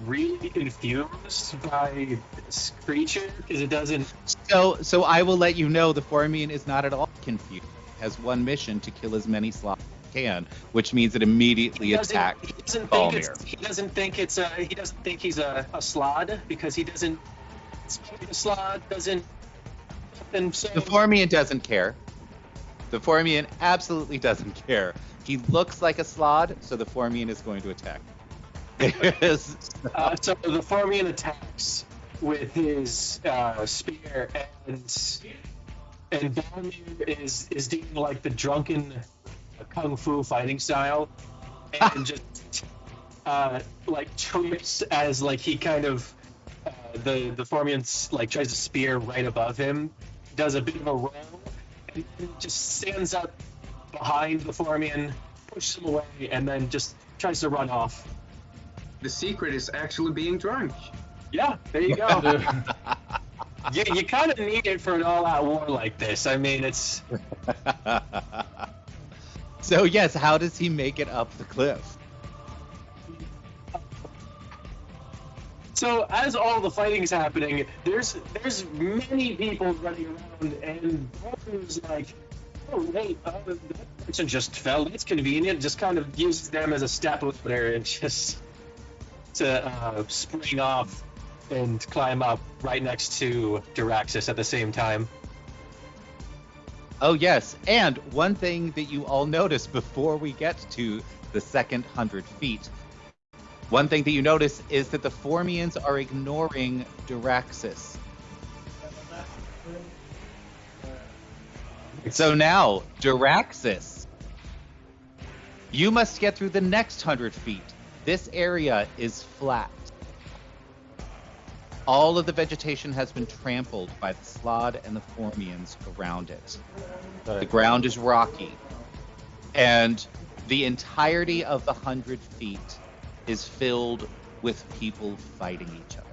really confused by this creature because it doesn't. So I will let you know the Formian is not at all confused. It has one mission to kill as many slots as it can, which means it immediately attacks Balmir. He doesn't think he's a slod because he doesn't. A slod doesn't. And so The Formian doesn't care. The Formian absolutely doesn't care. He looks like a slod, so the Formian is going to attack. so the Formian attacks with his spear, and Balmir is doing like the drunken kung fu fighting style, and just like trips as like he kind of the Formian like tries to spear right above him, does a bit of a roll, and just stands up behind the Formian, pushes him away, and then just tries to run off. The secret is actually being drunk. Yeah, there you go. You kind of need it for an all-out war like this. I mean, it's... So yes, how does he make it up the cliff? So as all the fighting's happening, there's many people running around, and Balmir's like, oh wait, that person just fell. It's convenient. Just kind of uses them as a step ladder and just to spring off and climb up right next to Diraxis at the same time. Oh yes, and one thing that you all notice before we get to the second 100 feet, one thing that you notice is that the Formians are ignoring Diraxis. So now, Diraxis, you must get through the next 100 feet. This area is flat. All of the vegetation has been trampled by the Slod and the Formians around it. The ground is rocky, and the entirety of the 100 feet is filled with people fighting each other.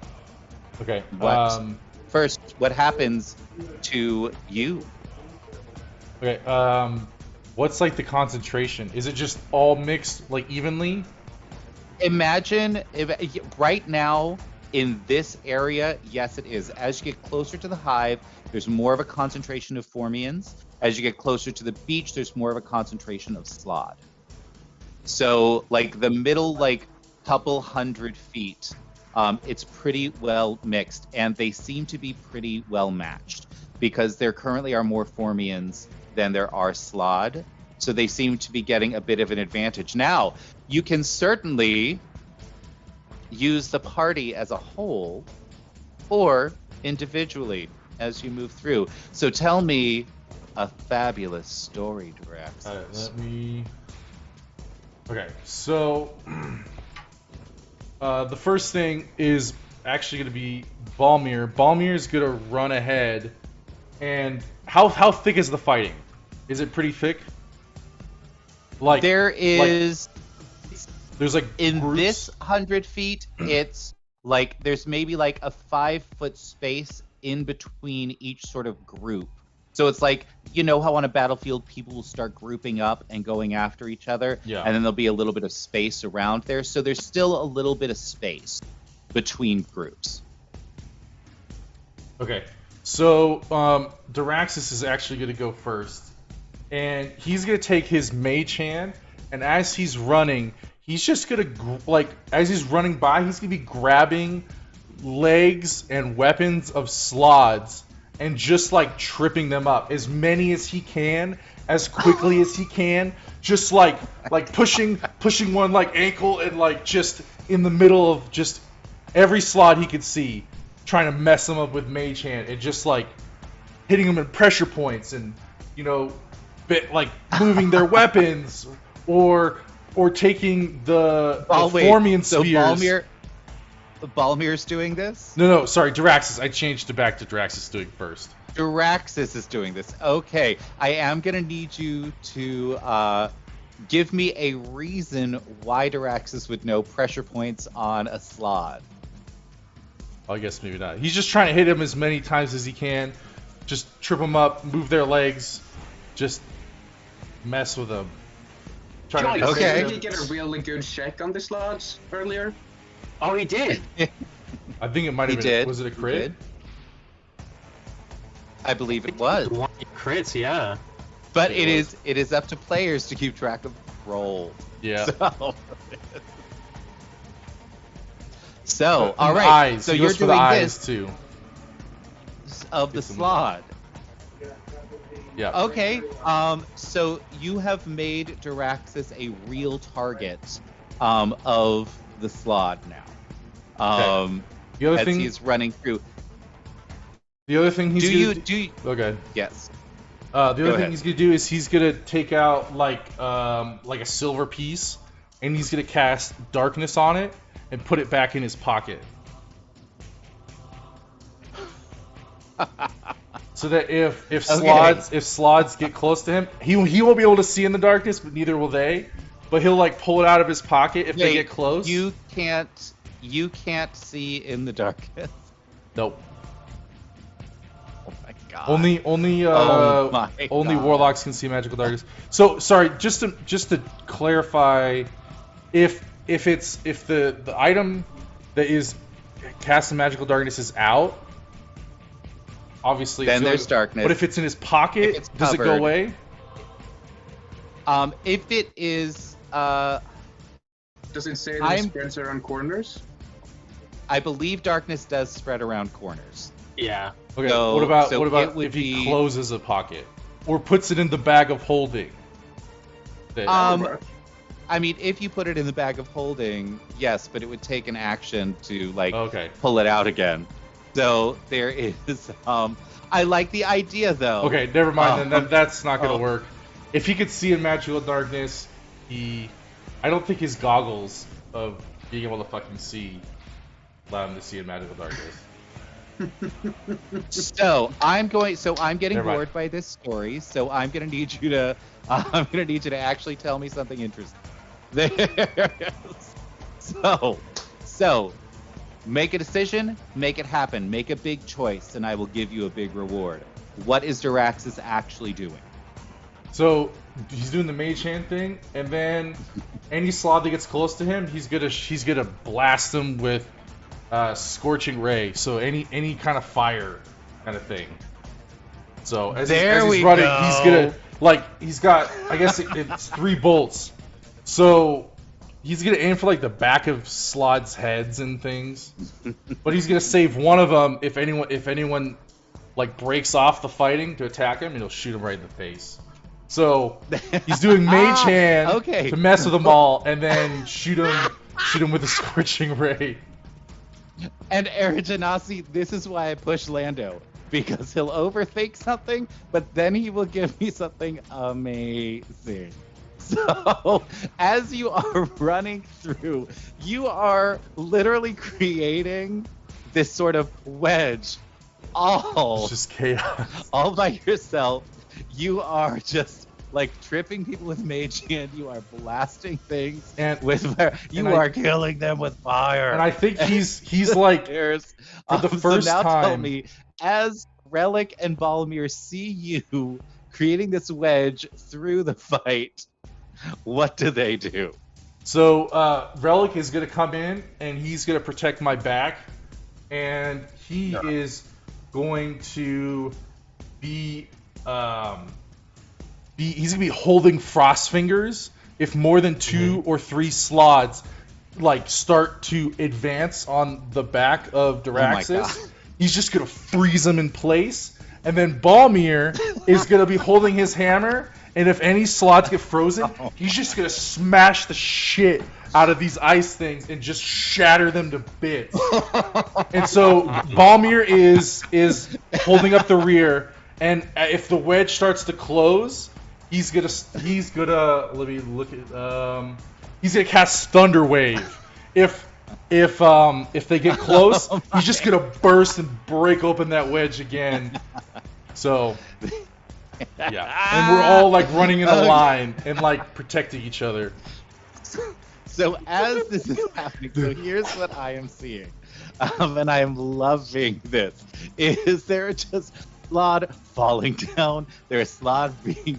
Okay. First, what happens to you? Okay. What's like the concentration? Is it just all mixed like evenly? Imagine right now in this area, yes, it is. As you get closer to the hive, there's more of a concentration of Formians. As you get closer to the beach, there's more of a concentration of Slod. So, like, the middle, like, couple 100 feet, it's pretty well mixed, and they seem to be pretty well matched because there currently are more Formians than there are Slod. So they seem to be getting a bit of an advantage. Now, you can certainly use the party as a whole or individually as you move through. So tell me a fabulous story, Drax. Let me. Okay, so the first thing is actually going to be Balmir. Balmir is going to run ahead, and how thick is the fighting? Is it pretty thick? Like there is, there's like in groups? this 100 feet, it's like there's maybe like a 5-foot space in between each sort of group. So it's like, you know how on a battlefield people will start grouping up and going after each other, Yeah. and then there'll be a little bit of space around there. So there's still a little bit of space between groups. Okay, so Daraxis is actually going to go first, and he's going to take his mage hand, and as he's running, he's just going to, as he's running by, he's going to be grabbing legs and weapons of Slods and just, like, tripping them up. As many as he can, as quickly as he can, just, like pushing one, like, ankle and, like, just in the middle of just every Slod he could see, trying to mess them up with mage hand and just, like, hitting them in pressure points and, you know, moving their weapons or taking the Formian spears. Balmir's doing this? No, sorry, Daraxis. I changed it back to Daraxis doing first. Daraxis is doing this. Okay, I am going to need you to give me a reason why Daraxis would know pressure points on a Slod. I guess maybe not. He's just trying to hit him as many times as he can. Just trip them up, move their legs, just mess with them. Jolly, to okay. Did he get a really good check on the slots earlier? Oh, he did. I think it might have He been. did. Was it a He crit? did. I believe it was. One crits, yeah. But It it is up to players to keep track of rolls. Yeah. So, all And the right. Eyes. So He you're goes for doing the eyes this too. of the Get some- Slod. Yeah. Okay. So you have made Daraxis a real target of the Slod now. The other As thing. he's running through. The other thing he's Do you gonna do you, Okay. yes. The other Go thing ahead. he's gonna do is he's gonna take out like a silver piece, and he's gonna cast darkness on it and put it back in his pocket. So that if slods get close to him, he won't be able to see in the darkness, but neither will they. But he'll like pull it out of his pocket if they Wait, get close. You can't see in the darkness. Nope. Oh my god. Only Oh my God. warlocks can see magical darkness. So sorry, just to clarify, if the item that is cast in magical darkness is out, obviously Then it's there's darkness. But if it's in his pocket, If it's does it go covered. away? If it is Does it say that I'm- it spreads around corners? I believe darkness does spread around corners. Yeah. Okay. So- what about so it would if he be- closes a pocket or puts it in the bag of holding? That- I mean, if you put it in the bag of holding, yes, but it would take an action to like okay. pull it out again. So there is I like the idea though. Okay, never mind. Then Um, that's not gonna um, work. If he could see in magical darkness, I don't think his goggles of being able to fucking see allow him to see in magical darkness. So I'm getting Never mind. bored by this story. So I'm gonna need you to actually tell me something interesting. So make a decision, make it happen, make a big choice, and I will give you a big reward. What is Daraxis actually doing? So he's doing the mage hand thing, and then any slot that gets close to him, he's gonna blast him with scorching ray. So any kind of fire kind of thing. So as There he's we running, go. he's gonna he's got I guess it's 3 bolts. So he's gonna aim for like the back of Slod's heads and things, but he's gonna save one of them if anyone like breaks off the fighting to attack him, and he'll shoot him right in the face. So he's doing Mage Hand okay. to mess with them all, and then shoot him with a Scorching Ray. And Erigenasi, this is why I push Lando, because he'll overthink something, but then he will give me something amazing. So, as you are running through, you are literally creating this sort of wedge It's just chaos. all by yourself. You are just like tripping people with Mage Hand. You are blasting things with fire. You are killing them with fire. And I think he's like for the first so now time. Tell me, as Relic and Balmir see you creating this wedge through the fight, what do they do? So Relic is gonna come in and he's gonna protect my back, and he is going to be he's gonna be holding Frost Fingers if more than 2 or 3 slots like start to advance on the back of Diraxis. He's just gonna freeze them in place, and then Balmir is gonna be holding his hammer, and if any slots get frozen, he's just gonna smash the shit out of these ice things and just shatter them to bits. And so Balmir is holding up the rear, and if the wedge starts to close, he's gonna let me look at he's gonna cast Thunder Wave. If they get close, he's just gonna burst and break open that wedge again. So yeah, and we're all like running in a line and like protecting each other. So as this is happening, so here's what I am seeing, and I am loving this. Is there just Slod falling down? There are Slod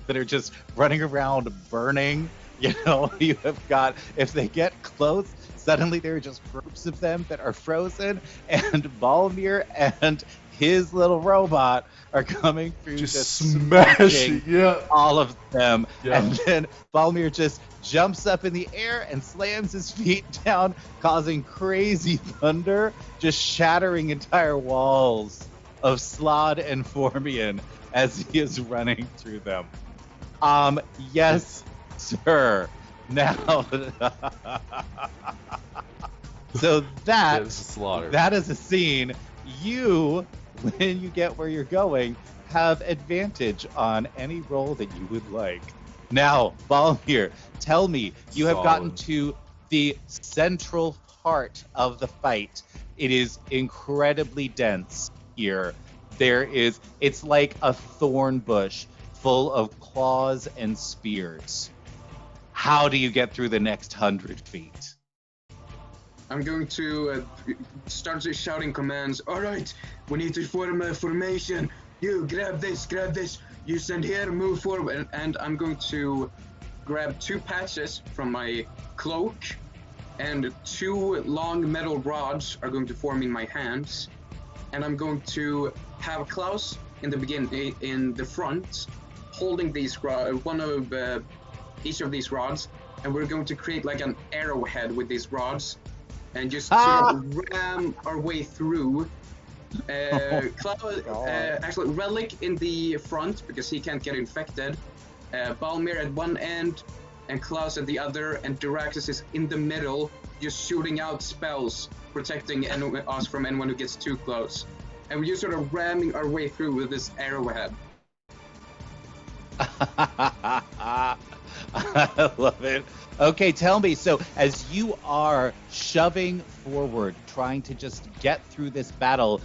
that are just running around burning. You know, you have got, if they get close, suddenly there are just groups of them that are frozen, and Balmir and his little robot are coming through, just smashing all of them. Yeah. And then Balmir just jumps up in the air and slams his feet down, causing crazy thunder, just shattering entire walls of Slod and Formian as he is running through them. Yes, sir. Now, so that is a scene. You, when you get where you're going, have advantage on any roll that you would like. Now, Balmir, tell me, you have gotten to the central part of the fight. It is incredibly dense here. It's like a thorn bush full of claws and spears. How do you get through the next 100 feet? I'm going to start shouting commands. All right, we need to form a formation. You grab this. You stand here, move forward, and I'm going to grab 2 patches from my cloak, and 2 long metal rods are going to form in my hands, and I'm going to have Klaus in the front, holding these one of each of these rods, and we're going to create like an arrowhead with these rods, and just sort of ram our way through. Actually, Relic in the front because he can't get infected. Balmir at one end, and Klaus at the other, and Diraxis is in the middle, just shooting out spells, protecting us from anyone who gets too close. And we're just sort of ramming our way through with this arrowhead. I love it. Okay, tell me, so as you are shoving forward, trying to just get through this battle,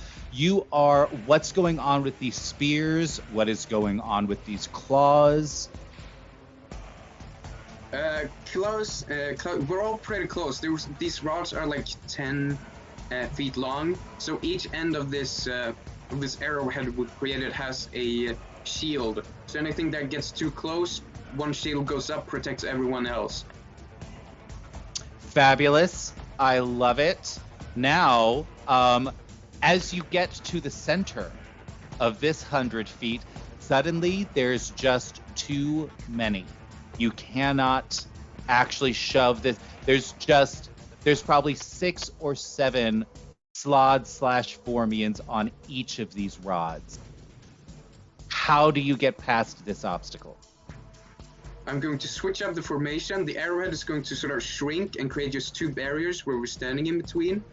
what's going on with these spears? What is going on with these claws? Close, we're all pretty close. These rods are like 10 feet long, so each end of this arrowhead we created has a shield. So anything that gets too close, one shield goes up, protects everyone else. Fabulous. I love it. Now, as you get to the center of this 100 feet, suddenly there's just too many. You cannot actually shove this. There's probably 6 or 7 Slod/Formians on each of these rods. How do you get past this obstacle? I'm going to switch up the formation. The arrowhead is going to sort of shrink and create just 2 barriers where we're standing in between.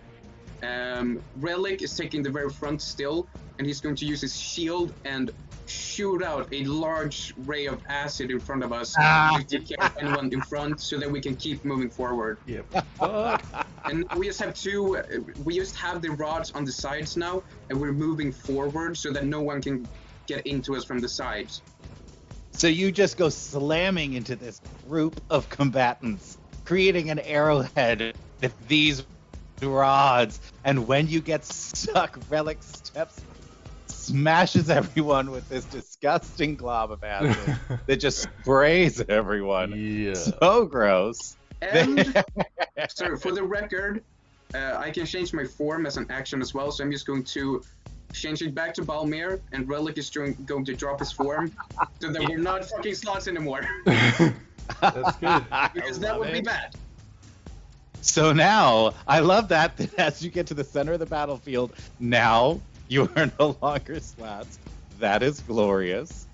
Relic is taking the very front still, and he's going to use his shield and shoot out a large ray of acid in front of us to take care of anyone in front so that we can keep moving forward. Yeah. Fuck. And we just have the rods on the sides now, and we're moving forward so that no one can get into us from the sides. So you just go slamming into this group of combatants, creating an arrowhead with these rods, and when you get stuck, Relic steps, smashes everyone with this disgusting glob of acid that just sprays everyone. Yeah. So gross. And so for the record, I can change my form as an action as well, so I'm just going to change it back to Balmir, and Relic is going to drop his form so that we're not fucking slots anymore. That's good. Because that would be bad. So now, I love that as you get to the center of the battlefield, now you are no longer slats. That is glorious.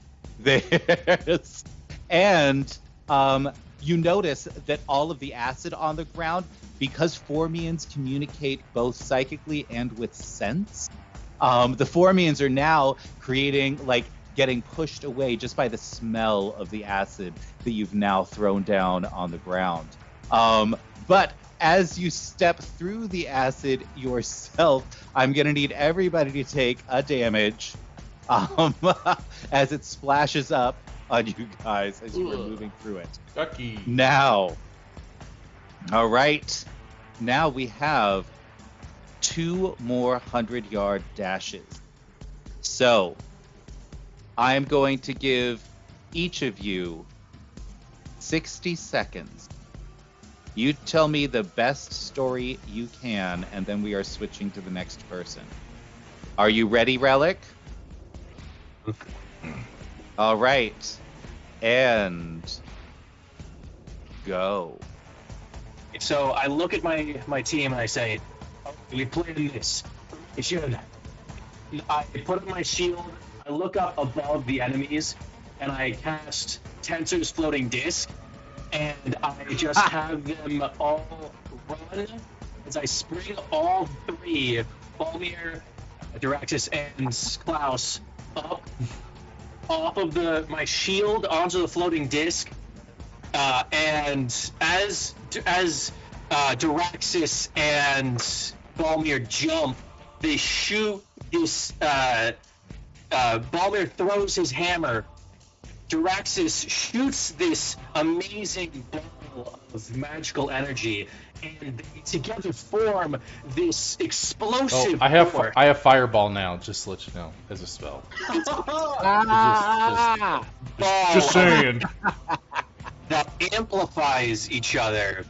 And you notice that all of the acid on the ground, because Formians communicate both psychically and with sense, the Formians are now getting pushed away just by the smell of the acid that you've now thrown down on the ground. But as you step through the acid yourself, I'm going to need everybody to take a damage as it splashes up on you guys as you are moving through it. Ducky. Now, all right. Now we have 2 more 100-yard dashes. So I am going to give each of you 60 seconds. You tell me the best story you can, and then we are switching to the next person. Are you ready, Relic? All right. And go. So I look at my team and I say, we planned this. It should. I put up my shield, I look up above the enemies, and I cast Tensor's floating disc, and I just have them all run as I spring all 3, Balmir, Diraxis, and Klaus, up off of my shield onto the floating disc, and as Diraxis and Balmir jump, they shoot this. Balmir throws his hammer. Diraxis shoots this amazing ball of magical energy, and they together form this explosive. Oh, I have fireball now. Just to let you know, as a spell. Just saying. That amplifies each other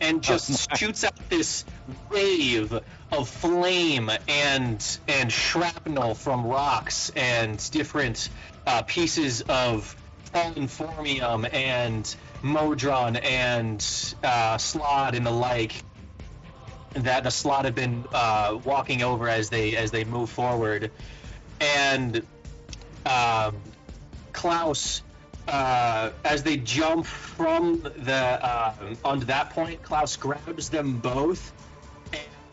and just shoots out this wave of flame and shrapnel from rocks and different pieces of fallen formium and modron and slot and the like that the slot had been walking over as they move forward. And Klaus, as they jump from the onto that point, Klaus grabs them both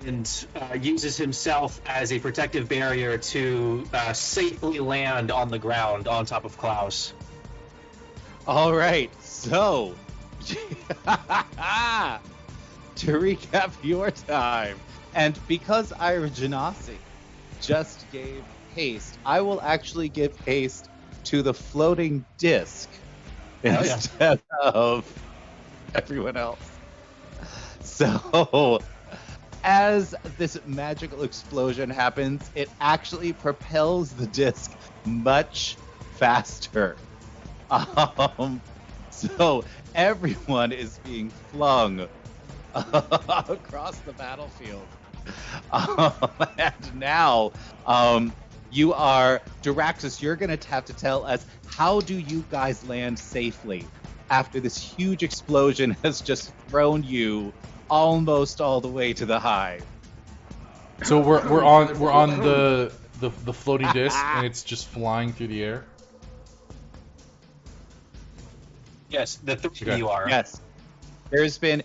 and uses himself as a protective barrier to safely land on the ground on top of Klaus. All right, so to recap your time, and because Ira Janasi just gave haste, I will actually give haste to the floating disc instead of everyone else. So as this magical explosion happens, it actually propels the disc much faster. So everyone is being flung across the battlefield. And now You are Duraxis. You're gonna have to tell us, how do you guys land safely after this huge explosion has just thrown you almost all the way to the hive? So we're on the floating disc, and it's just flying through the air. Yes, the three Okay. of you are. Yes. There's been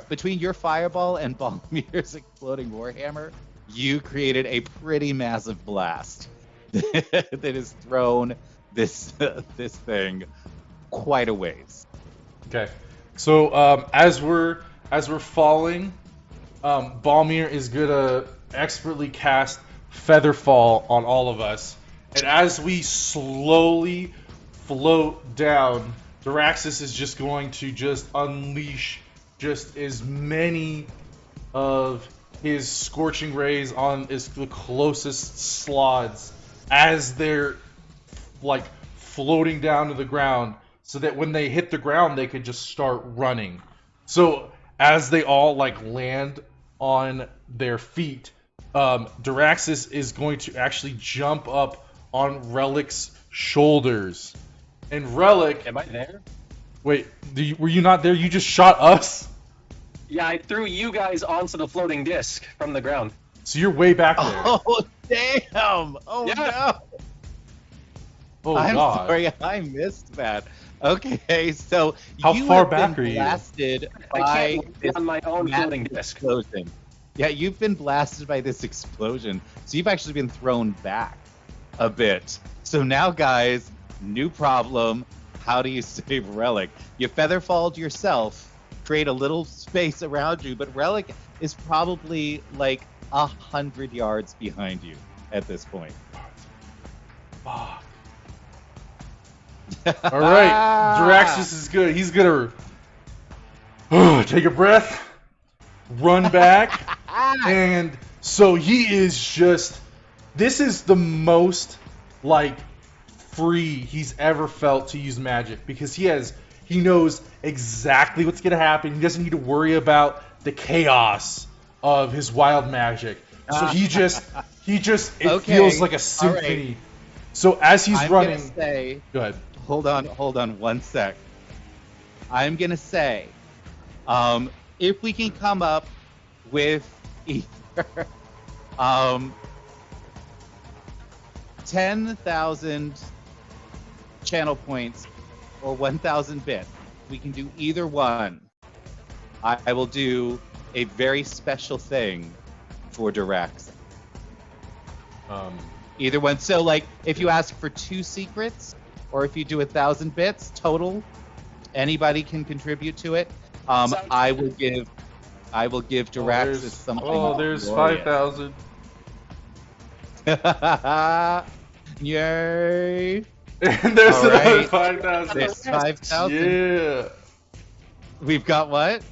between your fireball and Balmir's exploding warhammer, you created a pretty massive blast that has thrown this this thing quite a ways. Okay. So as we're falling, Balmir is gonna expertly cast Featherfall on all of us, and as we slowly float down, Duraxis is just going to just unleash just as many of his scorching rays on the closest slots as they're like floating down to the ground, so that when they hit the ground they could just start running. So as they all like land on their feet, Duraxis is going to actually jump up on Relic's shoulders, and Relic, Am I there? wait, were you not there? You just shot us, Yeah, I threw you guys onto the floating disc from the ground. so you're way back there. Oh damn! Oh Yeah. no! Oh I'm god. sorry, I missed that. Okay, so How you far have back been are you? blasted I by can't this land on my own massive floating disc. explosion. Yeah, you've been blasted by this explosion, so you've actually been thrown back a bit. So now, guys, new problem. How do you save Relic? You featherfalled yourself, create a little space around you, but Relic is probably like 100 yards behind you at this point. Fuck. All right, Duraxis is good. He's gonna take a breath, run back, and so he is just. This is the most like free he's ever felt to use magic, because he knows exactly what's gonna happen. He doesn't need to worry about the chaos of his wild magic. So he just it Okay, feels like a all symphony. right. So as he's I'm running, gonna say, go ahead. hold on one sec. I'm gonna say, if we can come up with either 10,000 channel points or 1,000 bits, we can do either one. I will do a very special thing for Durax. Either one. So, like, if you ask for 2 secrets, or if you do 1,000 bits total, anybody can contribute to it. I will give Duraxis something. Oh, there's glorious. 5,000. Yay! And there's All another right. 5,000. There's 5,000. Yeah. We've got what?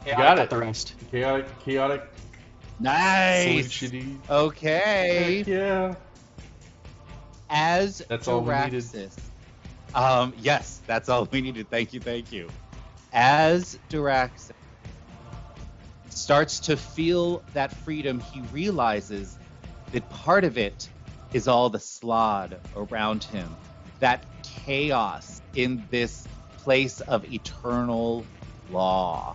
Yeah, Got I it. got the rest. Chaotic. Nice. Solution-y. Okay. Heck yeah. As That's all we needed. Duraxis. Yes, that's all we needed. Thank you. As Duraxis starts to feel that freedom, he realizes that part of it is all the slod around him, that chaos in this place of eternal law.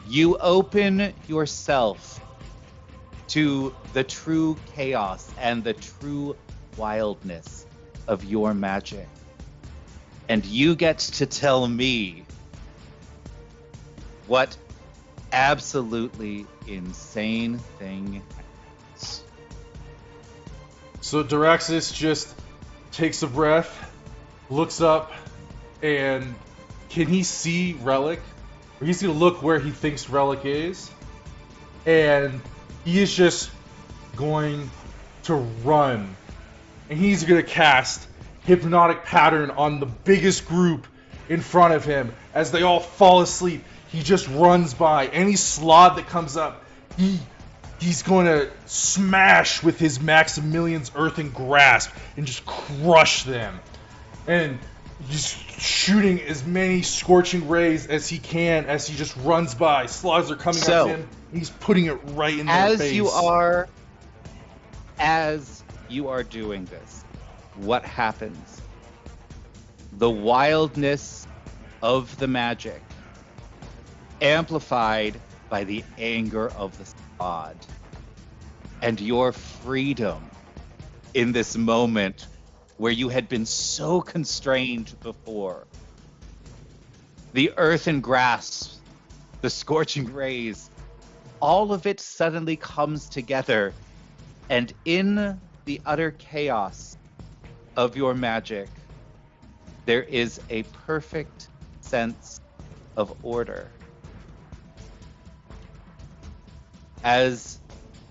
You open yourself to the true chaos and the true wildness of your magic. And you get to tell me what absolutely insane thing happens. So Duraxis just takes a breath, looks up, and can he see Relic? Or he's gonna look where he thinks Relic is, and he is just going to run, and he's gonna cast Hypnotic Pattern on the biggest group in front of him. As they all fall asleep, he just runs by any slot that comes up. He's going to smash with his Maximilian's Earthen Grasp and just crush them. And just shooting as many scorching rays as he can as he just runs by. Slots are coming up to him. He's putting it right in their face. as you are doing this, what happens? The wildness of the magic, amplified by the anger of the god, and your freedom in this moment where you had been so constrained before. The earthen grasp, the scorching rays, all of it suddenly comes together, and in the utter chaos of your magic, there is a perfect sense of order. As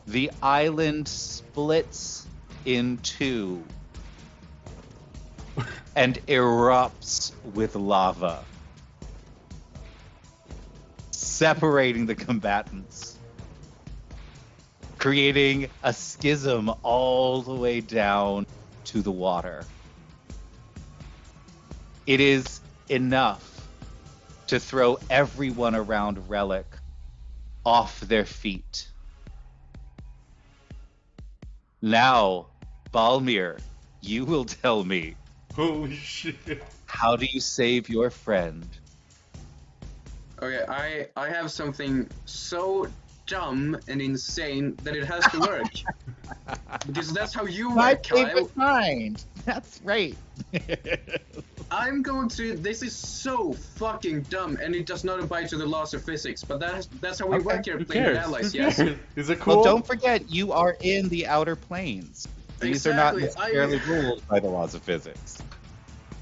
the island splits in two and erupts with lava, separating the combatants, creating a schism all the way down to the water. It is enough to throw everyone around Relic off their feet. Now, Balmir, you will tell me, Holy shit. how do you save your friend? Okay, I have something so dumb and insane that it has to work. Because that's how you My work, Kyle. favorite kind. That's right. I'm going to. This is so fucking dumb, and it does not abide to the laws of physics. But that's how we Okay, work here, Who playing with cares? allies. Who Yes. cares? Is it cool? Well, don't forget, you are in the outer planes. These are not Exactly, necessarily ruled by the laws of physics.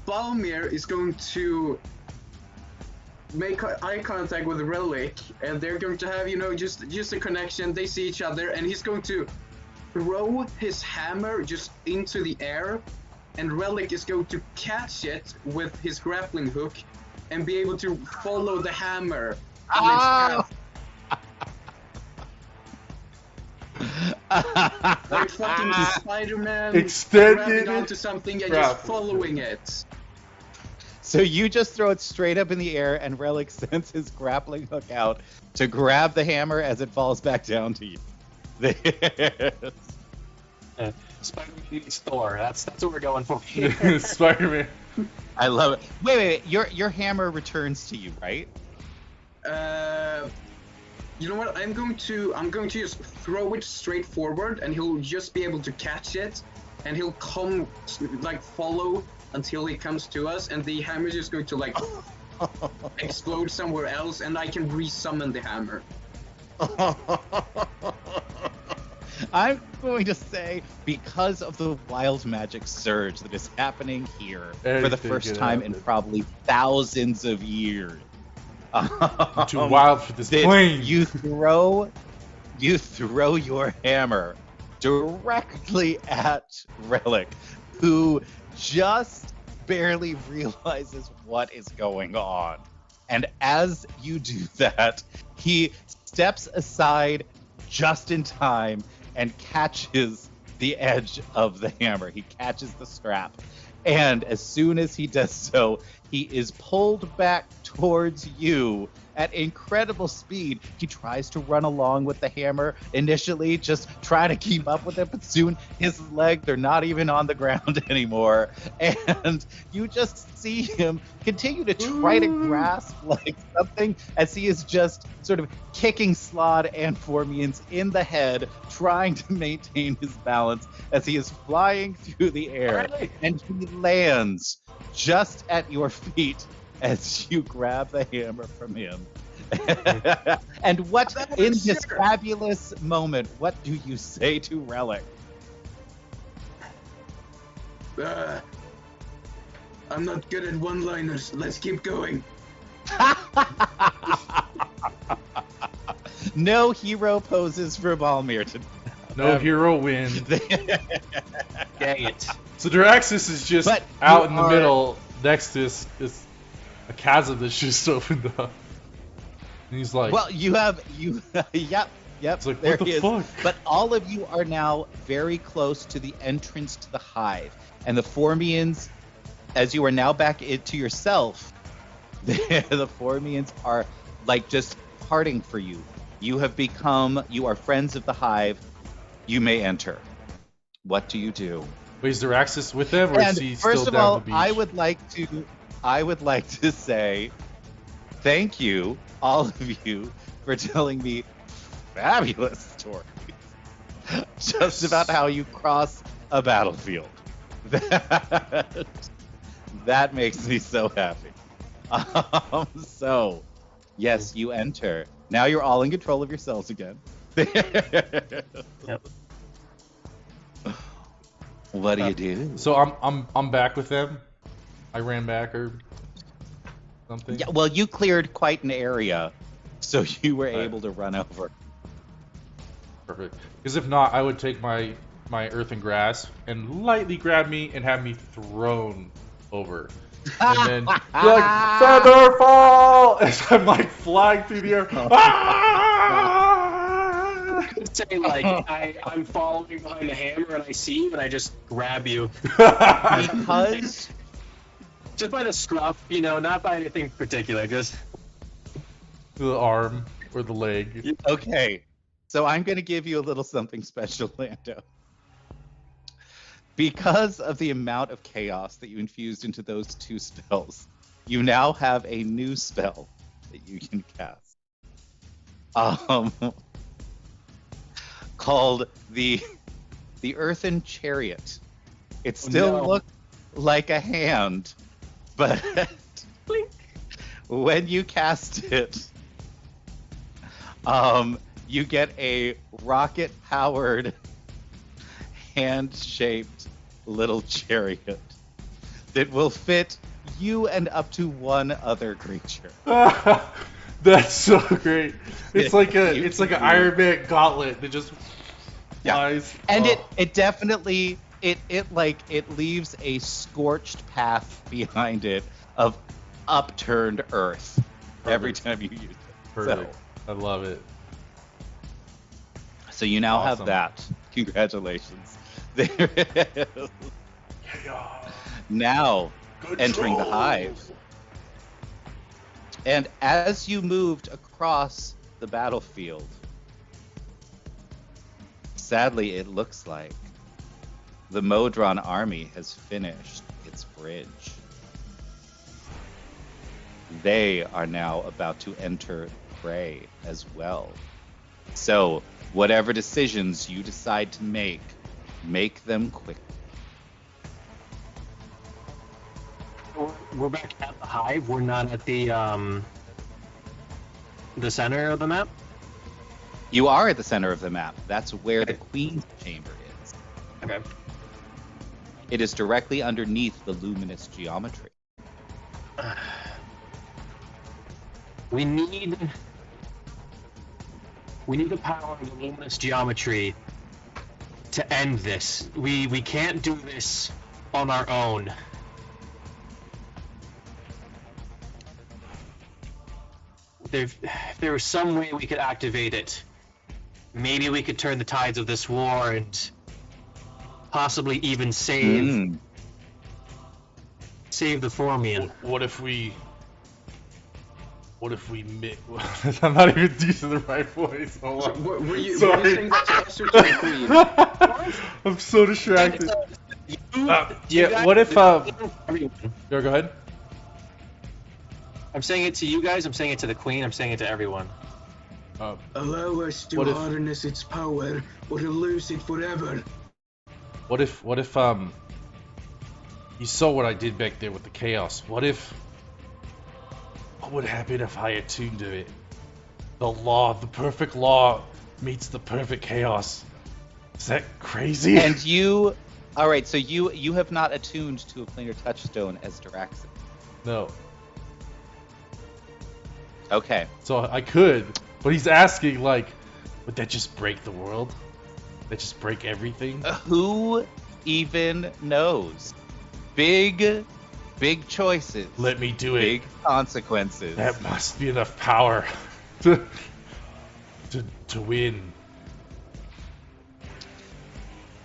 Balmir is going to make eye contact with Relic, and they're going to have, just a connection. They see each other, and he's going to throw his hammer just into the air, and Relic is going to catch it with his grappling hook and be able to follow the hammer on its path. Like fucking Spider-Man Extended grabbing onto something and grappling just following it. So you just throw it straight up in the air, and Relic sends his grappling hook out to grab the hammer as it falls back down to you. Spider-Man meets Thor. That's what we're going for here. Spider-Man. I love it. Wait. Your hammer returns to you, right? You know what? I'm going to just throw it straight forward, and he'll just be able to catch it, and he'll come follow until he comes to us, and the hammer is just going to explode somewhere else, and I can resummon the hammer. I'm going to say, because of the wild magic surge that is happening here for the Anything first can time in happen. probably thousands of years. Too wild for this that plane. You throw your hammer directly at Relic, who just barely realizes what is going on. And as you do that, he steps aside just in time and catches the edge of the hammer. He catches the strap. And as soon as he does so, he is pulled back towards you at incredible speed. He tries to run along with the hammer initially, just trying to keep up with it, but soon his legs, they're not even on the ground anymore. And you just see him continue to try to grasp something as he is just sort of kicking Slod and Formians in the head, trying to maintain his balance as he is flying through the air. Right. And he lands just at your feet as you grab the hammer from him. And what, in this fabulous moment, what do you say to Relic? I'm not good at one-liners. Let's keep going. No hero poses for Balmir today. No hero wins. Dang it. So Draxus is just But out you in the are- middle next to this a chasm that's just opened up. And he's like, Well, yep, it's like, there what the he is. fuck? But all of you are now very close to the entrance to the hive. And the Formians, as you are now back into yourself, the Formians are just parting for you. You are friends of the hive. You may enter. What do you do? Wait, is Daraxis with them, or is And he still first of down all, the beach? I would like to say thank you, all of you, for telling me fabulous stories just about how you cross a battlefield. That makes me so happy. So, yes, you enter. Now you're all in control of yourselves again. Yep. What do you do? So I'm back with them. I ran back or something. Yeah, well, you cleared quite an area, so you were Right. able to run over. Perfect. Because if not, I would take my earth and grass and lightly grab me and have me thrown over. And then be like, feather fall! As I'm like flying through the air. Ah! I'd say like I'm following behind the hammer and I see you and I just grab you. Because Just by the scruff, you know, not by anything particular. Just The arm or the leg. okay, so I'm going to give you a little something special, Lando. Because of the amount of chaos that you infused into those two spells, you now have a new spell that you can cast. Called the Earthen Chariot. It still no. looks like a hand, but when you cast it, you get a rocket-powered, hand-shaped little chariot that will fit you and up to one other creature. That's so great. It's like You an can Iron Man gauntlet that just Yeah. flies. And Oh. it definitely it leaves a scorched path behind it of upturned earth every Perfect. time you use it. Perfect. I love it. So you now have Awesome. that. Congratulations. There it is. Now entering the hive. And as you moved across the battlefield, sadly it looks like the Modron army has finished its bridge. They are now about to enter the fray as well. So, whatever decisions you decide to make them quick. We're back at the hive. We're not at the center of the map. You are at the center of the map. That's where the Queen's Chamber is. Okay. It is directly underneath the luminous geometry. We need the power of the luminous geometry to end this. We can't do this on our own. If there was some way we could activate it, maybe we could turn the tides of this war and possibly even save the Formian. What if we I'm not even using the right voice. Hold on. Were you Sorry. saying that to us or to the Queen? I'm so distracted. Yeah, what if Everyone. Yo, go ahead. I'm saying it to you guys, I'm saying it to the Queen, I'm saying it to everyone. Allow us to What if- harness its power, or to lose it forever. What if you saw what I did back there with the chaos? What would happen if I attuned to it? The perfect law meets the perfect chaos. Is that crazy? And you, all right, so you have not attuned to a planar touchstone as Daraxis. No. Okay. So I could, but he's asking like, would that just break the world? That just break everything? Who even knows? Big choices. Let me do it. Big consequences. That must be enough power to win.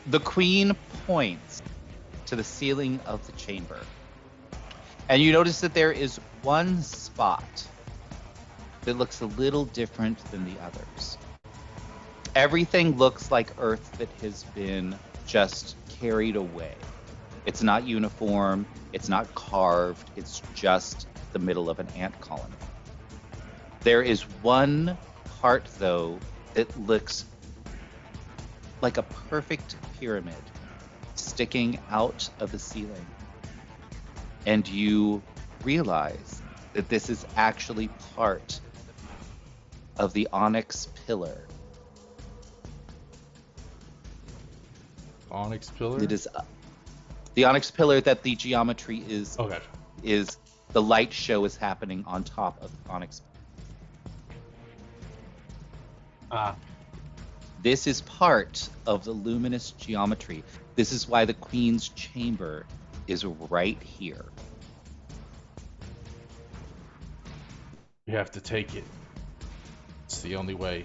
The Queen points to the ceiling of the chamber. And you notice that there is one spot that looks a little different than the others. Everything looks like earth that has been just carried away. It's not uniform, it's not carved, it's just the middle of an ant colony. There is one part, though, that looks like a perfect pyramid sticking out of the ceiling. And you realize that this is actually part of the onyx pillar. Onyx pillar? It is the onyx pillar that the geometry is. Oh, gotcha. Is the light show is happening on top of the onyx. This is part of the luminous geometry. This is why the Queen's chamber is right here. We have to take it. It's the only way.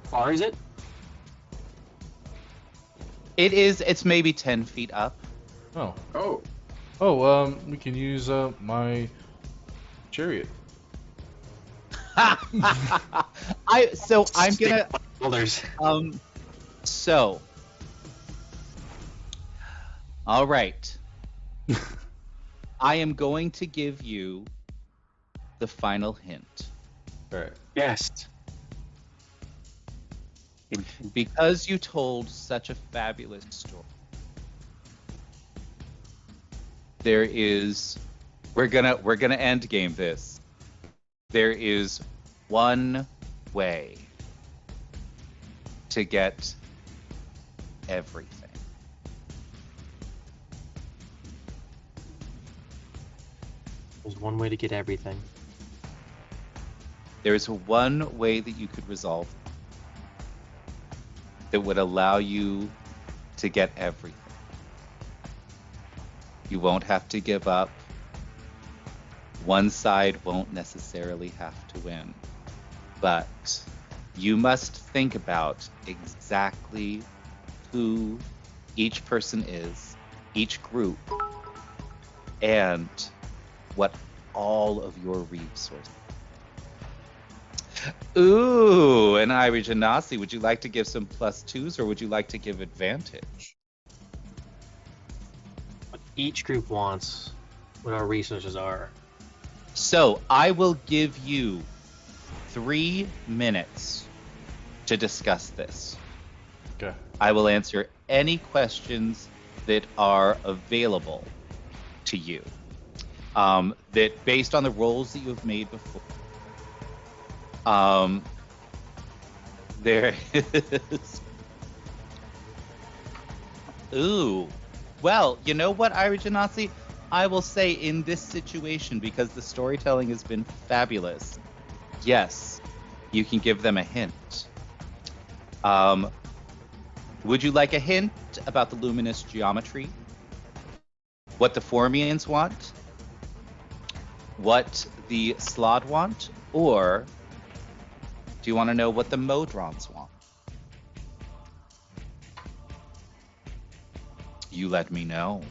Far is it? It's maybe 10 feet up. Oh. Oh, We can use my chariot. I'm gonna Builders. so all right. I am going to give you the final hint. All right. Yes. Because you told such a fabulous story. We're gonna end game this. There is one way to get everything. There's one way to get everything. There is one way that you could resolve that would allow you to get everything. You won't have to give up. One side won't necessarily have to win. But you must think about exactly who each person is, each group, and what all of your resources. Ooh, and Iri Janasi, would you like to give some +2s or would you like to give advantage? What each group wants, what our resources are. So I will give you 3 minutes to discuss this. Okay. I will answer any questions that are available to you. That based on the rolls that you have made before. There is. Ooh. Well, you know what, Iri Janasi? I will say in this situation, because the storytelling has been fabulous, yes, you can give them a hint. Would you like a hint about the luminous geometry? What the Formians want? What the Slod want? Or do you want to know what the Modrons want? You let me know.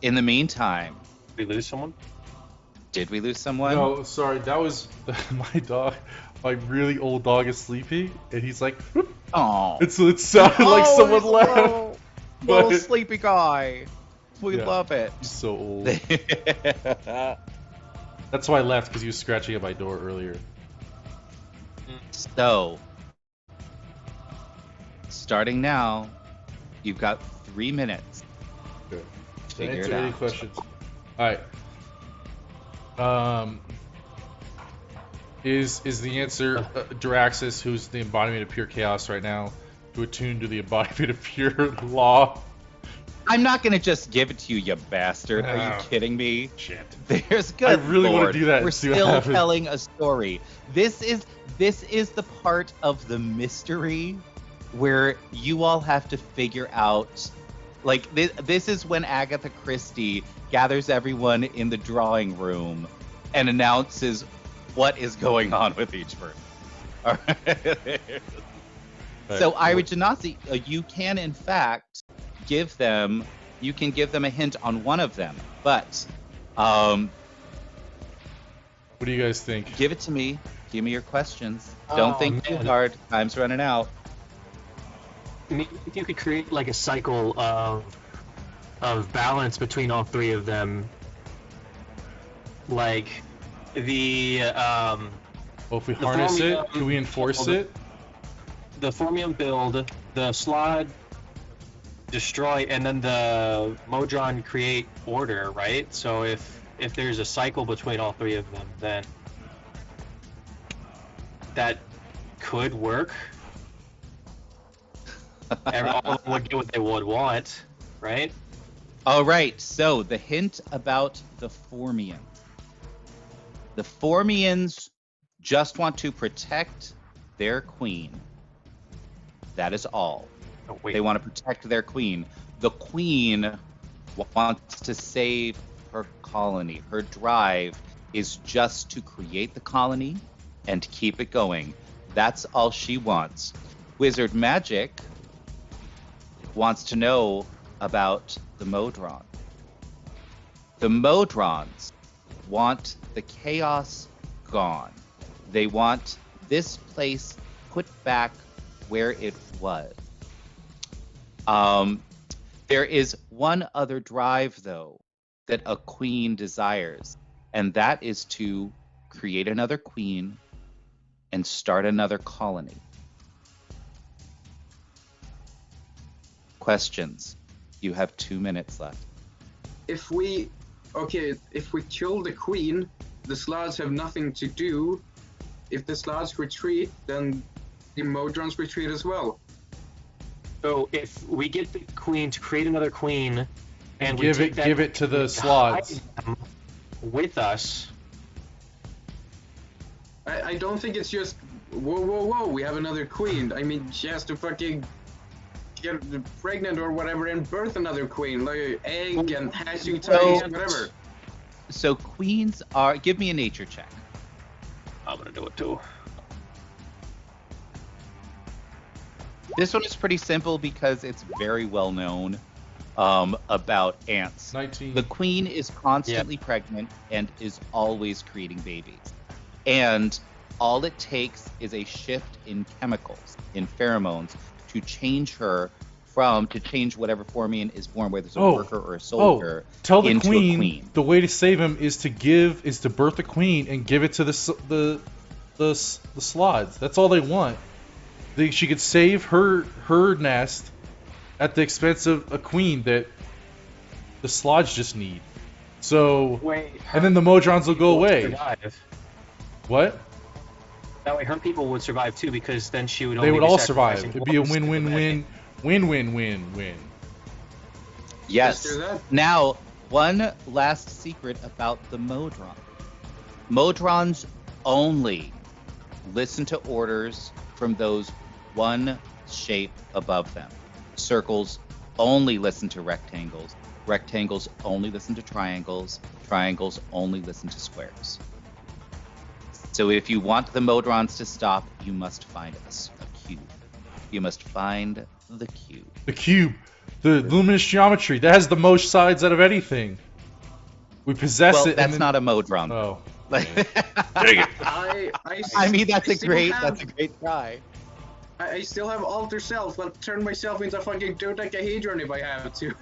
In the meantime, Did we lose someone? did we lose someone? No, sorry, that was my dog. My really old dog is sleepy, and he's like, Oh, it sounded like someone left. Little but sleepy guy. We Yeah. love it. he's so old. That's why I left, because he was scratching at my door earlier. So, starting now, you've got 3 minutes. Good. to Figure Answer it any out. questions. Alright. Is the answer Draxus, who's the embodiment of pure chaos right now, to attune to the embodiment of pure law? I'm not gonna just give it to you, you bastard. Are you Oh. kidding me? Shit. There's good. I really wanna Lord. do that and We're see what still happens. telling a story. This is the part of the mystery where you all have to figure out. Like this is when Agatha Christie gathers everyone in the drawing room and announces what is going on with each person. All right. So, Ira Janasi, you can in fact give them a hint on one of them, but What do you guys think? give it to me. Give me your questions. Don't Oh, think too man. hard. Time's running out. maybe if you could create like a cycle of balance between all three of them, like the Well, if we the harness it, Formium can we enforce build- it? the Formium build, the Slod destroy, and then the Modron create order, right? So if there's a cycle between all three of them, then that could work. All of them would get what they would want, right? All right, so the hint about the Formians. The Formians just want to protect their queen. That is all. Oh, wait. They want to protect their queen. The queen wants to save her colony. Her drive is just to create the colony and keep it going. That's all she wants. Wizard Magic wants to know about the Modron. The Modrons want the chaos gone. They want this place put back where it was. There is one other drive, though, that a queen desires, and that is to create another queen and start another colony. Questions? You have 2 minutes left. If we kill the queen, the Slots have nothing to do. If the Slots retreat, then the Modrons retreat as well. So if we get the queen to create another queen, and we give take it that give it to the hide slots. them with us. I don't think it's just whoa, we have another queen. I mean, she has to fucking get pregnant or whatever and birth another queen, like egg and hatching So- and whatever. So queens are. Give me a nature check. I'm gonna do it too. This one is pretty simple because it's very well known about ants. 19. The queen is constantly pregnant and is always creating babies. And all it takes is a shift in chemicals, in pheromones, to change her to change whatever Formian is born, whether it's a worker or a soldier, Tell the into a queen. the way to save him is to birth a queen and give it to the slots. That's all they want. She could save her nest at the expense of a queen that the slots just need. So Wait, and then the Modrons will go away. Survive. What? That way, her people would survive too, because then she would. They only would be all survive. sacrificing It'd be a one win-win-win, win-win-win-win. Yes. Let's do that. Now, one last secret about the Modron. Modrons only listen to orders from those one shape above them. Circles only listen to rectangles. Rectangles only listen to triangles. Triangles only listen to squares. So if you want the Modrons to stop, you must find a cube. You must find the cube. The cube, the luminous geometry, that has the most sides out of anything. We possess Well, it. that's not a Modron. Oh. Like, Dang it. I mean, that's a still great have- try. I still have alter self. I'll turn myself into a fucking dodecahedron if I have to.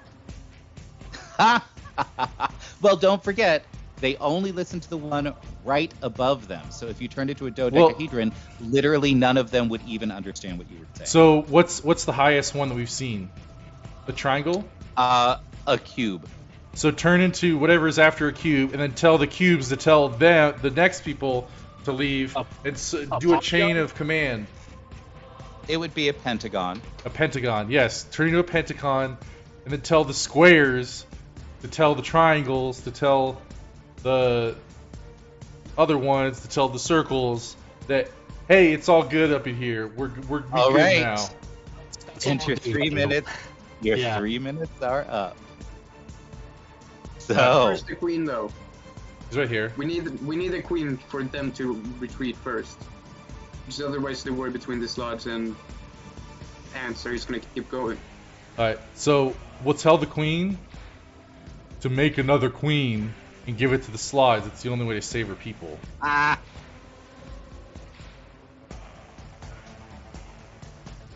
Well, don't forget, they only listen to the one right above them. So if you turned it to a dodecahedron, literally none of them would even understand what you were saying. So what's the highest one that we've seen? A triangle? A cube. So turn into whatever is after a cube, and then tell the cubes to tell them, the next people, to leave, and do a chain of command. It would be a pentagon. A pentagon, yes. Turn into a pentagon, and then tell the squares to tell the triangles, to tell the other ones, to tell the circles that, hey, it's all good up in here. We're All good right. now. And your 3 minutes. Your Yeah. 3 minutes are up. So Where's the queen though? It's right here. We need a queen for them to retreat first. Because otherwise the war between the slots and ants are just gonna keep going. Alright, so we'll tell the queen to make another queen and give it to the slides. It's the only way to save her people.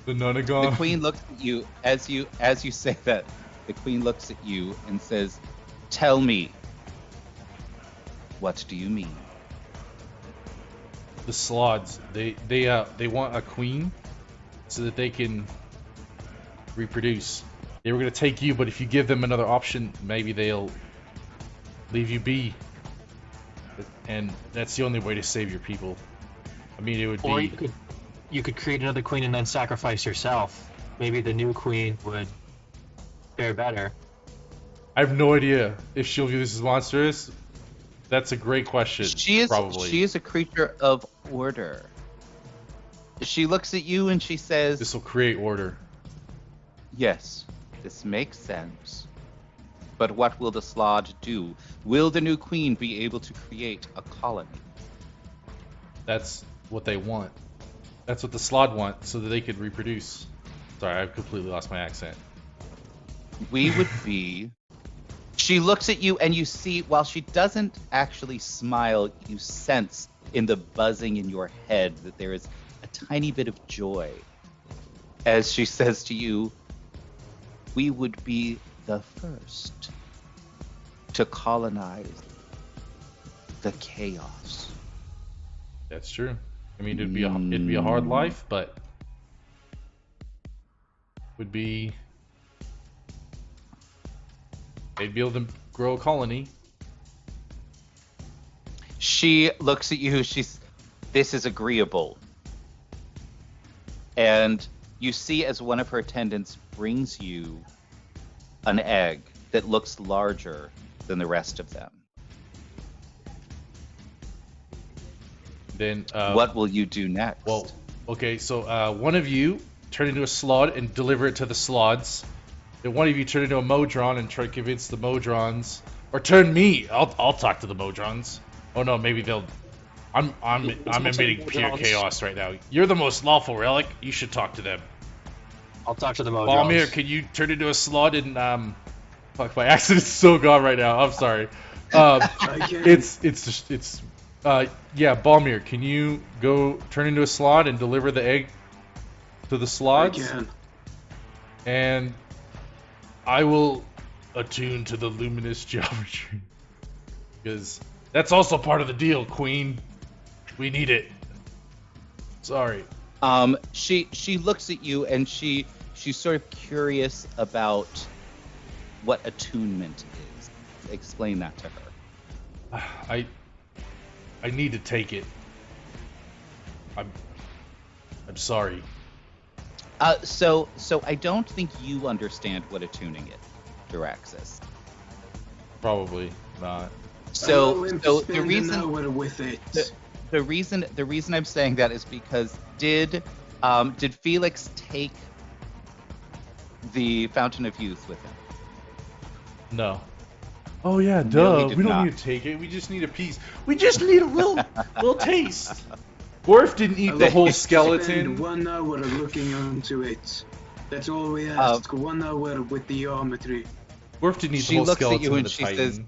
The The Nunagon. queen looks at you as you say that. The queen looks at you and says, "Tell me, what do you mean?" The Slods. They want a queen so that they can reproduce. They were gonna take you, but if you give them another option, maybe they'll leave you be. And that's the only way to save your people. I mean, it would Or be. you could create another queen and then sacrifice yourself. Maybe the new queen would fare better. I have no idea if she'll view this as monstrous. That's a great question. She probably. is a creature of order. She looks at you and she says, This will create order. "Yes, this makes sense. But what will the Slod do? Will the new queen be able to create a colony?" That's what they want. That's what the Slod want, so that they could reproduce. Sorry, I've completely lost my accent. We would be. She looks at you and you see, while she doesn't actually smile, you sense in the buzzing in your head that there is a tiny bit of joy as she says to you, "We would be the first to colonize the chaos." That's true. I mean, it'd be a hard life, but would be. They'd be able to grow a colony. She looks at you, "This is agreeable." And you see as one of her attendants brings you an egg that looks larger than the rest of them. Then. What will you do next? Well, okay. So one of you turn into a Slod and deliver it to the Slods. Then one of you turn into a Modron and try to convince the Modrons, or turn me. I'll talk to the Modrons. Oh no, maybe they'll. I'm emitting pure Modrons. chaos right now. You're the most lawful relic. You should talk to them. I'll talk to the Modrons. Balmir, can you turn into a Slod and Fuck, my accent is so gone right now. I'm sorry. I can. Yeah, Balmir, can you go turn into a Slod and deliver the egg to the I Slods? can. And I will attune to the luminous geometry. Because that's also part of the deal, Queen. We need it. Sorry. She looks at you and she's sort of curious about what attunement is. Explain that to her. I need to take it. I'm sorry. So I don't think you understand what attuning is, Duraxis. Probably not. So Allow him to the spend an reason hour with it. the reason I'm saying that is because did Felix take the Fountain of Youth with him? No. Oh yeah, No, duh. he did We don't not. need to take it. We just need a piece. We just need a little taste. Worf didn't eat the Allow whole him to skeleton. Spend 1 hour looking into it. That's all we ask. 1 hour with the geometry. Worf didn't eat the She whole looks at skeleton you of and the she Titan. says,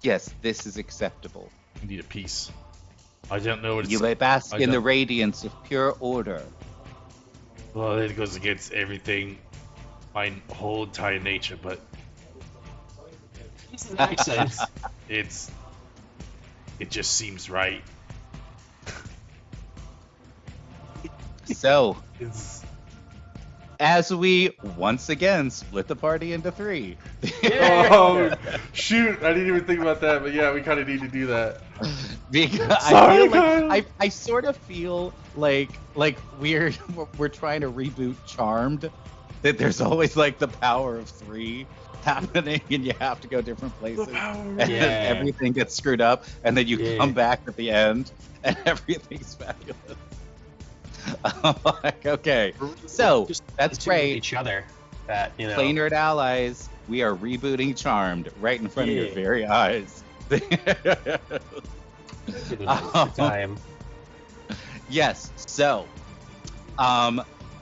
"Yes, this is acceptable. We need a piece. I don't know what it's. You may bask I in the don't- radiance of pure order." Well, it goes against everything, my whole entire nature, but Accents. it just seems right. So, It's as we once again split the party into 3. oh shoot! I didn't even think about that, but yeah, we kind of need to do that. Because Sorry, I feel Kyle. like I sort of feel like we're trying to reboot Charmed, that there's always like the power of 3 happening and you have to go different places and then Yeah. everything gets screwed up and then you Yeah. come back at the end and everything's fabulous. I'm like, okay, so Just that's attune with great. Each other. That Play Nerd Allies, we are rebooting Charmed right in front of your Yeah. very eyes. time. Yes. So,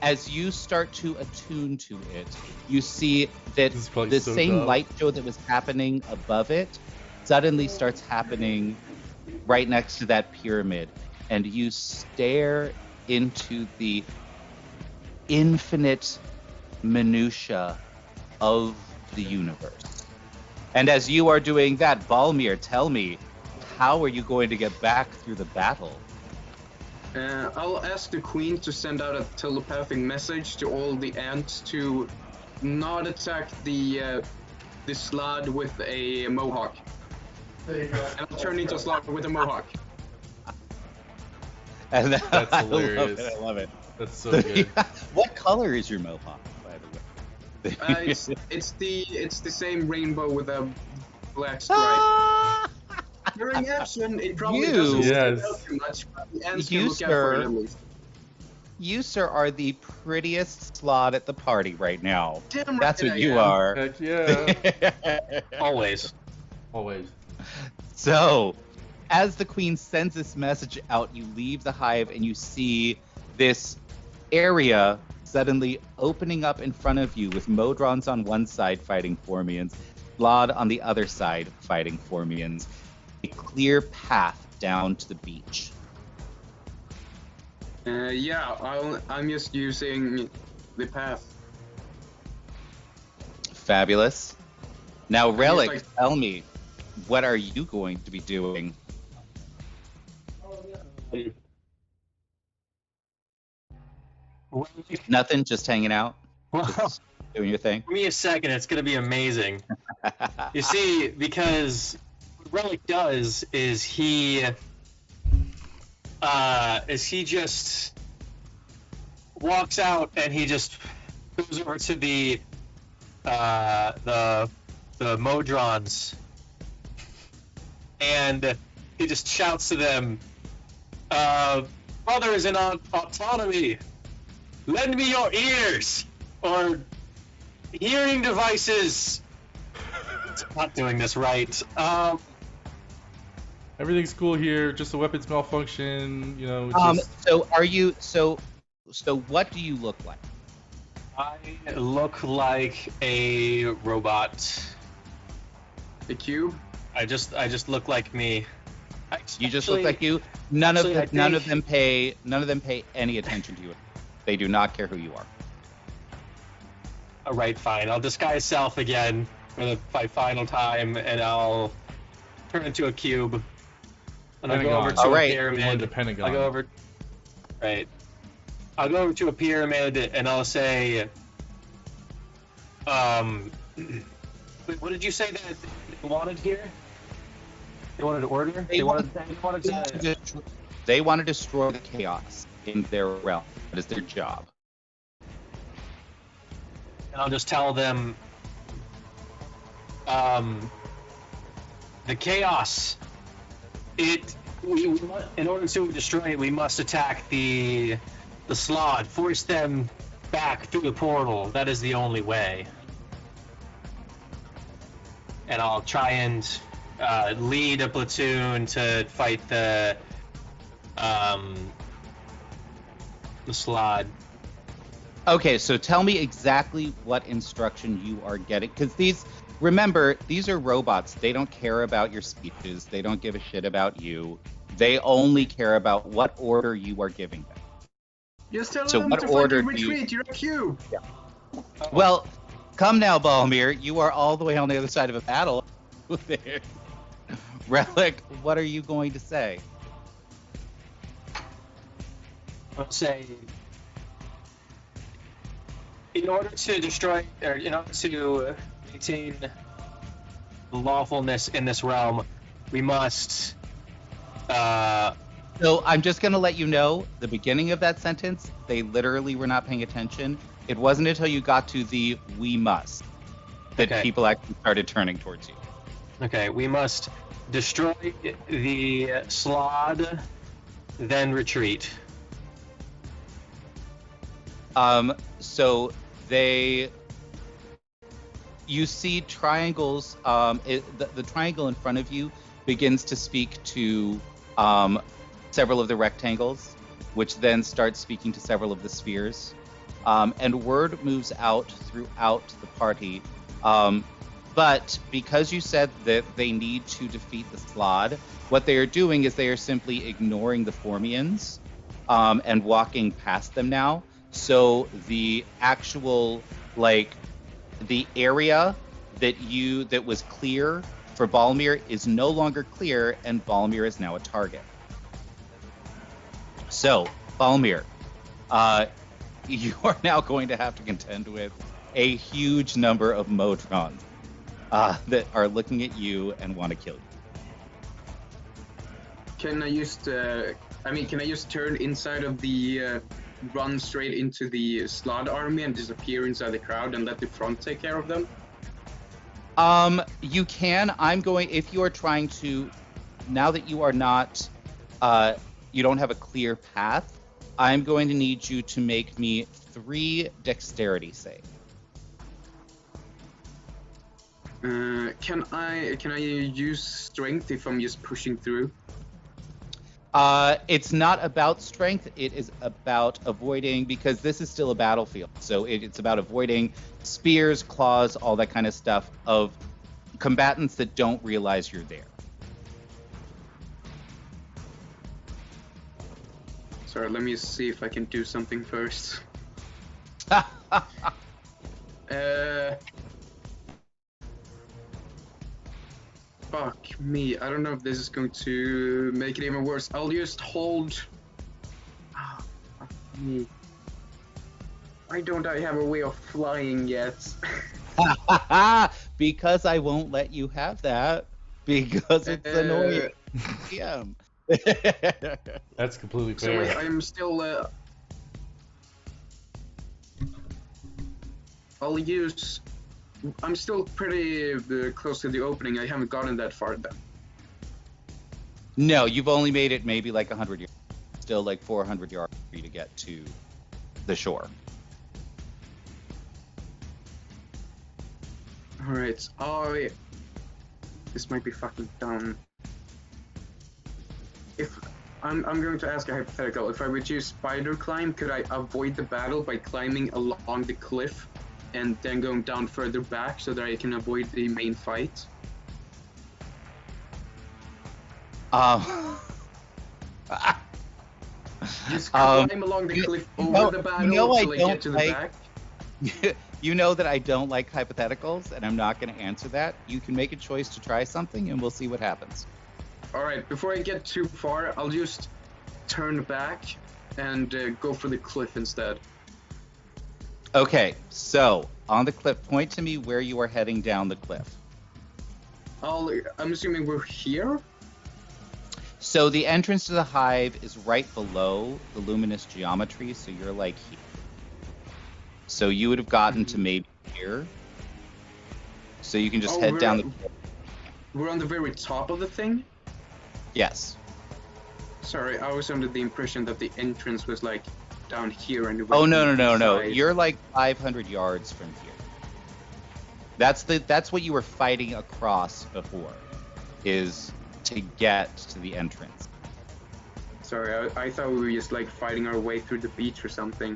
as you start to attune to it, you see that This is probably the so same dumb. light show that was happening above it suddenly starts happening right next to that pyramid, and you stare into the infinite minutia of the universe. And as you are doing that, Balmir, tell me, how are you going to get back through the battle? I'll ask the queen to send out a telepathic message to all the ants to not attack the slot with a mohawk. And I'll turn into a slot with a mohawk. And That's I hilarious. I love it. That's so good. What color is your mohawk, by the way? It's the same rainbow with a black stripe. Ah! During action, it probably You- doesn't stand Yes. out too much, but the ants You, can look out for it sir. at least. You, sir, are the prettiest slot at the party right now. Damn right That's what I you am. are. Heck yeah. Always. Always. So, as the queen sends this message out, you leave the hive and you see this area suddenly opening up in front of you with Modrons on one side fighting Formians, Slod on the other side fighting Formians. A clear path down to the beach. Yeah, I'm just using the path. Fabulous. Now, Relic, like- tell me, what are you going to be doing? Nothing, just hanging out, Well, just doing your thing. give me a second. It's gonna be amazing. You see, because what Relic does is he just walks out and he just goes over to the Modrons and he just shouts to them, brothers in autonomy, lend me your ears or hearing devices. It's not doing this right. Everything's cool here. Just a weapons malfunction. You know. Just... So are you so what do you look like? I look like a robot. The cube? I just look like me. You just look like you. None of actually, them pay any attention to you. They do not care who you are. All right, fine. I'll disguise self again for my final time, and I'll turn into a cube. And I'll go over to Pentagon. All right. a pyramid. One to Pentagon. I'll go over. Right. I'll go over to a pyramid, and I'll say, wait, what did you say that they wanted here? They wanted order. They wanted to. They want to destroy the chaos in their realm. That is their job. And I'll just tell them, the chaos. In order to destroy it, we must attack the Slod, force them back through the portal. That is the only way. And I'll try and lead a platoon to fight the Slod. Okay, so tell me exactly what instruction you are getting, because remember, these are robots. They don't care about your speeches. They don't give a shit about you. They only care about what order you are giving them. Just tell So them what to order fucking do you- retreat. You're a cube. Well, come now, Balmir. You are all the way on the other side of a battle. There. Relic, what are you going to say? I'll say, in order to destroy, or in order to maintain lawfulness in this realm, we must. So I'm just going to let you know, the beginning of that sentence, they literally were not paying attention. It wasn't until you got to the "we must" that Okay. people actually started turning towards you. Okay, we must destroy the Slod, then retreat. So you see triangles. The triangle in front of you begins to speak to several of the rectangles, which then starts speaking to several of the spheres. And word moves out throughout the party. But because you said that they need to defeat the Slod, what they are doing is they are simply ignoring the Formians and walking past them now. So the actual, like, the area that was clear for Balmir is no longer clear, and Balmir is now a target. So, Balmir, you are now going to have to contend with a huge number of Modrons that are looking at you and want to kill you. Can I just, can I just turn inside of the, run straight into the Slod army and disappear inside the crowd and let the front take care of them? You can. If you are trying to, now that you are not, you don't have a clear path, I'm going to need you to make me 3 dexterity saves. Can I use strength if I'm just pushing through? It's not about strength. It is about avoiding, because this is still a battlefield. So it's about avoiding spears, claws, all that kind of stuff of combatants that don't realize you're there. Sorry, let me see if I can do something first. Fuck me. I don't know if this is going to make it even worse. I'll just hold. Fuck me. Why don't I have a way of flying yet? Because I won't let you have that. Because it's annoying. Yeah. That's completely So fair. wait, I'm still. I'll use. I'm still pretty close to the opening. I haven't gotten that far then. No, you've only made it maybe like 100 yards. Still like 400 yards for you to get to the shore. Alright, this might be fucking dumb. If I'm going to ask a hypothetical. If I would use spider climb, could I avoid the battle by climbing along the cliff and then going down further back so that I can avoid the main fight? Just climb along the cliff over the battle till I get to the back? You know that I don't like hypotheticals, and I'm not going to answer that. You can make a choice to try something, and we'll see what happens. Alright, before I get too far, I'll just turn back and go for the cliff instead. Okay, on the cliff, point to me where you are heading down the cliff. I'm assuming we're here? So the entrance to the hive is right below the luminous geometry, so you're like here. So you would have gotten to maybe here. So you can just head down the cliff. We're on the very top of the thing? Yes. Sorry, I was under the impression that the entrance was like down here and Oh no. You're like 500 yards from here. That's what you were fighting across before, is to get to the entrance. Sorry, I thought we were just like fighting our way through the beach or something.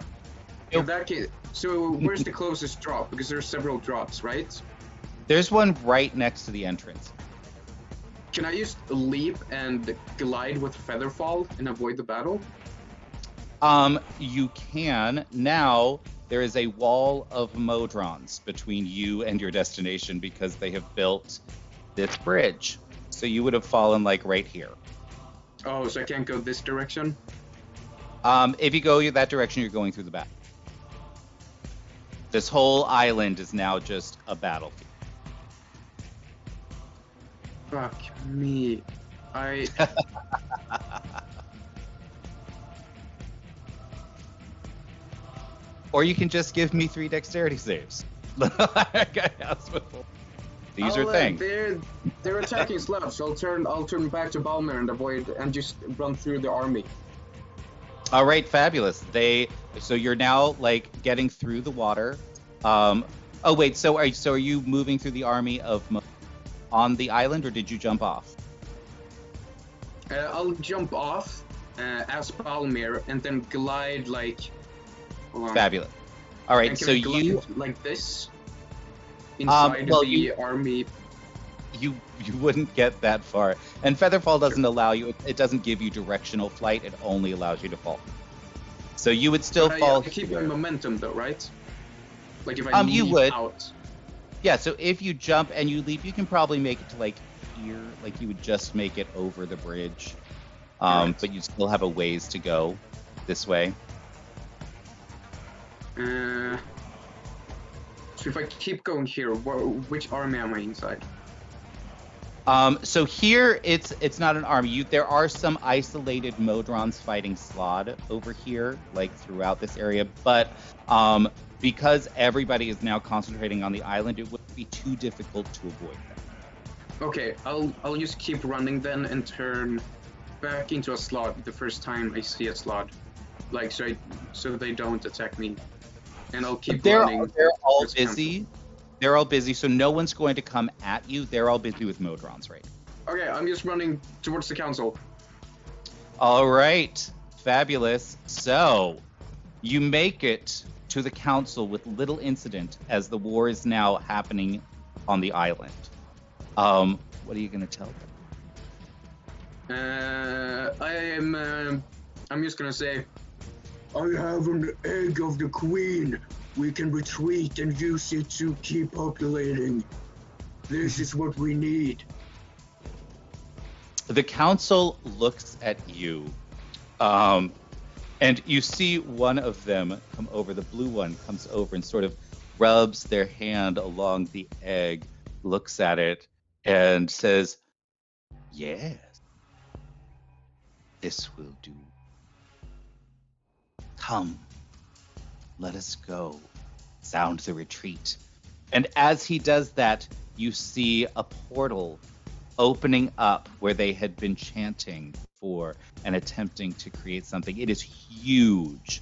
Nope. In that case, so where's the closest drop? Because there's several drops, right? There's one right next to the entrance. Can I just leap and glide with Featherfall and avoid the battle? You can. Now there is a wall of Modrons between you and your destination because they have built this bridge. So you would have fallen like right here. Oh, so I can't go this direction? If you go that direction, you're going through the back. This whole island is now just a battlefield. Fuck me. Or you can just give me 3 dexterity saves. Like I asked before. These are things. They're attacking slabs, so I'll turn back to Balmer and avoid and just run through the army. All right, fabulous. So you're now like getting through the water. Oh wait, so are you moving through the army of on the island, or did you jump off? I'll jump off as Balmer and then glide like. Fabulous. All right, so you like this inside of the army. You wouldn't get that far, and Featherfall doesn't allow you. It doesn't give you directional flight. It only allows you to fall. So you would still But fall I keep my here. momentum though, right? Like if I You leap would. out. Yeah, so if you jump and you leap, you can probably make it to like here. Like you would just make it over the bridge. Right. But you still have a ways to go this way. So if I keep going here, which army am I inside? So here it's not an army. There are some isolated Modrons fighting Slod over here, like throughout this area, but because everybody is now concentrating on the island, it would be too difficult to avoid them. Okay, I'll just keep running then and turn back into a slot the first time I see a slot, like so they don't attack me, and I'll keep running. They're all towards the busy. They're all busy, so no one's going to come at you. They're all busy with Modrons right now. Okay, I'm just running towards the council. All right, fabulous. So you make it to the council with little incident as the war is now happening on the island. What are you going to tell them? I'm just gonna say, I have an egg of the queen. We can retreat and use it to keep populating. This is what we need. The council looks at you, and you see one of them come over. The blue one comes over and sort of rubs their hand along the egg, looks at it, and says, "Yes, this will do. Come, let us go. Sound the retreat." And as he does that, you see a portal opening up where they had been chanting for and attempting to create something. It is huge,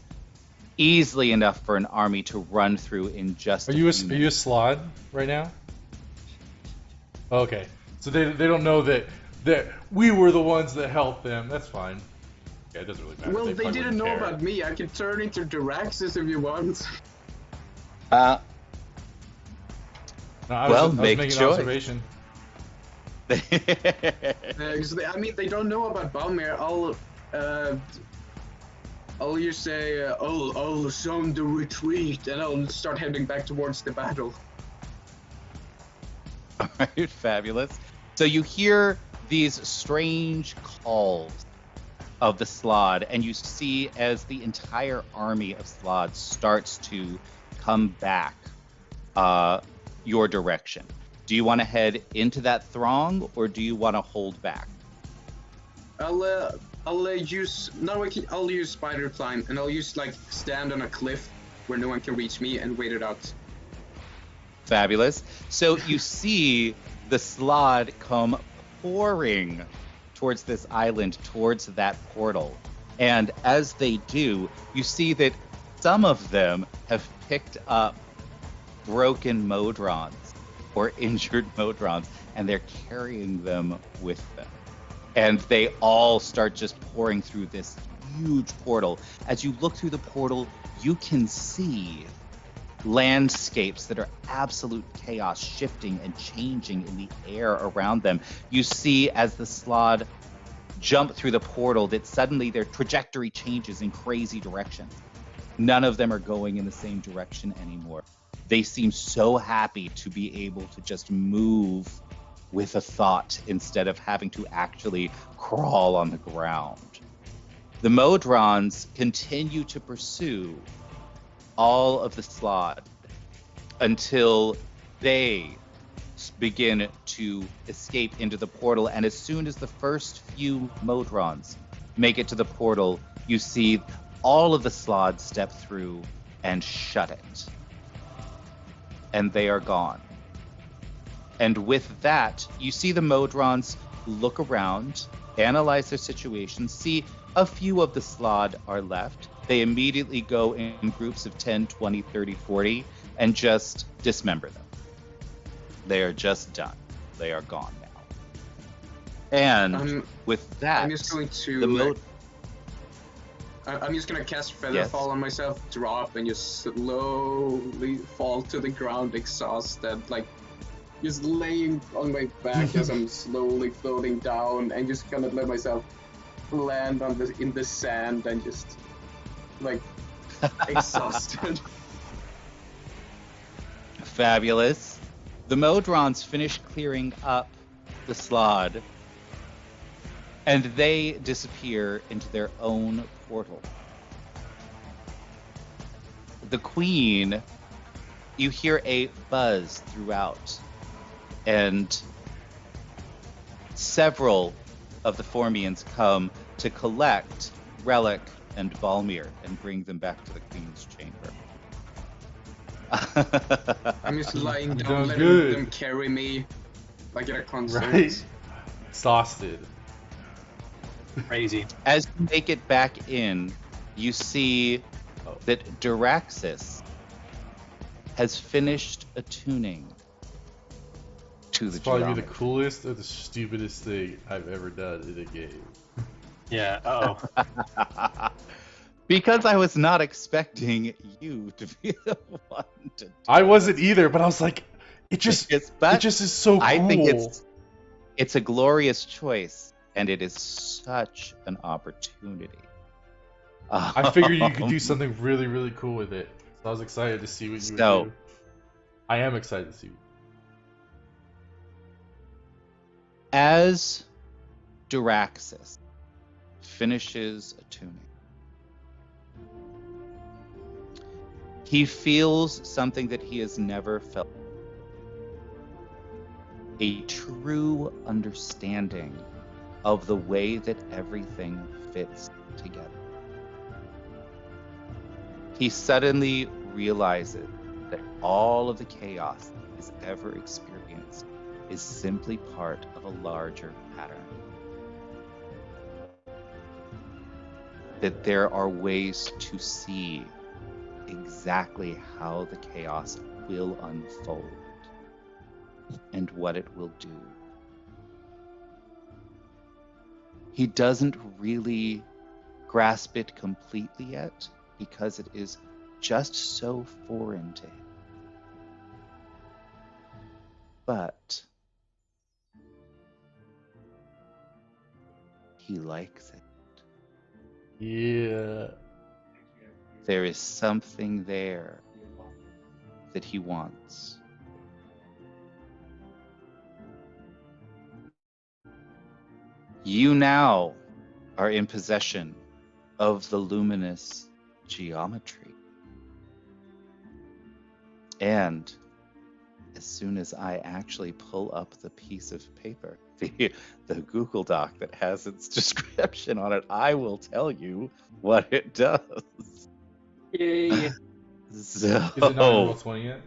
easily enough for an army to run through in just. Are you a Slod right now? Okay, so they don't know that we were the ones that helped them. That's fine. Yeah, it doesn't really matter. Well, they probably didn't wouldn't know care. about me. I can turn into Diraxis if you want. No, I Well, was make making a an choice. observation. They don't know about Balmir. I'll just say, I'll sound the retreat, and I'll start heading back towards the battle. All right, fabulous. So you hear these strange calls of the Slod, and you see as the entire army of Slods starts to come back your direction. Do you want to head into that throng, or do you want to hold back? I'll use spider climb, and I'll use like stand on a cliff where no one can reach me and wait it out. Fabulous. So you see the Slod come pouring towards this island, towards that portal. And as they do, you see that some of them have picked up broken Modrons or injured Modrons, and they're carrying them with them. And they all start just pouring through this huge portal. As you look through the portal, you can see landscapes that are absolute chaos, shifting and changing in the air around them. You see as the Slod jump through the portal that suddenly their trajectory changes in crazy directions. None of them are going in the same direction anymore. They seem so happy to be able to just move with a thought instead of having to actually crawl on the ground. The Modrons continue to pursue all of the Slod until they begin to escape into the portal. And as soon as the first few Modrons make it to the portal, you see all of the Slod step through and shut it. And they are gone. And with that, you see the Modrons look around, analyze their situation, see a few of the Slod are left. They immediately go in groups of 10, 20, 30, 40, and just dismember them. They are just done. They are gone now. And with that, I'm just going to. I'm just gonna cast Featherfall on myself, drop, and just slowly fall to the ground, exhausted, like just laying on my back as I'm slowly floating down, and just gonna let myself land in the sand and just like exhausted. Fabulous. The Modrons finish clearing up the slod, and they disappear into their own portal. The Queen, you hear a buzz throughout, and several of the Formians come to collect Relic and Balmir and bring them back to the Queen's chamber. I'm just lying You're down, doing letting good. them carry me like at a concert. Right? Exhausted. Crazy. As you make it back in, you see that Duraxis has finished attuning to the It's probably be the geometry. coolest or the stupidest thing I've ever done in a game. Yeah. Uh-oh. Because I was not expecting you to be the one to do I wasn't this. either, but I was like, it just But is so cool. I think it's a glorious choice, and it is such an opportunity. I figured you could do something really, really cool with it. So I was excited to see what you would do. I am excited to see. As Duraxis finishes attuning, he feels something that he has never felt. A true understanding of the way that everything fits together. He suddenly realizes that all of the chaos he's ever experienced is simply part of a larger pattern. That there are ways to see exactly how the chaos will unfold and what it will do. He doesn't really grasp it completely yet because it is just so foreign to him. But he likes it. Yeah. There is something there that he wants. You now are in possession of the luminous geometry. And as soon as I actually pull up the piece of paper, the Google Doc that has its description on it, I will tell you what it does. Yay. So, Is it not in Roll20 yet?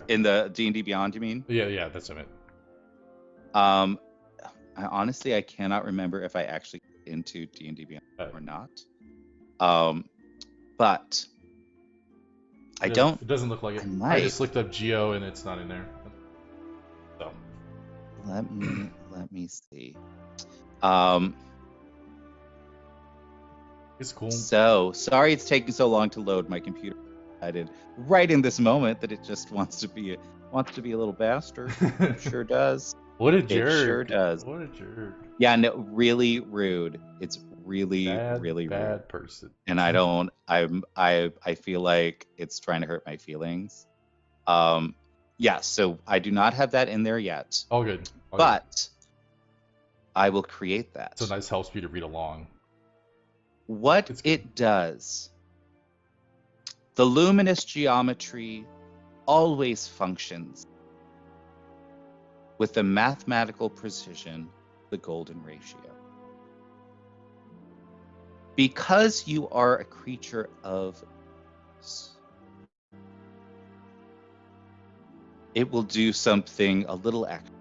In the D&D Beyond, you mean? Yeah, that's what I cannot remember if I actually get into D&D Beyond or not. But I don't. It doesn't look like it. I just looked up Geo and it's not in there. So let me see. It's cool. So sorry it's taking so long to load. My computer decided right in this moment that it just wants to be a little bastard. It sure does. What a jerk. It sure does. What a jerk. Yeah, no, really rude. It's really really bad rude. Person. And I feel like it's trying to hurt my feelings. Yeah, so I do not have that in there yet. All good. But I will create that. So nice helps me to read along. What it does, the luminous geometry always functions with the mathematical precision, the golden ratio. Because you are a creature of use, it will do something a little extra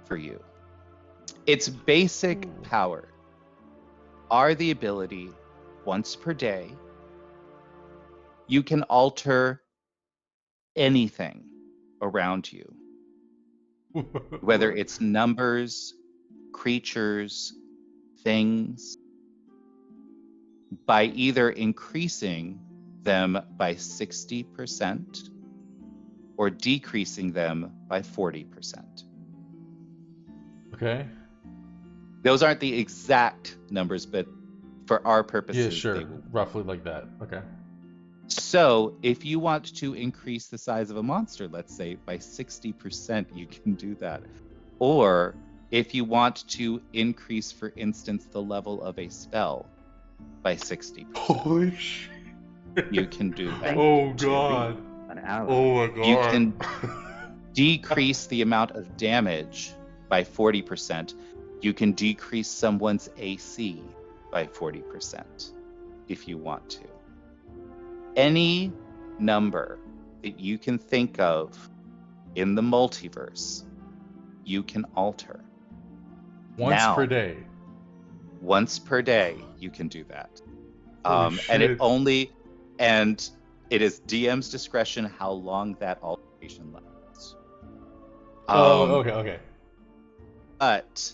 for you. Its basic power are the ability, once per day, you can alter anything around you. Whether it's numbers, creatures, things, by either increasing them by 60% or decreasing them by 40%. Okay. Those aren't the exact numbers, but for our purposes, Yeah, sure. they will. Roughly like that. Okay. So if you want to increase the size of a monster, let's say by 60%, you can do that. Or if you want to increase, for instance, the level of a spell by 60%, Holy shit. you can do that. Thank Oh to god. An ally. Oh my god. You can decrease the amount of damage by 40%. You can decrease someone's AC by 40% if you want to. Any number that you can think of in the multiverse, you can alter. Once Now, per day. once per day, you can do that. Holy And shit. it is DM's discretion how long that alteration lasts. Okay. But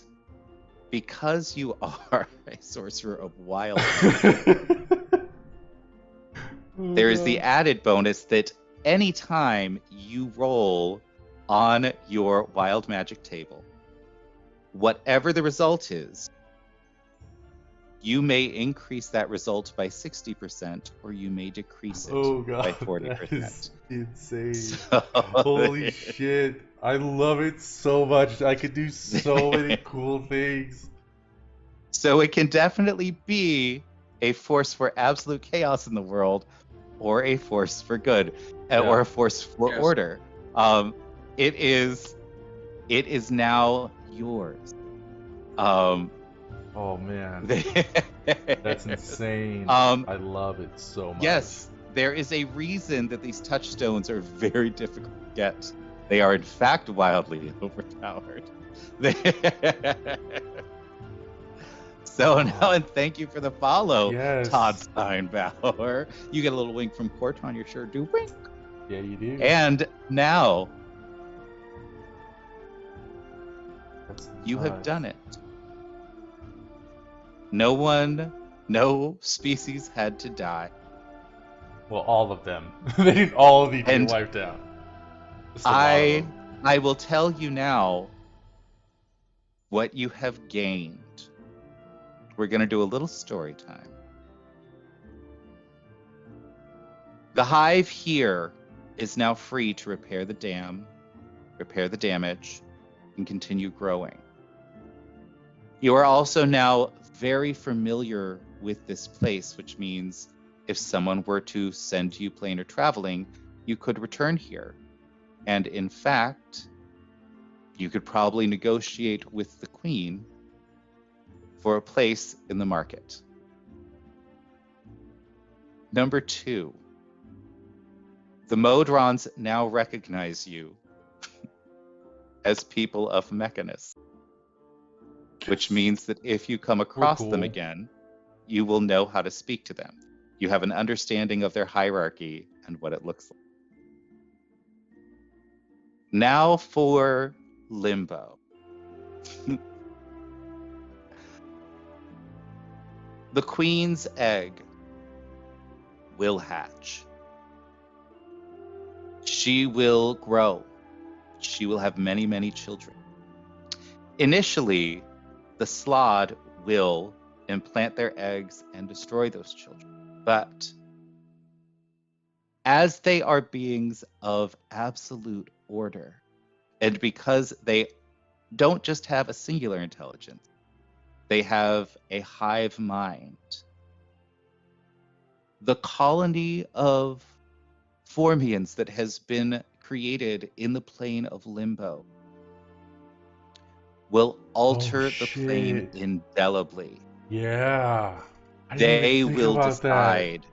because you are a sorcerer of wild, there is the added bonus that anytime you roll on your wild magic table, whatever the result is, you may increase that result by 60% or you may decrease it by 40%. That is insane. So, Holy shit. I love it so much. I could do so many cool things. So it can definitely be a force for absolute chaos in the world, or a force for good, or a force for Yes. order. It is now yours. Oh man. That's insane. Um, I love it so much. Yes, there is a reason that these touchstones are very difficult to get. They are in fact wildly overpowered. So now, and thank you for the follow, Yes. Todd Steinbauer. You get a little wink from Corton, you sure do. Wink. Yeah, you do. And now That's you have nuts. done it. No species had to die. Well, all of them. They didn't all need to And get wiped out. Just a lot of them. I will tell you now what you have gained. We're going to do a little story time. The hive here is now free to repair the dam, repair the damage, and continue growing. You are also now very familiar with this place, which means if someone were to send you plane or traveling, you could return here. And in fact, you could probably negotiate with the queen for a place in the market. Number 2, the Modrons now recognize you as people of Mechanus, which means that if you come across them cool. again, you will know how to speak to them. You have an understanding of their hierarchy and what it looks like. Now for Limbo. The queen's egg will hatch. She will grow. She will have many, many children. Initially, the Slod will implant their eggs and destroy those children. But as they are beings of absolute order, and because they don't just have a singular intelligence, they have a hive mind. The colony of Formians that has been created in the plane of Limbo will alter the plane shit. indelibly. Yeah. I didn't They even think will about decide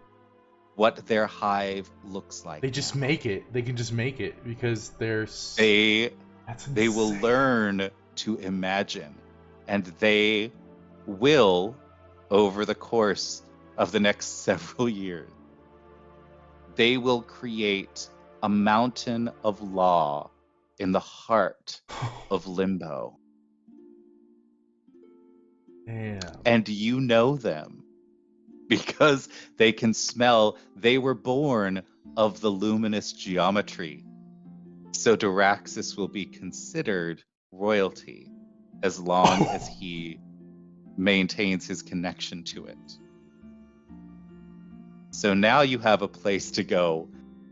what their hive looks like. that. They just now. make it. They can just make it because they're. That's They will insane. learn to imagine, and they will, over the course of the next several years, they will create a mountain of law in the heart of Limbo. Damn. And you know them because they can smell. They were born of the luminous geometry. So Duraxis will be considered royalty as long as he maintains his connection to it. So now you have a place to go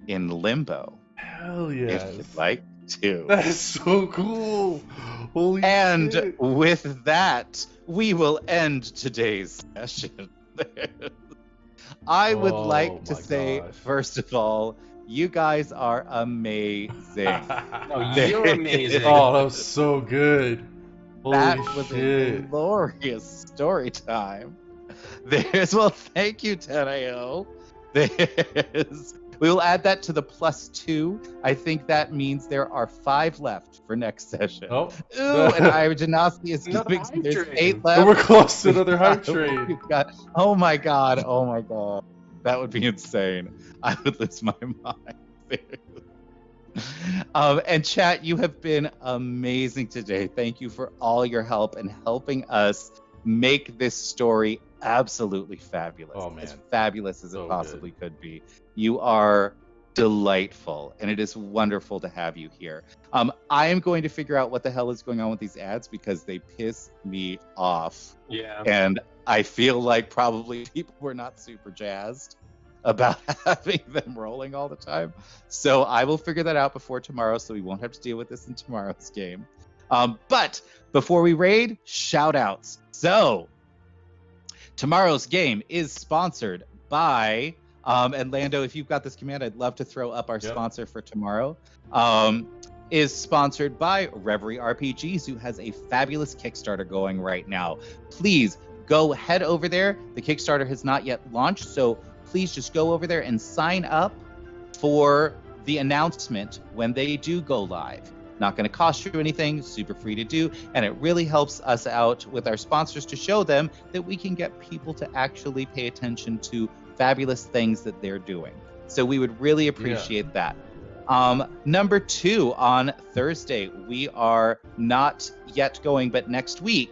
in limbo Hell if yes. you'd like to. That is so cool. Holy And shit. with that, we will end today's session. I would Oh like to my say, gosh. first of all, you guys are amazing. No, you're amazing. Oh, that was so good. That Holy was shit. a glorious story time. Well, thank you, 10AO. We will add that to the +2. I think that means there are 5 left for next session. Oh. Ooh, and Ira Janowski is Another giving hype there's train. 8 And left. we're close to another hype We've train. got- oh my god. That would be insane. I would lose my mind. And chat, you have been amazing today. Thank you for all your help in helping us make this story absolutely fabulous. Oh, man. As fabulous as So it good. possibly could be. You are delightful, and it is wonderful to have you here. I am going to figure out what the hell is going on with these ads because they piss me off. Yeah. And I feel like probably people were not super jazzed about having them rolling all the time. So I will figure that out before tomorrow so we won't have to deal with this in tomorrow's game. But before we raid, shout outs. So tomorrow's game is sponsored by, and Lando, if you've got this command, I'd love to throw up our sponsor for tomorrow. Is sponsored by Reverie RPGs, who has a fabulous Kickstarter going right now. Please go head over there. The Kickstarter has not yet launched, so please just go over there and sign up for the announcement when they do go live. Not going to cost you anything, super free to do, and it really helps us out with our sponsors to show them that we can get people to actually pay attention to fabulous things that they're doing. So we would really appreciate that. Number 2, on Thursday, we are not yet going, but next week,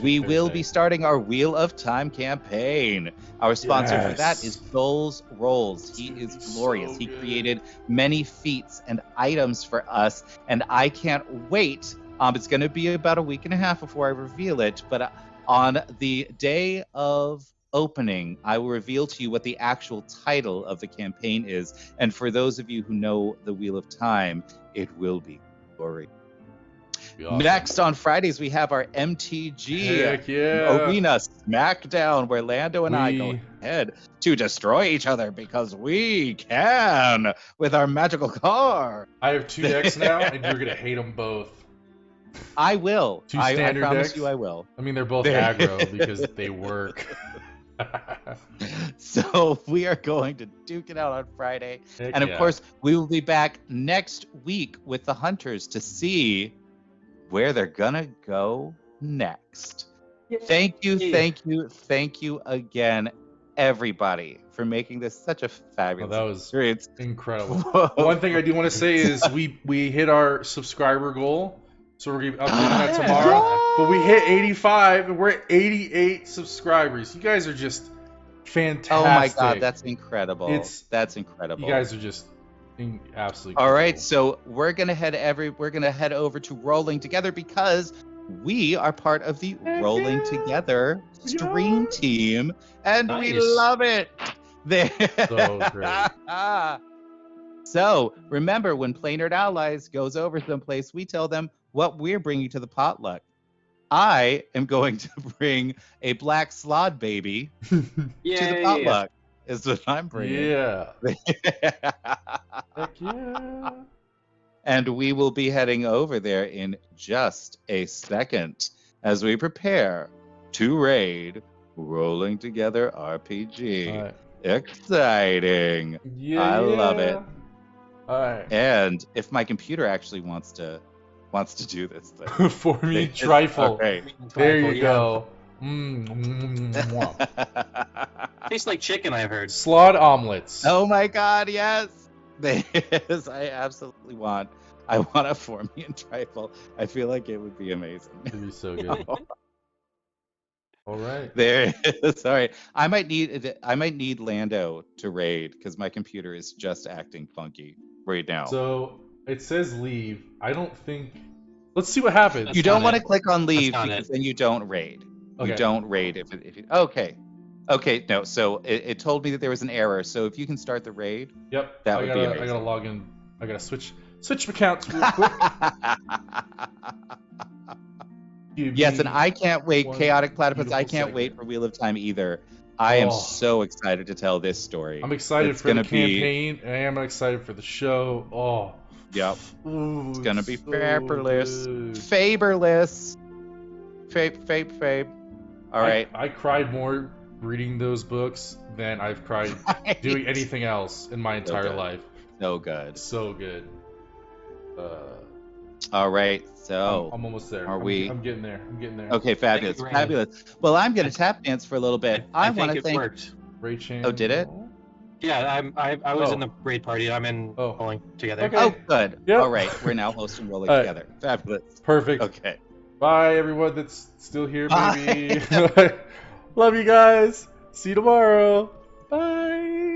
we will be starting our Wheel of Time campaign. Our sponsor for that is Souls Rolls. He is glorious. So he good. created many feats and items for us, and I can't wait. It's going to be about a week and a half before I reveal it, but on the day of opening, I will reveal to you what the actual title of the campaign is. And for those of you who know the Wheel of Time, it will be glory. Awesome. Next on Fridays, we have our MTG Heck yeah. Arena Smackdown, where Lando and I go head to destroy each other because we can with our magical car. I have 2 decks now, and you're gonna hate them both. I will. 2 I standard promise decks? you I will. I mean, they're both aggro because they work. So we are going to duke it out on Friday. Heck And of yeah. course, we will be back next week with the Hunters to see where they're gonna go next. Thank you again, everybody, for making this such a fabulous that was experience. incredible. One thing I do want to say is we hit our subscriber goal, so we're gonna be updating that tomorrow. But we hit 85, and we're at 88 subscribers. You guys are just fantastic. Oh my god, that's incredible. That's incredible. You guys are just absolutely all right. incredible. So we're gonna head over to Rolling Together because we are part of the Rolling Together stream team, and we Nice. love it. So great. So remember, when Play Nerd Allies goes over someplace, we tell them what we're bringing to the potluck. I am going to bring a black slod baby to the potluck. Is what I'm bringing. Yeah. Heck yeah. And we will be heading over there in just a second as we prepare to raid Rolling Together RPG. All right. Exciting. Yeah. I love it. All right. And if my computer actually wants to do this thing. For me, trifle. Okay. There you Yeah. go. Tastes like chicken, I've heard. Slod omelets. Oh my god, yes. This I absolutely want. I want a for me and trifle. I feel like it would be amazing. It'd be so good. All right. There it is. All right. I might need Lando to raid because my computer is just acting funky right now. So it says leave. I don't think. Let's see what happens. you That's don't not want to it. click on leave not because it. then you don't raid. Okay. You don't raid if it. Okay. Okay. No. So it told me that there was an error. So if you can start the raid, Yep. that I would gotta be I gotta amazing. log in. I gotta switch accounts real quick. Give Yes, and me I can't wait. one Chaotic Platypus. I beautiful can't wait second. for Wheel of Time either. I am Oh. so excited to tell this story. I'm excited It's for the gonna be. campaign, and I am excited for the show. Oh. Yep. Ooh, It's gonna be so fabulous. good. Fabulous. Fabe. All right. I cried more reading those books than I've cried doing anything else in my entire good. life. So good. So good. All right. So I'm almost there. are we? I'm getting there. I'm getting there. Okay, fabulous, Rain. fabulous. Well, I'm gonna tap dance for a little bit. I want think to it thank. worked. Ray Channel. Oh, did it? Yeah, I was Oh. in the raid party. I'm in Oh. rolling together. Okay. Oh, good. Yep. All right. We're now hosting rolling All right. together. Fabulous. Perfect. Okay. Bye, everyone that's still here, Bye. baby. Love you guys. See you tomorrow. Bye.